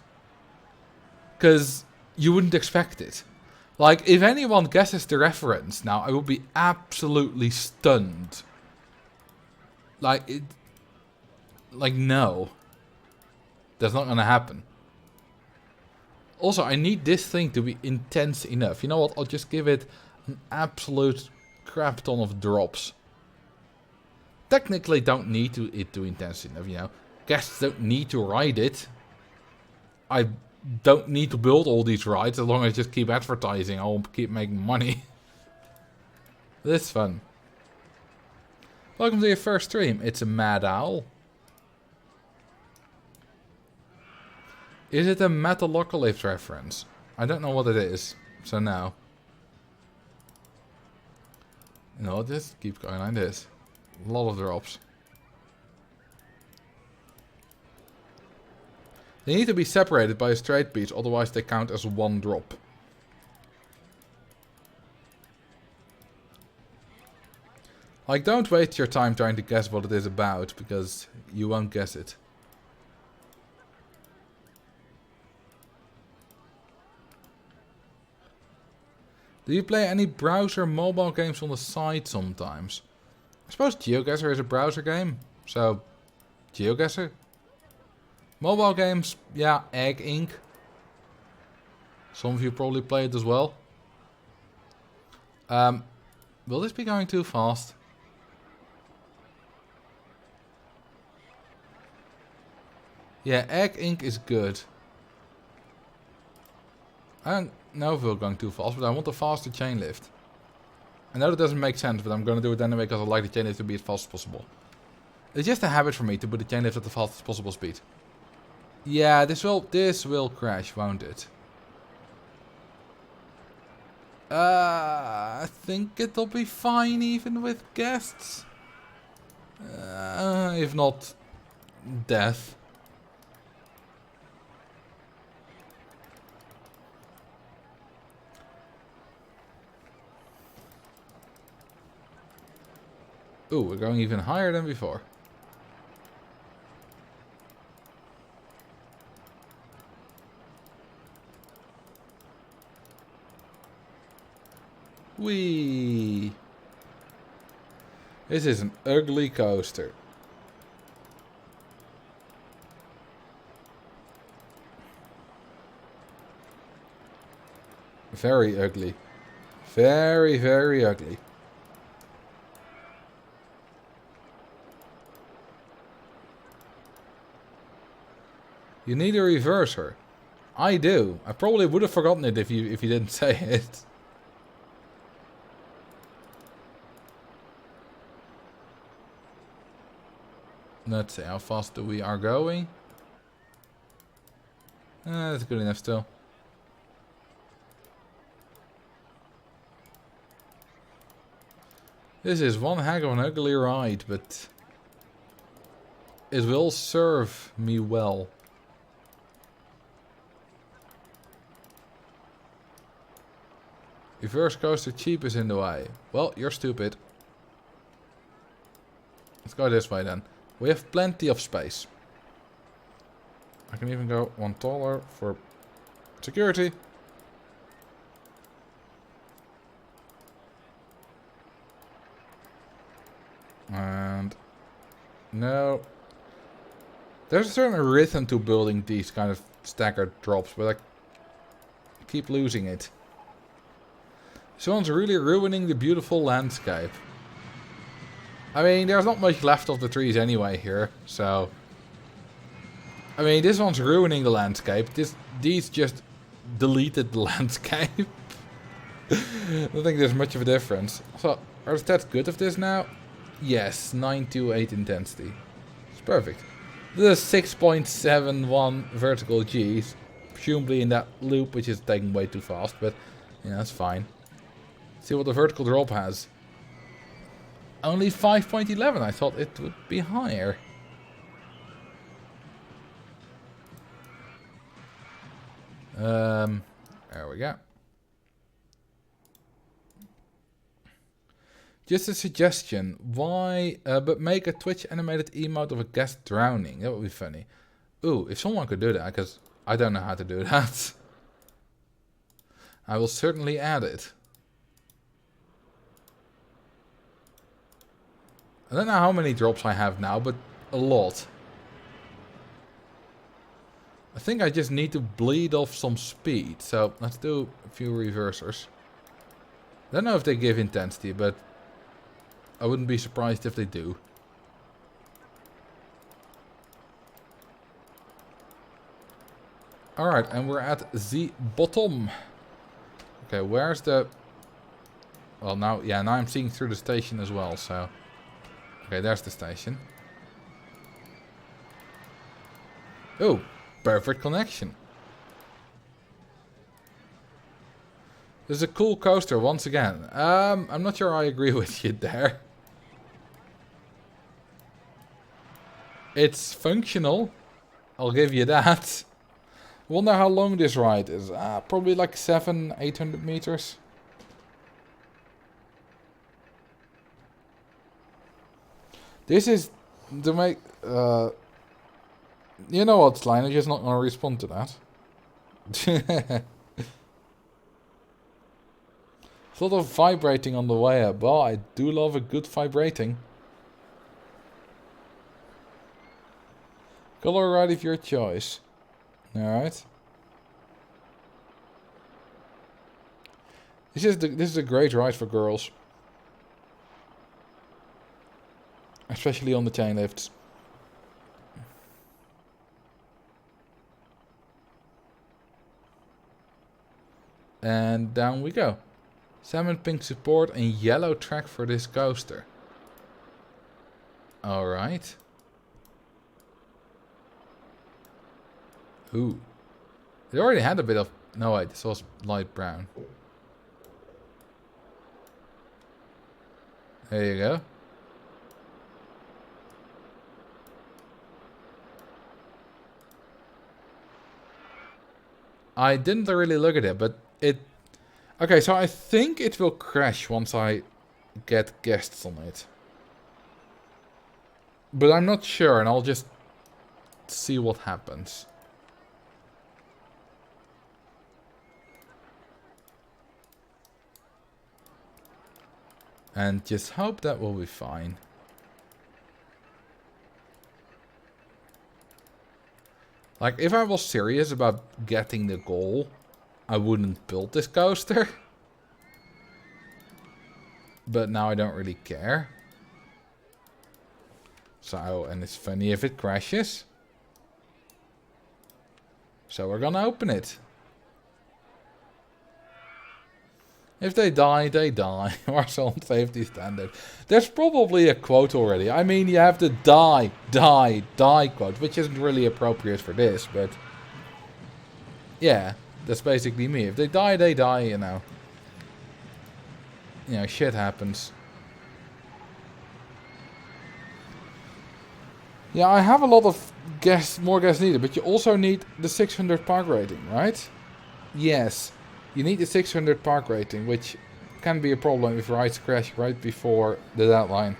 Because you wouldn't expect it. Like, if anyone guesses the reference now, I will be absolutely stunned. Like, no. That's not gonna happen. Also, I need this thing to be intense enough. You know what? I'll just give it an absolute crap ton of drops. Technically, don't need it to intense enough, you know. Guests don't need to ride it. I don't need to build all these rides as long as I just keep advertising. I'll keep making money. This is fun. Welcome to your first stream. It's a Mad Owl. Is it a Metalocalypse reference? I don't know what it is. So no. No, just keep going like this. A lot of drops. They need to be separated by a straight piece, otherwise they count as one drop. Like, don't waste your time trying to guess what it is about, because you won't guess it. Do you play any browser mobile games on the side sometimes? I suppose GeoGuessr is a browser game, so GeoGuessr. Mobile games, yeah, Egg Inc. Some of you probably play it as well. Will this be going too fast? Yeah, Egg Inc. is good. I don't know if we're going too fast, but I want a faster chain lift. I know that doesn't make sense, but I'm going to do it anyway because I like the chain lift to be as fast as possible. It's just a habit for me to put the chain lift at the fastest possible speed. Yeah, this will crash, won't it? I think it'll be fine even with guests. If not death. Ooh, we're going even higher than before. Whee! This is an ugly coaster. Very ugly. Very, very ugly. You need a reverser. I do. I probably would have forgotten it if you didn't say it. Let's see how fast we are going. That's good enough still. This is one heck of an ugly ride, but it will serve me well. Reverse coaster cheap is in the way. Well, you're stupid. Let's go this way then. We have plenty of space. I can even go one taller for security. And no. There's a certain rhythm to building these kind of staggered drops, but keep losing it. This one's really ruining the beautiful landscape. I mean, there's not much left of the trees anyway here, so... I mean, this one's ruining the landscape. These just deleted the landscape. I don't think there's much of a difference. So, are the stats good of this now? Yes, 928 intensity. It's perfect. This is 6.71 vertical Gs. Presumably in that loop, which is taking way too fast, but yeah, that's fine. See what the vertical drop has. Only 5.11. I thought it would be higher. There we go. Just a suggestion. Why, but make a Twitch animated emote of a guest drowning. That would be funny. Ooh, if someone could do that, because I don't know how to do that. I will certainly add it. I don't know how many drops I have now, but a lot. I think I just need to bleed off some speed. So let's do a few reversers. I don't know if they give intensity, but I wouldn't be surprised if they do. Alright, and we're at the bottom. Okay, where's the... Well, now, yeah, now I'm seeing through the station as well, so... Okay, there's the station. Oh, perfect connection. This is a cool coaster once again. I'm not sure I agree with you there. It's functional. I'll give you that. Wonder how long this ride is. Probably like 700-800 meters. This is to make... you know what, Slime? I'm just not going to respond to that. It's a lot of vibrating on the way up. Well, I do love a good vibrating. Color ride of your choice. Alright. This is a great ride for girls. Especially on the chain lifts. And down we go. Salmon pink support and yellow track for this coaster. Alright. Ooh. It already had a bit of... No wait, this was light brown. There you go. I didn't really look at it, but it... Okay, so I think it will crash once I get guests on it. But I'm not sure, and I'll just see what happens. And just hope that will be fine. Like, if I was serious about getting the goal, I wouldn't build this coaster. But now I don't really care. So, and it's funny if it crashes. So we're gonna open it. If they die, they die. Marcel on safety standard. There's probably a quote already. I mean, you have the die, die, die quote, which isn't really appropriate for this, but... Yeah, that's basically me. If they die, they die, you know. You know, shit happens. Yeah, I have a lot of more gas needed, but you also need the 600 park rating, right? Yes. You need the 600 park rating, which can be a problem if rides crash right before the deadline.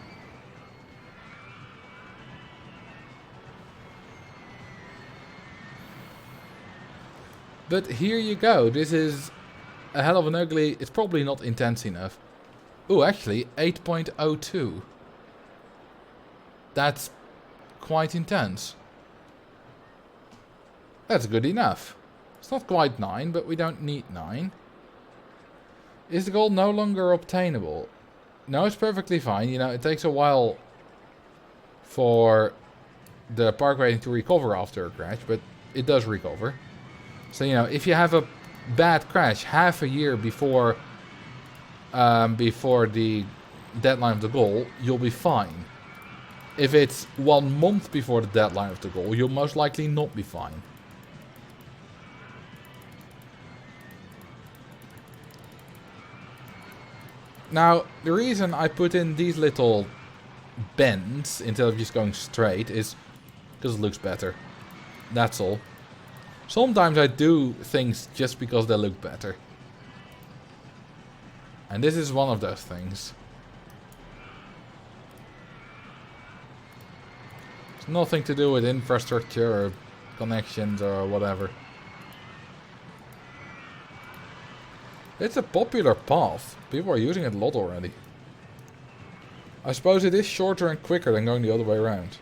But here you go. This is a hell of an ugly... It's probably not intense enough. Oh, actually, 8.02. That's quite intense. That's good enough. It's not quite 9, but we don't need 9. Is the gold no longer obtainable? No, it's perfectly fine. You know, it takes a while for the park rating to recover after a crash, but it does recover. So, you know, if you have a bad crash half a year before the deadline of the goal, you'll be fine. If it's 1 month before the deadline of the goal, you'll most likely not be fine. Now, the reason I put in these little bends instead of just going straight is because it looks better. That's all. Sometimes I do things just because they look better. And this is one of those things. It's nothing to do with infrastructure or connections or whatever. It's a popular path. People are using it a lot already. I suppose it is shorter and quicker than going the other way around.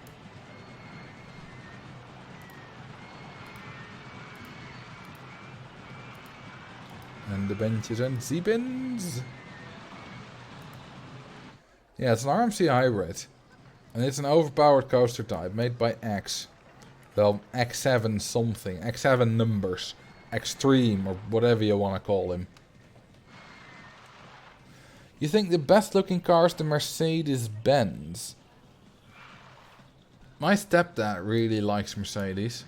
And the benches and Z-bins. Yeah, it's an RMC hybrid. And it's an overpowered coaster type made by X. Well, X7 something. X7 numbers. Extreme or whatever you want to call him. You think the best looking car is the Mercedes-Benz? My stepdad really likes Mercedes.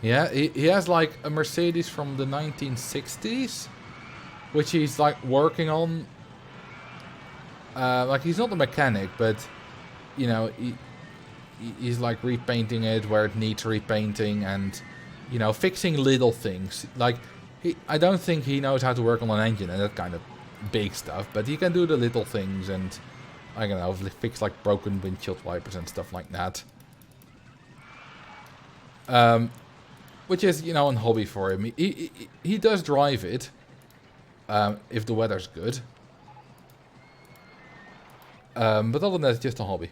Yeah, he has like a Mercedes from the 1960s, which he's like working on. Like he's not a mechanic, but you know, he's like repainting it where it needs repainting and, you know, fixing little things. Like, I don't think he knows how to work on an engine and that kind of big stuff, but he can do the little things and, I don't know, fix like broken windshield wipers and stuff like that. Which is, you know, a hobby for him. He does drive it, if the weather's good. But other than that, it's just a hobby.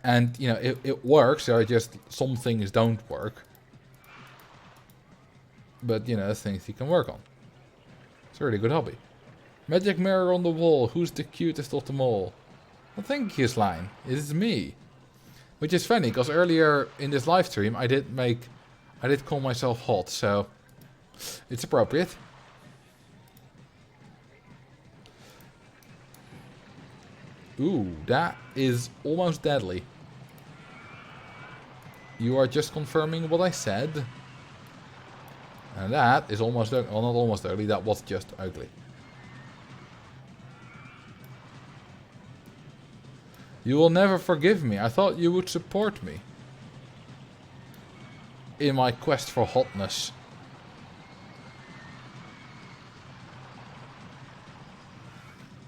And, you know, it works, there are just some things don't work. But, you know, things you can work on. It's a really good hobby. Magic mirror on the wall. Who's the cutest of them all? Well, thank you, Slime. It is me. Which is funny, because earlier in this live stream, I did call myself hot, so it's appropriate. Ooh, that is almost deadly. You are just confirming what I said. And that is almost, well, not almost ugly, that was just ugly. You will never forgive me. I thought you would support me in my quest for hotness.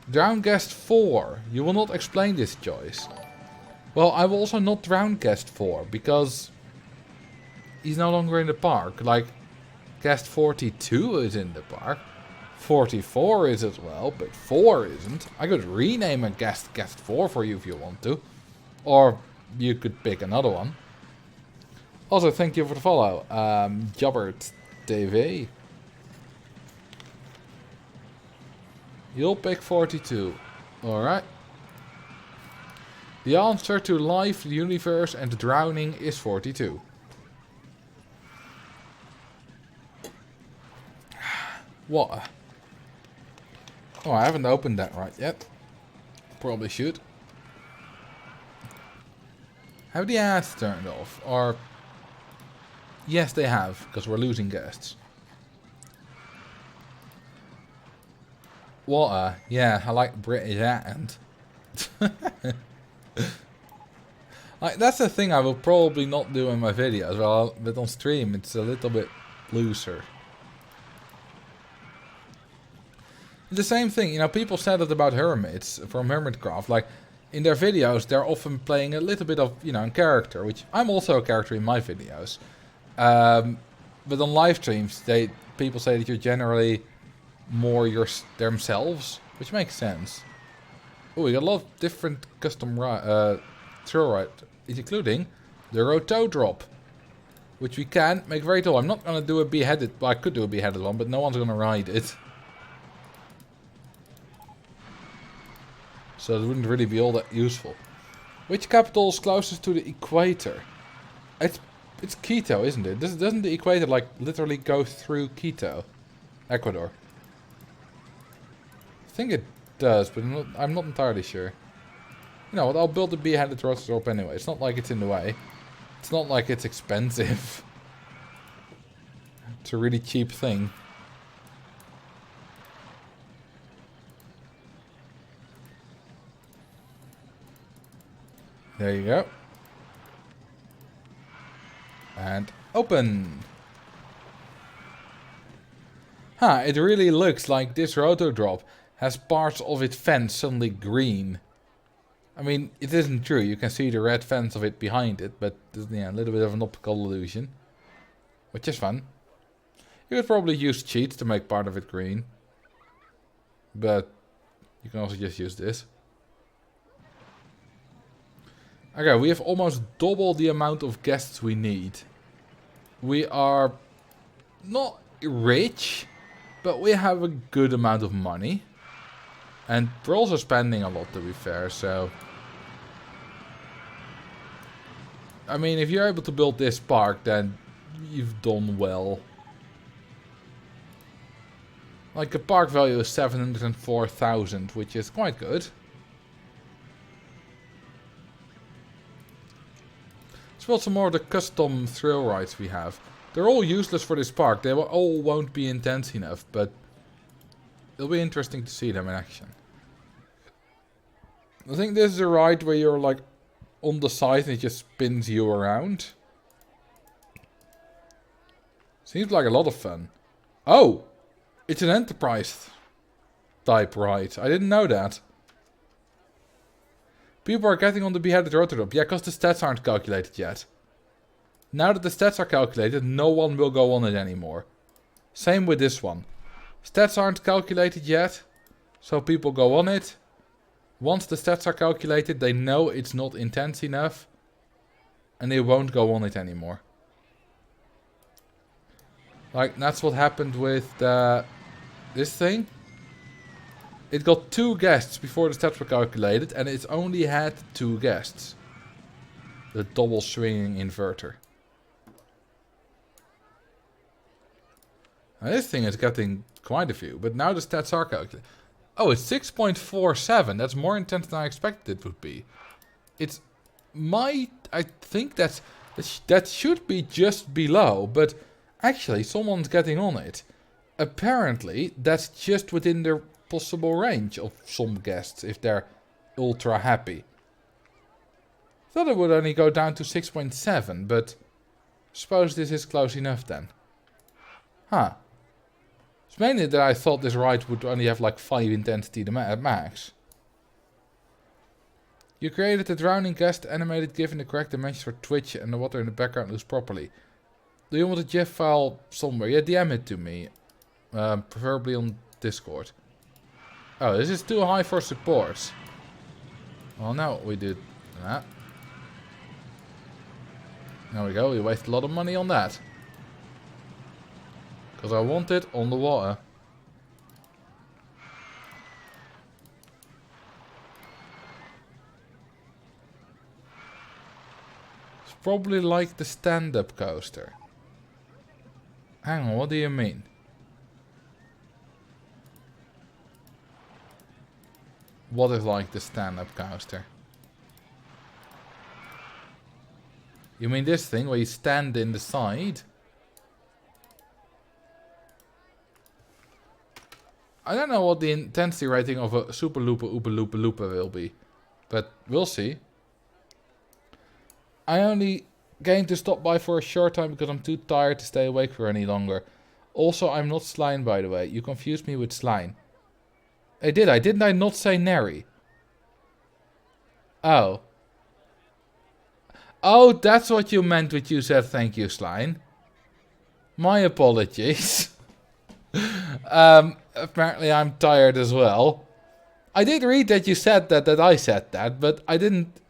Drown guest 4. You will not explain this choice. Well, I will also not drown guest 4 because he's no longer in the park. Like, guest 42 is in the park. 44 is as well, but 4 isn't. I could rename a guest 4 for you if you want to. Or you could pick another one. Also, thank you for the follow. Jobbert TV. You'll pick 42. Alright. The answer to life, the universe and drowning is 42. What? Oh, I haven't opened that right yet. Probably should. Have the ads turned off? Or... Yes, they have, because we're losing guests. What? Yeah, I like British accent. Like, that's the thing I will probably not do in my videos, well, but on stream it's a little bit looser. The same thing, you know, people said it about hermits from Hermitcraft. Like, in their videos, they're often playing a little bit of, you know, a character, which I'm also a character in my videos. But on live streams, people say that you're generally more themselves, which makes sense. Oh, we got a lot of different custom thrill including the roto drop, which we can make very tall. I'm not going to do a beheaded, well, I could do a beheaded one, but no one's going to ride it. So it wouldn't really be all that useful. Which capital is closest to the equator? It's Quito, isn't it? Doesn't the equator like literally go through Quito? Ecuador. I think it does, but I'm not entirely sure. You know what, I'll build the beheaded rotor drop anyway. It's not like it's in the way. It's not like it's expensive. It's a really cheap thing. There you go. And open. Huh, it really looks like this rotor drop has parts of its fence suddenly green. I mean, it isn't true. You can see the red fence of it behind it, but yeah, a little bit of an optical illusion. Which is fun. You could probably use cheats to make part of it green. But you can also just use this. Okay, we have almost double the amount of guests we need. We are not rich, but we have a good amount of money. And we're also spending a lot, to be fair, so... I mean, if you're able to build this park, then you've done well. Like, the park value is 704,000, which is quite good. Let's build some more of the custom thrill rides we have. They're all useless for this park. They all won't be intense enough, but it'll be interesting to see them in action. I think this is a ride where you're like on the side and it just spins you around. Seems like a lot of fun. Oh! It's an Enterprise type ride. I didn't know that. People are getting on the beheaded rotor drop. Yeah, because the stats aren't calculated yet. Now that the stats are calculated, no one will go on it anymore. Same with this one. Stats aren't calculated yet, so people go on it. Once the stats are calculated, they know it's not intense enough, and they won't go on it anymore. Like, that's what happened with this thing. It got 2 guests before the stats were calculated, and it's only had 2 guests. The double swinging inverter. Now this thing is getting quite a few, but now the stats are calculated. Oh, it's 6.47. That's more intense than I expected it would be. It's I think that should be just below, but actually someone's getting on it. Apparently, that's just within the possible range of some guests if they're ultra happy. I thought it would only go down to 6.7, but suppose this is close enough then. Huh. It's mainly that I thought this ride would only have like 5 intensity at max. You created a drowning guest animated given the correct dimensions for Twitch and the water in the background moves properly. Do you want a GIF file somewhere? Yeah, DM it to me. Preferably on Discord. Oh, this is too high for support. Well, now we did that. There we go, we wasted a lot of money on that. Because I want it on the water. It's probably like the stand-up coaster. Hang on, what do you mean? What is like the stand-up coaster? You mean this thing where you stand in the side? I don't know what the intensity rating of a Super Looper Oopa Loopa Loopa will be. But we'll see. I only came to stop by for a short time because I'm too tired to stay awake for any longer. Also, I'm not Slime, by the way. You confused me with Slime. Didn't I not say Neri? Oh. Oh, that's what you meant when you said thank you, Slime. My apologies. Apparently I'm tired as well. I did read that you said that I said that, but I didn't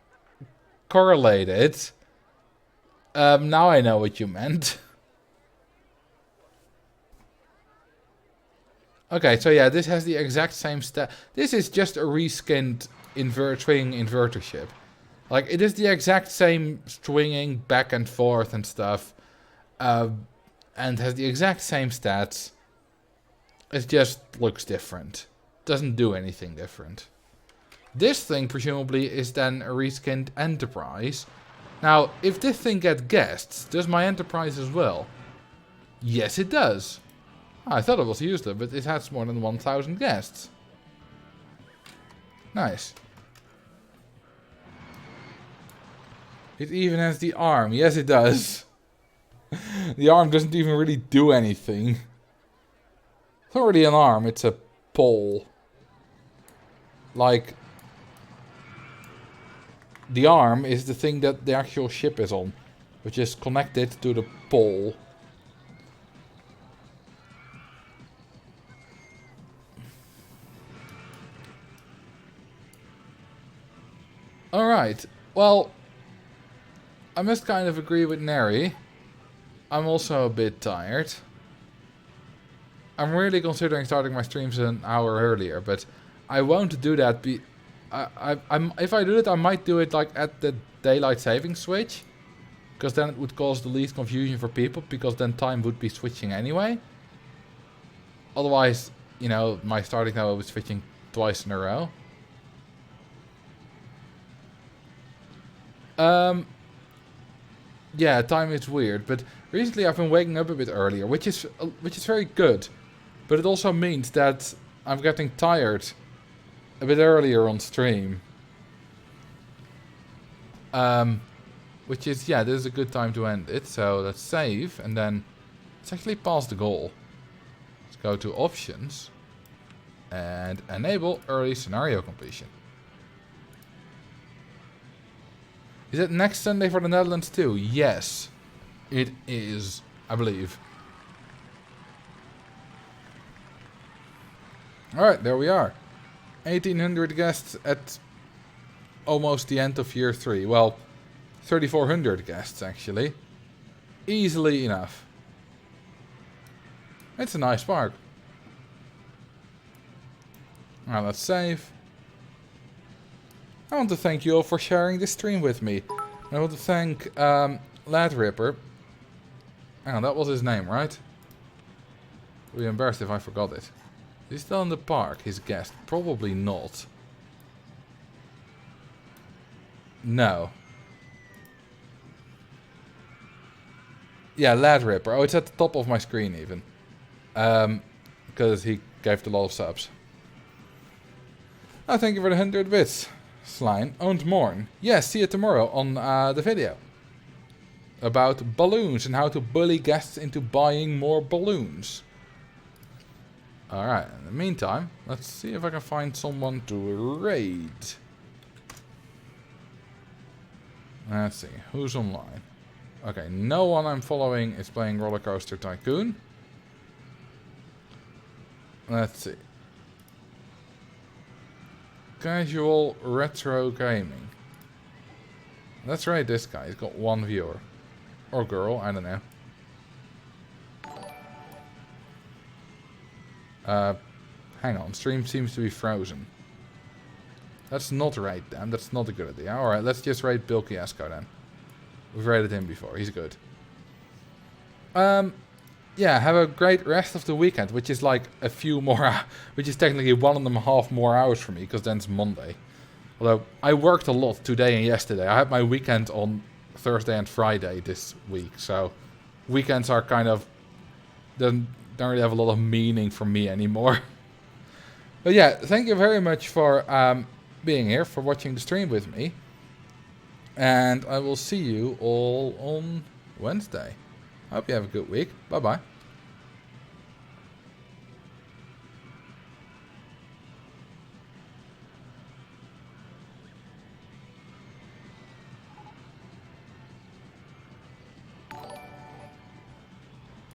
correlated. Now I know what you meant. Okay, so yeah, this has the exact same stat. This is just a reskinned swinging inverter ship. Like, it is the exact same swinging back and forth and stuff. And has the exact same stats. It just looks different. Doesn't do anything different. This thing, presumably, is then a reskinned Enterprise. Now, if this thing gets guests, does my Enterprise as well? Yes, it does. I thought it was useless, but it has more than 1,000 guests. Nice. It even has the arm. Yes, it does. The arm doesn't even really do anything. It's not really an arm, it's a pole. Like, the arm is the thing that the actual ship is on, which is connected to the pole. Alright, well, I must kind of agree with Neri. I'm also a bit tired. I'm really considering starting my streams an hour earlier, but I won't do that. If I do it, I might do it like at the daylight saving switch, because then it would cause the least confusion for people, because then time would be switching anyway. Otherwise, you know, my starting time will be switching twice in a row. Yeah, time is weird, but recently I've been waking up a bit earlier, which is very good. But it also means that I'm getting tired a bit earlier on stream. Which is, yeah, this is a good time to end it. So let's save, and then let's actually pass the goal. Let's go to options and enable early scenario completion. Is it next Sunday for the Netherlands too? Yes, it is, I believe. Alright, there we are. 1,800 guests at almost the end of year 3. Well, 3,400 guests actually. Easily enough. It's a nice park. Now let's save. I want to thank you all for sharing this stream with me. I want to thank Lad Ripper. Oh, that was his name, right? I'd be embarrassed if I forgot it. Is he still in the park, his guest? Probably not. No. Yeah, Lad Ripper. Oh, it's at the top of my screen even. Because he gave a lot of subs. Oh, thank you for the 100 bits. Slime and Morn. Yes, see you tomorrow on the video. About balloons and how to bully guests into buying more balloons. Alright, in the meantime, let's see if I can find someone to raid. Let's see, who's online? Okay, no one I'm following is playing Roller Coaster Tycoon. Let's see. Casual retro gaming. Let's rate this guy. He's got 1 viewer. Or girl, I don't know. Hang on, stream seems to be frozen. Let's not rate them, that's not a good idea. Alright, let's just rate Bill Kiasco then. We've rated him before, he's good. Yeah, have a great rest of the weekend, which is like a few more, which is technically 1.5 more hours for me, because then it's Monday. Although, I worked a lot today and yesterday. I had my weekend on Thursday and Friday this week, so weekends are kind of, don't really have a lot of meaning for me anymore. But yeah, thank you very much for being here, for watching the stream with me. And I will see you all on Wednesday. Hope you have a good week. Bye bye.